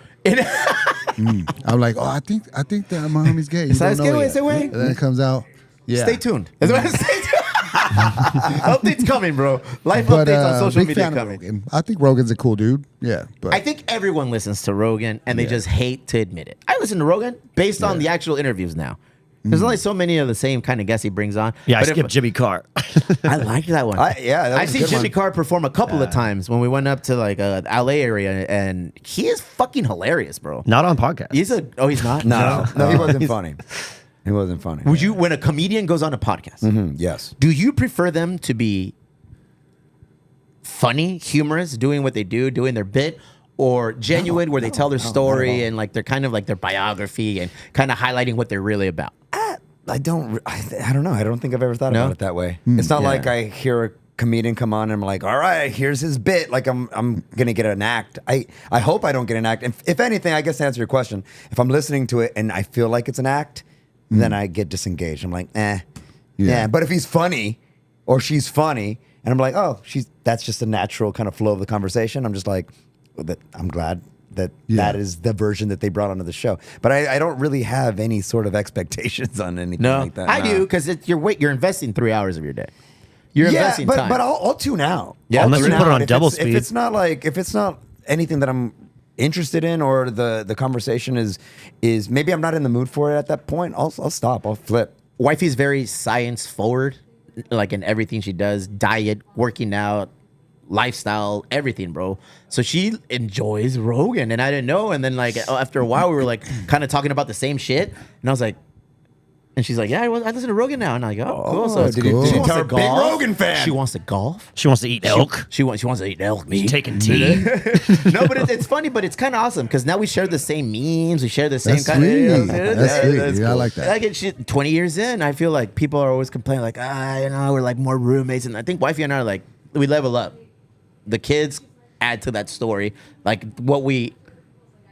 I'm like, oh, I think that my homie's gay. You Size don't know gay, yet. say way. And then it comes out. Yeah. Stay tuned. That's what I say. Updates coming, bro. Life But updates on social big media fan of coming. Rogan. I think Rogan's a cool dude. Yeah, but I think everyone listens to Rogan and they just hate to admit it. I listen to Rogan based on the actual interviews now. There's only so many of the same kind of guests he brings on. Yeah, I But if- skipped Jimmy Carr. I like that one. That I've was a seen good Jimmy one. Carr perform a couple of times when we went up to like LA area, and he is fucking hilarious, bro. Not on podcast. He's not. No, he wasn't funny. He wasn't funny. Would you, when a comedian goes on a podcast, Yes. do you prefer them to be funny, humorous, doing what they do, doing their bit, or genuine, where they tell their story and like they're kind of like their biography and kind of highlighting what they're really about? I don't know. I don't think I've ever thought No? about it that way. It's not Yeah. like I hear a comedian come on and I'm like, all right, here's his bit. Like I'm gonna get an act. I hope I don't get an act. If anything, I guess to answer your question, if I'm listening to it and I feel like it's an act, then I get disengaged. I'm like, yeah. But if he's funny or she's funny, and I'm like, oh, that's just a natural kind of flow of the conversation. I'm just like, I'm glad that is the version that they brought onto the show. But I don't really have any sort of expectations on anything like that. I no. do, because you're investing 3 hours of your day. You're investing but, time. But I'll tune out. Yeah, I'll unless tune you put it out on if double it's- speed. If it's not anything that I'm interested in, or the conversation is maybe I'm not in the mood for it at that point, I'll stop. I'll flip. Wifey's very science forward, like in everything she does, diet, working out, lifestyle, everything, bro. So she enjoys Rogan, and I didn't know. And then like after a while, we were like kind of talking about the same shit, and I was like, and she's like, yeah, I listen to Rogan now, and I'm like, oh, cool. So did you she wants tell to her big golf. Rogan fan? She wants to golf. She wants to eat elk. She wants to eat elk meat. Taking tea. No, but it's funny, but it's kind of awesome because now we share the same memes. We share the same That's kind sweet. of. That's sweet, dude. I like that. Like shit. 20 years in, I feel like people are always complaining, like, we're like more roommates, and I think Wifey and I are like, we level up. The kids add to that story, like what we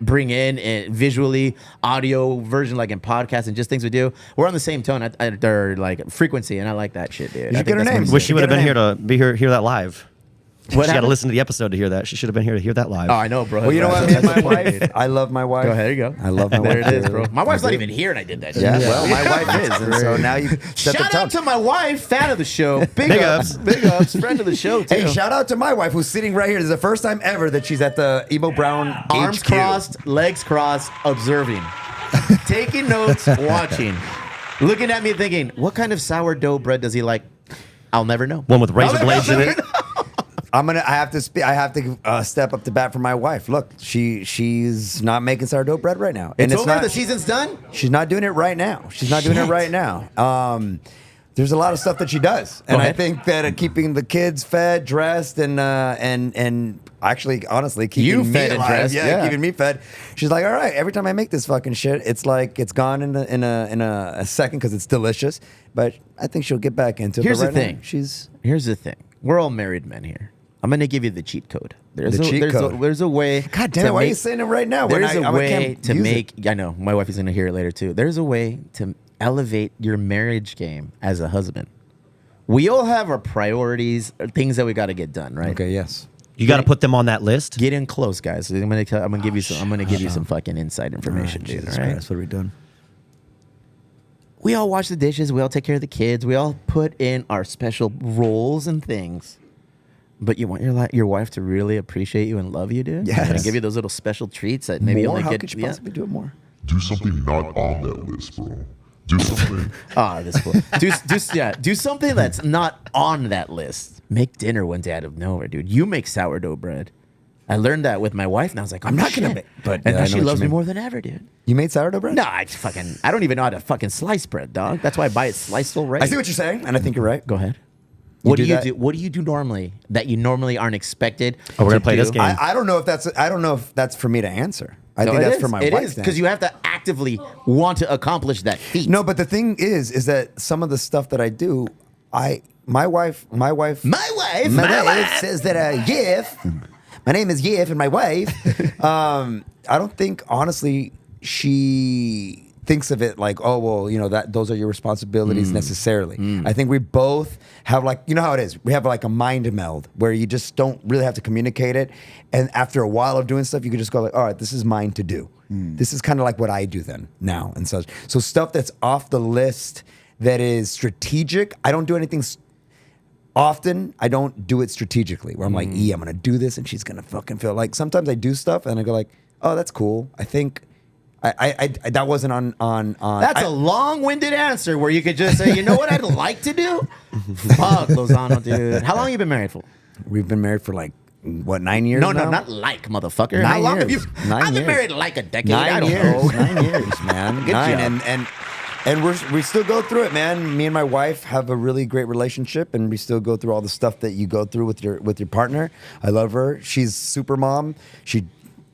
bring in visually, audio version, like in podcasts and just things we do. We're on the same tone at their like frequency, and I like that shit, dude. You I should get her think that's name. what Wish it's- she would have Get been her here to hear that live. She got to happened? listen to the episode to hear that. She should have been here to hear that live. Oh, I know, bro. Well, you know what? Me and my wife, I love my wife. Go ahead, you go. I love my There wife. it is, bro. My wife's not even here, and I did that shit. Yeah, well, my wife is, and so now you set the Shout tone. out to my wife, fan of the show. Big ups. Big ups. Friend of the show, too. Hey, shout out to my wife who's sitting right here. This is the first time ever that she's at the Emo Brown Arms HQ. crossed, legs crossed, observing. Taking notes, watching. Looking at me thinking, what kind of sourdough bread does he like? I'll never know. One with razor blades in it. I have to step up to bat for my wife. Look, she's not making sourdough bread right now, It's and over? The season's done? She's not doing it right now. She's not doing it Shit. right now. There's a lot of stuff that she does, and I ahead. think that keeping the kids fed, dressed, and actually, honestly, keeping You me fed and alive, dressed, yeah. keeping me fed. She's like, all right, every time I make this fucking shit, it's like it's gone in a second because it's delicious. But I think she'll get back into it. Here's But the right now, thing. she's Here's the thing. We're all married men here. I'm going to give you the cheat code. There's The cheat code. There's a way. God damn it! to Why are you make- saying it right now? when There's a I way can't to use make. it? I know my wife is going to hear it later too. There's a way to elevate your marriage game as a husband we all have our priorities, things that we got to get done, right? Okay, yes. You got to put them on that list. Get in close, guys. I'm gonna give you some fucking inside information, dude. Jesus All right. Christ, what are we doing? We all wash the dishes. We all take care of the kids. We all put in our special roles and things. But you want your wife to really appreciate you and love you, dude. Yes. And give you those little special treats that maybe More? only How get. could you possibly do it more? Do something not on that list, bro. Do something. This fool. Do something that's not on that list. Make dinner one day out of nowhere, dude. You make sourdough bread. I learned that with my wife, and I was like, I'm not gonna shit. make- but, and I now know she what you loves me mean. more than ever, dude. You made sourdough bread? No, I don't even know how to fucking slice bread, dog. That's why I buy it sliced already. I see what you're saying, and I think you're right. Go ahead. What do do you that? do? What do you do normally that you normally aren't expected? Oh, we're to gonna play do? this game. I don't know if that's for me to answer. I No, think it that's is. for my It wife. is because you have to actively want to accomplish that feat. No, but the thing is that some of the stuff that I do, my wife my wife says that Yef. My name is Yef, and my wife. I don't think honestly she thinks of it like, oh well, that those are your responsibilities necessarily. I think we both have how it is. We have like a mind meld where you just don't really have to communicate it, and after a while of doing stuff, you can just go like, all right, this is mine to do. This is kind of like what I do then now and such. So stuff that's off the list that is strategic, I don't do anything. Often I don't do it strategically where I'm like, I'm gonna do this and she's gonna fucking feel like. Sometimes I do stuff and I go like, oh, that's cool. I think I that wasn't on. That's a long-winded answer where you could just say, you know what I'd like to do? Fuck, Lozano, dude. How long have you been married for? We've been married for like what 9 years? No, now? not like, motherfucker. 9 How long have you? years. 9 I've been years. married like a decade. 9 I don't years. know. 9 years, man. Good 9 job. and we still go through it, man. Me and my wife have a really great relationship, and we still go through all the stuff that you go through with your partner. I love her. She's super mom. She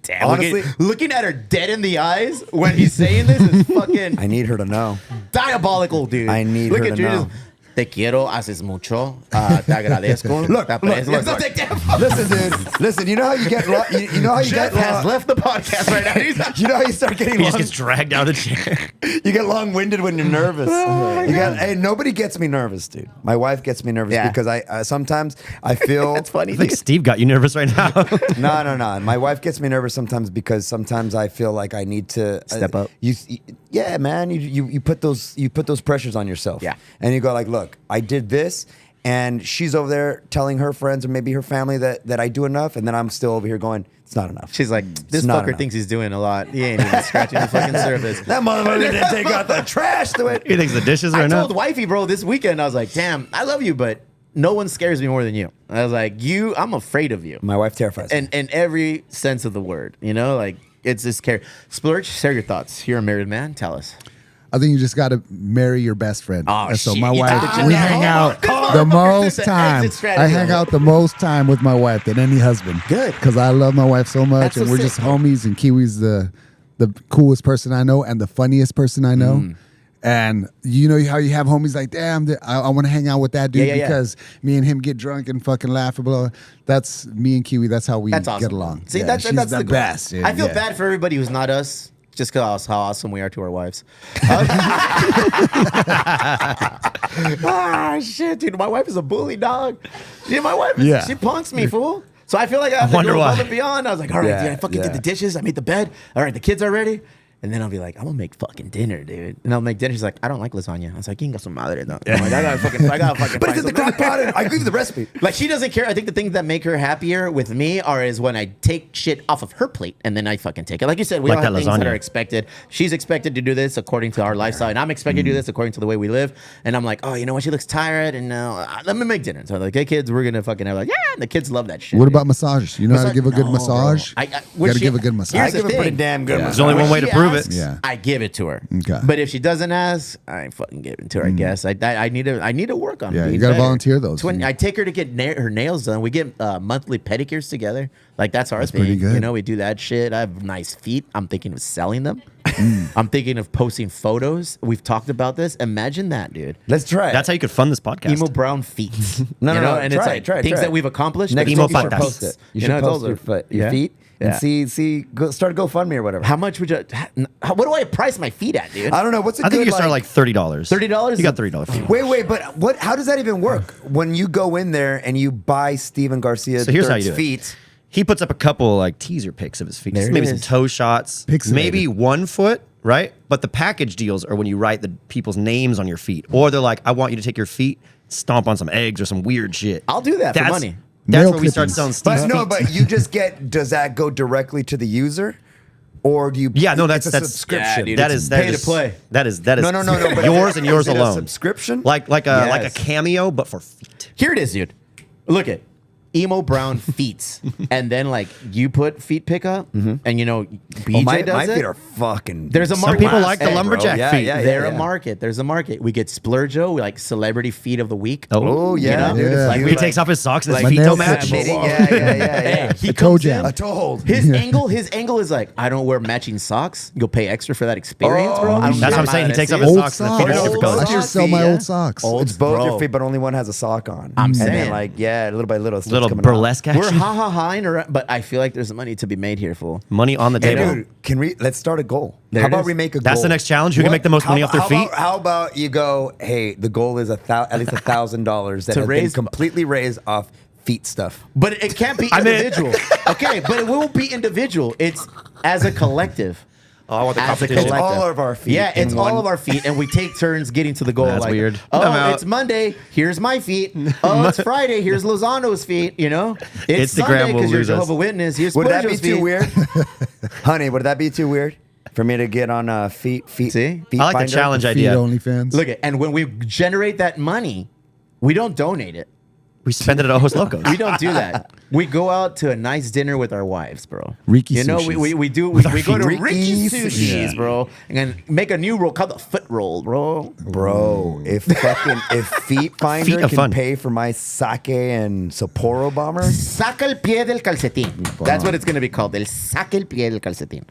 Damn, honestly, looking at her dead in the eyes when he's saying this is fucking I need her to know. diabolical, dude. I need Look her at to you know. just, Te quiero, haces mucho. Te agradezco. Look, te look, aprecio. look. Listen, dude. Listen, you know how you get you know how you Jeff get has left the podcast right now. you know how you start getting He just long, gets dragged out of the chair. you get long-winded when you're nervous. Hey, nobody gets me nervous, dude. My wife gets me nervous Yeah. because I sometimes I feel That's funny. I think dude. Steve got you nervous right now. No. My wife gets me nervous sometimes because sometimes I feel like I need to Step up. Yeah, man. You put those pressures on yourself. Yeah. And you go like, look, I did this, and she's over there telling her friends or maybe her family that I do enough, and then I'm still over here going, it's not enough. She's like, this not fucker enough. thinks he's doing a lot. He ain't even scratching the fucking surface. That motherfucker didn't take out the trash to it. He thinks the dishes I are enough. told Wifey, bro, this weekend, I was like, damn, I love you, but no one scares me more than you. I was like, I'm afraid of you. My wife terrifies me. And in every sense of the word, like, it's this care. Splurge, share your thoughts. You're a married man. Tell us. I think you just got to marry your best friend. Oh, And so shit. my You wife, took it we down. hang Oh, out come on. the This most is an time. exit strategy. I hang out the most time with my wife than any husband. Good. Because I love my wife so much, That's so and we're sick, just man. homies. And Kiwi's the coolest person I know and the funniest person I know. And you know how you have homies like, damn, I want to hang out with that dude Yeah. because me and him get drunk and fucking laugh and blah. That's me and Kiwi. That's how we That's awesome. get along. See, Yeah, that's she's the the goal. best. I feel Yeah. bad for everybody who's not us, just because how awesome we are to our wives. Shit, dude. My wife is a bully, dog. My wife is, Yeah. she punks me, fool. So I feel like I have to wonder go why. above and beyond. I was like, all right, Yeah, dude, I fucking yeah. did the dishes. I made the bed. All right, the kids are ready. And then I'll be like, I'm gonna make fucking dinner, dude. And I'll make dinner. She's like, I don't like lasagna. I was like, Inga su madre, no. I'm like, I gotta fucking But find it's in the something. crock pot. And I give you the recipe. Like, she doesn't care. I think the things that make her happier with me is when I take shit off of her plate and then I fucking take it. Like you said, we Like all have that things that lasagna. are expected. She's expected to do this according to our lifestyle, and I'm expected to do this according to the way we live. And I'm like, oh, you know what? She looks tired, and let me make dinner. So I'm like, hey, kids, we're gonna fucking have like, yeah. And the kids love that shit. What dude. about massages? You know how to give a good No, massage? bro. You gotta give a good massage. I Here's the give a pretty thing. damn good There's only When one way to she prove it. asks, Yeah. I give it to her. Okay. But if she doesn't ask, I ain't fucking give it to her. I guess I need to work on. Yeah, being you gotta better. volunteer those. I take her to get her nails done. We get monthly pedicures together. Like that's our thing. pretty good. We do that shit. I have nice feet. I'm thinking of selling them. I'm thinking of posting photos. We've talked about this. Imagine that, dude. Let's try it. That's how you could fund this podcast. Emo Brown Feets. No, You no, know, no. and Try it's it, like try it, things try that it. we've accomplished. Next Emo week you should podcast. post it. You You should know, I post told your her. feet Yeah. and see, start a GoFundMe or whatever. How much would you? What do I price my feet at, dude? I don't know. What's a I think good, you start like $30. $30? You got $30 feet. Wait, but what? How does that even work? When you go in there and you buy Steven Garcia So here's how you III's do it. feet, He puts up a couple like teaser pics of his feet. There it Maybe some is. toe shots. Pixelated. Maybe 1 foot, right? But the package deals are when you write the people's names on your feet. Or they're like, I want you to take your feet, stomp on some eggs or some weird shit. I'll do that for money. That's Nail where we start clippings. selling Steve's but no, feet. but you just get. Does that go directly to the user, or do you? Yeah, no, it's that's a subscription. Yeah, dude. that it's is that pay to is- play. That is No, no, but yours and yours is it a alone. subscription? Like a Yes. cameo, but for feet. Here it is, dude. Look at Emo Brown Feets, and then like you put feet pickup, and you know BJ my does it. feet are fucking. There's a Some market. people like the Hey, bro. lumberjack Yeah, feet. yeah, They're a market. There's a market. We get Splurgeo, we like celebrity feet of the week. Oh yeah, You know? dude. Yeah. It's Like He we takes off his socks and his like feet my don't nail match. clippings. yeah. Hey, he A toe comes jam. in, A toe hold. His angle is like, I don't wear matching socks. You'll pay extra for that experience, bro. I don't That's what I'm care saying. He about takes it. off his Old socks and the feet are socks. different Old colors. I should socks, sell my yeah. old socks. Old It's both bro. your feet, but only one has a sock on. I'm and saying. then like little by little, it starts Little coming burlesque We're action. ha-ha-haing around, but I feel like there's money to be made here, fool. Money on the Out. Hey, table. dude, can we? Let's start a goal. There How it about is. we make a goal? That's the next challenge. Who can make the most money off their feet? How about you go? Hey, the goal is at least $1,000 that To has raise- been completely raised off feet stuff. But it can't be I'm in. individual. Okay, but it won't be individual. It's as a collective. Oh, I want the As a competition. collective. all of our feet Yeah, in it's all one- of our feet, and we take turns getting to the goal. That's like, weird. Oh, I'm out. it's Monday. Here's my feet. Oh, it's Friday. Here's Lozano's feet. You know, it's Instagram Sunday will because you're lose us. Jehovah's Witness. Here's Would that be Splurgeo's too feet. weird, honey? Would that be too weird for me to get on feet? See? feet I like the finder? challenge Feet idea. OnlyFans. Look at, and when we generate that money, we don't donate it. We spend it at Ojos Locos. We don't do that. We go out to a nice dinner with our wives, bro. Riki you know, Sushis. we go to Riki Riki Sushis. Sushis, bro, and make a new roll called the foot roll, bro. Bro, if Feet Finder Feet of can fun. pay for my sake and Sapporo bomber, Saca el pie del calcetín. That's what it's going to be called. El saca el pie del calcetín.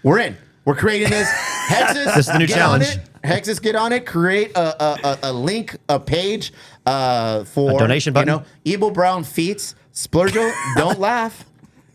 We're in. We're creating this. Hexus, This is the new get challenge. on it. Hexus, get on it. Create a link, a page for A donation button. You know, Emo Brown Feets. Splurgeo, don't laugh.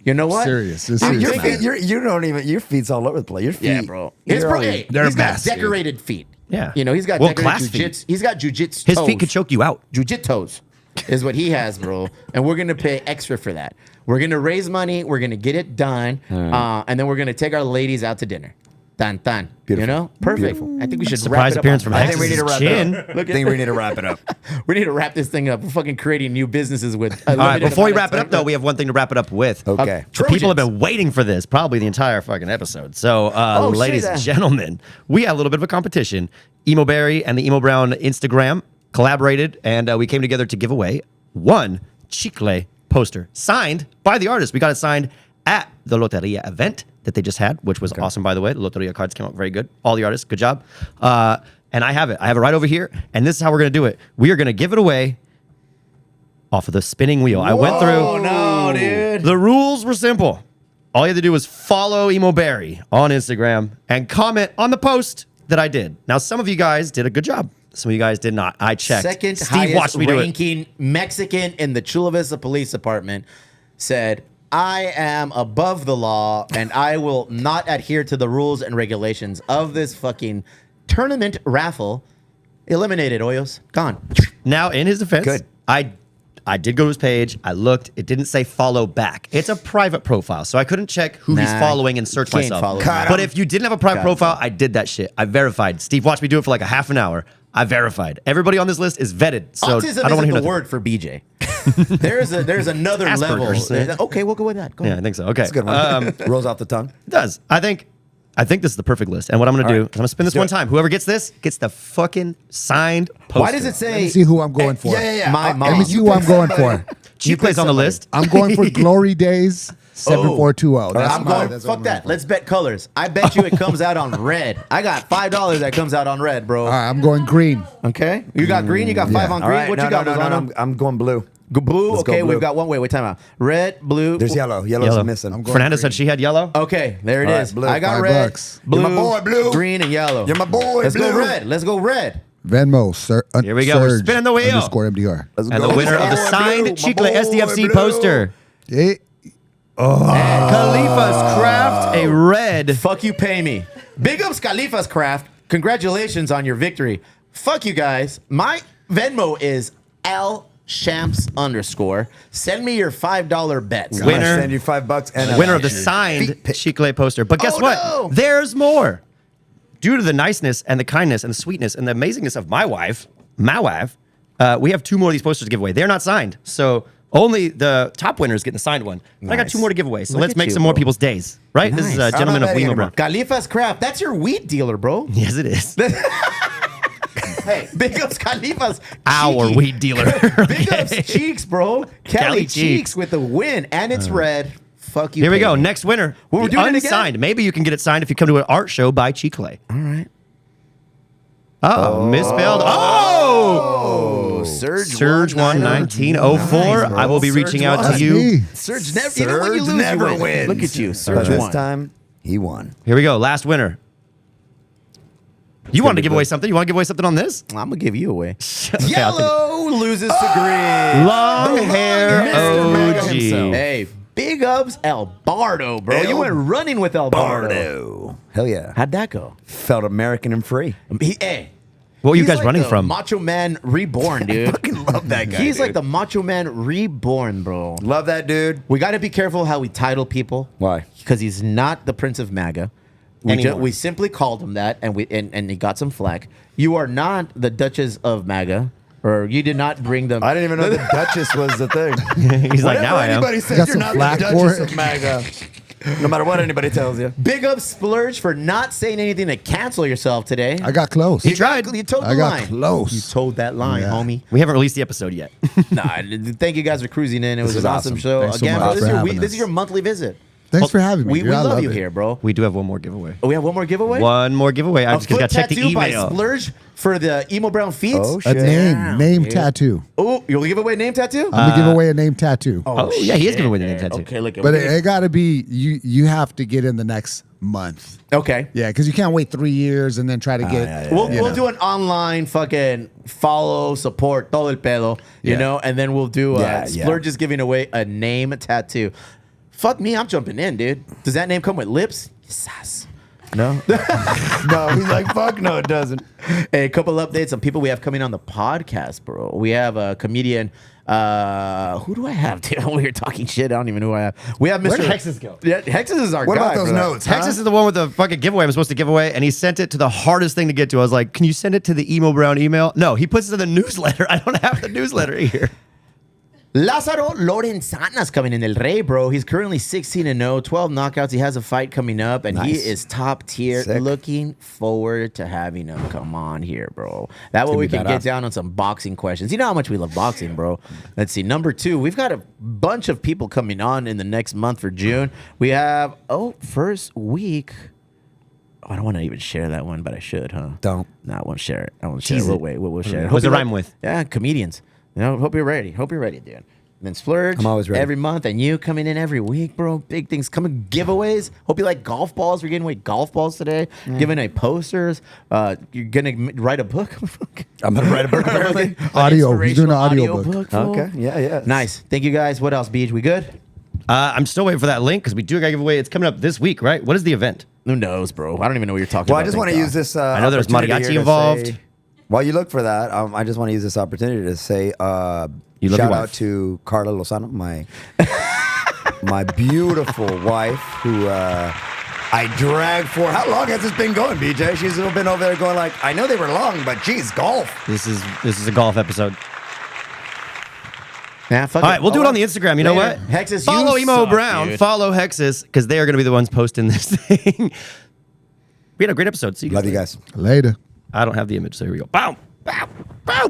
You know what? Serious. This I'm is your just serious. feet, you don't even your feet's all over the place. Your feet, Yeah, bro. His you're bro, always- hey, they're he's got massive. decorated feet. Yeah. You know, he's got World-class decorated jujitsu. feet. He's got jujitsu His toes. feet could choke you out. Jujitsu toes is what he has, bro. And we're going to pay extra for that. We're going to raise money. We're going to get it done. And then we're going to take our ladies out to dinner. Tan, tan. You Beautiful. know? Perfect. I think we should Surprise wrap it appearance up from on I think we need to wrap Chin. it up. Look I at think we need to wrap it up. We need to wrap this thing up. We're fucking creating new businesses with. All right, before we wrap it up, though, we have one thing to wrap it up with. Okay. The people have been waiting for this probably the entire fucking episode. So, shit, ladies and gentlemen, we have a little bit of a competition. Emo Berry and the Emo Brown Instagram collaborated, and we came together to give away one Chicle poster signed by the artist. We got it signed at the Loteria event that they just had, which was awesome, by the way. The Loteria cards came out very good. All the artists, good job. And I have it. I have it right over here. And this is how we're going to do it. We are going to give it away off of the spinning wheel. I went through. Oh, no, dude. The rules were simple. All you had to do was follow Emo Berry on Instagram and comment on the post that I did. Now, some of you guys did a good job. Some of you guys did not. I checked. Second Steve highest watched me do it. ranking Mexican in the Chula Vista Police Department said, I am above the law and I will not adhere to the rules and regulations of this fucking tournament raffle. Eliminated, Hoyos. Gone. Now, in his defense, Good. I did go to his page. I looked. It didn't say follow back. It's a private profile, so I couldn't check who he's Nah, following and search can't myself. follow him. Cut But him. if you didn't have a private Cut him. profile, I did that shit. I verified. Steve watched me do it for like a half an hour. I verified. Everybody on this list is vetted, so Autism I don't want to isn't hear the nothing. word for BJ. there's another Asperger's. level. Okay, we'll go with that. Go Yeah, I ahead. think so. Okay, It's a good one. Rolls off the tongue. It does. I think this is the perfect list. And what I'm going to do is I'm going to spin this do one it. time. Whoever gets this gets the fucking signed poster. Why does it Let say? me see who I'm going for. Yeah. My Let mom. me see who I'm going for. Chief plays on the list? I'm going for Glory Days 7420. That's I'm my- going. that's what Fuck I'm that. for. Let's bet colors. I bet you it comes out on red. I got $5 that comes out on red, bro. All right, I'm going green. Okay. You got green. You got five on All green. right. What no, you got, no, no, Lozano? I'm going blue. Blue. Let's go Okay, blue. we've got one. Wait, time out. Red, blue. There's yellow. Yellow's Yellow. missing. I'm going Fernando green. said she had yellow. Okay, there it All is. right, blue. I got $5. red, blue, You're my boy, blue. green, and yellow. You're my boy, Let's go blue. red. Let's go red. Venmo, Here we go. We're Surge spinning the wheel. _ MDR. Let's And go. the winner of the My boy, signed blue. Chicle My boy, SDFC blue. poster. Hey, And Khalifa's Craft, a red. Fuck you, pay me. Big ups, Khalifa's Craft. Congratulations on your victory. Fuck you guys. My Venmo is LShamps_. Send me your $5 bets. I'm gonna Winner. Send you $5 and a Winner of the signed Chicle poster. But guess Oh, what? no. There's more. Due to the niceness and the kindness and the sweetness and the amazingness of my wife, we have 2 more of these posters to give away. They're not signed. So only the top winner is getting the signed one. But I got Nice. 2 more to give away. So Look let's at make you, some more bro. people's days. Right? This is Nice. a gentleman I'm of not Emo betting Brown. Khalifa's Craft. That's your weed dealer, bro. Yes, it is. Hey, big ups, Khalifa's. Our Cheeky. weed dealer. Big ups, Cheeks, bro. Cali Cali Cheeks Cheeks. with the win, and it's red. Fuck you. Here we pay go. me. Next winner. Well, we're The doing it again? unsigned. Maybe you can get it signed if you come to an art show by Chicle. All right. Oh, misspelled. Oh! Surge 11904. I will be reaching out to That's you. me. Surge never. You know when you Surge lose, never you win. wins. Look at you, But Surge this won. time, he won. Here we go. Last winner. You wanted to give away something? You want to give away something on this? I'm gonna give you away. Okay, I'll take it. Yellow loses to green. Long hair Mr. Mega OG. himself. Hey, big ups, El Bardo, bro. You El went running with El Bardo. Bardo. Hell yeah. How'd that go? Felt American and free. Hey. What were you He's guys like running the from? Macho Man Reborn, dude. Fucking love that guy. He's like dude. the Macho Man Reborn, bro. Love that dude. We got to be careful how we title people. Why? Because he's not the Prince of MAGA. Anymore. We simply called him that, and and he got some flack. You are not the Duchess of MAGA, or you did not bring them. I didn't even know the Duchess was the thing. He's like, now I am. Anybody Got says you're some not the flack for Duchess it. of MAGA. No matter what anybody tells you. Big up Splurge for not saying anything to cancel yourself today. I got close. He tried. You told the I got line. close. You told that line, Yeah. homie. We haven't released the episode yet. Nah, thank you guys for cruising in. It was is an awesome awesome. show. Thanks so Again, much bro, for having this us. is your monthly visit. Thanks for having me. We dude. I love love you it. here, bro. We do have one more giveaway. Oh, we have one more giveaway? One more giveaway. I A just foot got to check the tattoo by email. Splurge for the Emo Brown Feets. Oh, A shit. name dude. tattoo. Oh, you'll give away a name tattoo? I'm gonna give away a name tattoo. Oh, yeah, he is giving away the name tattoo. Okay, look. But it gotta be you. You have to get in the next month. okay. Yeah, because you can't wait 3 years and then try to get. We'll you know. do an online fucking follow, support, todo el pedo, you Yeah. know, and then we'll do Yeah, Splurge is giving away a name tattoo. Fuck me, I'm jumping in, dude. Does that name come with lips? Yes. No. No, he's like, fuck no, it doesn't. Hey, a couple updates on people we have coming on the podcast, bro. We have a comedian. Who do I have? Dude, we're talking shit. I don't even know who I have. We have Mr. Where did Hexus go? Yeah, Hexus is our What guy about those for that. notes? Huh? Texas is the one with the fucking giveaway I'm supposed to give away, and he sent it to the hardest thing to get to. I was like, can you send it to the Emo Brown email? No, he puts it in the newsletter. I don't have the newsletter here. Lázaro Lorenzana's coming in El Rey, bro. He's currently 16-0, 12 knockouts. He has a fight coming up, and he Nice. is top tier. Sick. Looking forward to having him come on here, bro. That way gonna we be can get badass. down on some boxing questions. You know how much we love boxing, bro. Let's see. Number 2, we've got a bunch of people coming on in the next month for June. We have, first week. Oh, I don't want to even share that one, but I should, huh? Don't. No, I won't share it. I won't share Tease it. it. We'll share it. What's Hope it you rhyme with? Yeah, comedians. You know, hope you're ready. Hope you're ready, dude. And then Splurge. I'm always ready. Every month, and you coming in every week, bro. Big things coming. Giveaways. Hope you like golf balls. We're giving away golf balls today. Giving away posters. You're gonna write a book. I'm gonna write a book about it. Audio. He's doing an Inspirational audio book. fool. Okay. Yeah. Nice. Thank you guys. What else, Beach? We good? I'm still waiting for that link because we do got to give away. It's coming up this week, right? What is the event? Who knows, bro? I don't even know what you're talking Well, about. I just want to use this. I know there's opportunity mariachi here to involved. say- while you look for that, I just want to use this opportunity to say, You love shout your out wife. to Carla Lozano, my beautiful wife, who I dragged for. How long has this been going, BJ? She's been over there going like, I know they were long, but geez, golf. This is a golf episode. Yeah, fuck All right, we'll do it on the Instagram. You know Later. what? Hexus, follow you Emo suck, Brown. dude. Follow Hexus because they are going to be the ones posting this thing. We had a great episode. See you Love you later. guys. Later. I don't have the image, so here we go. Bow, bow, bow.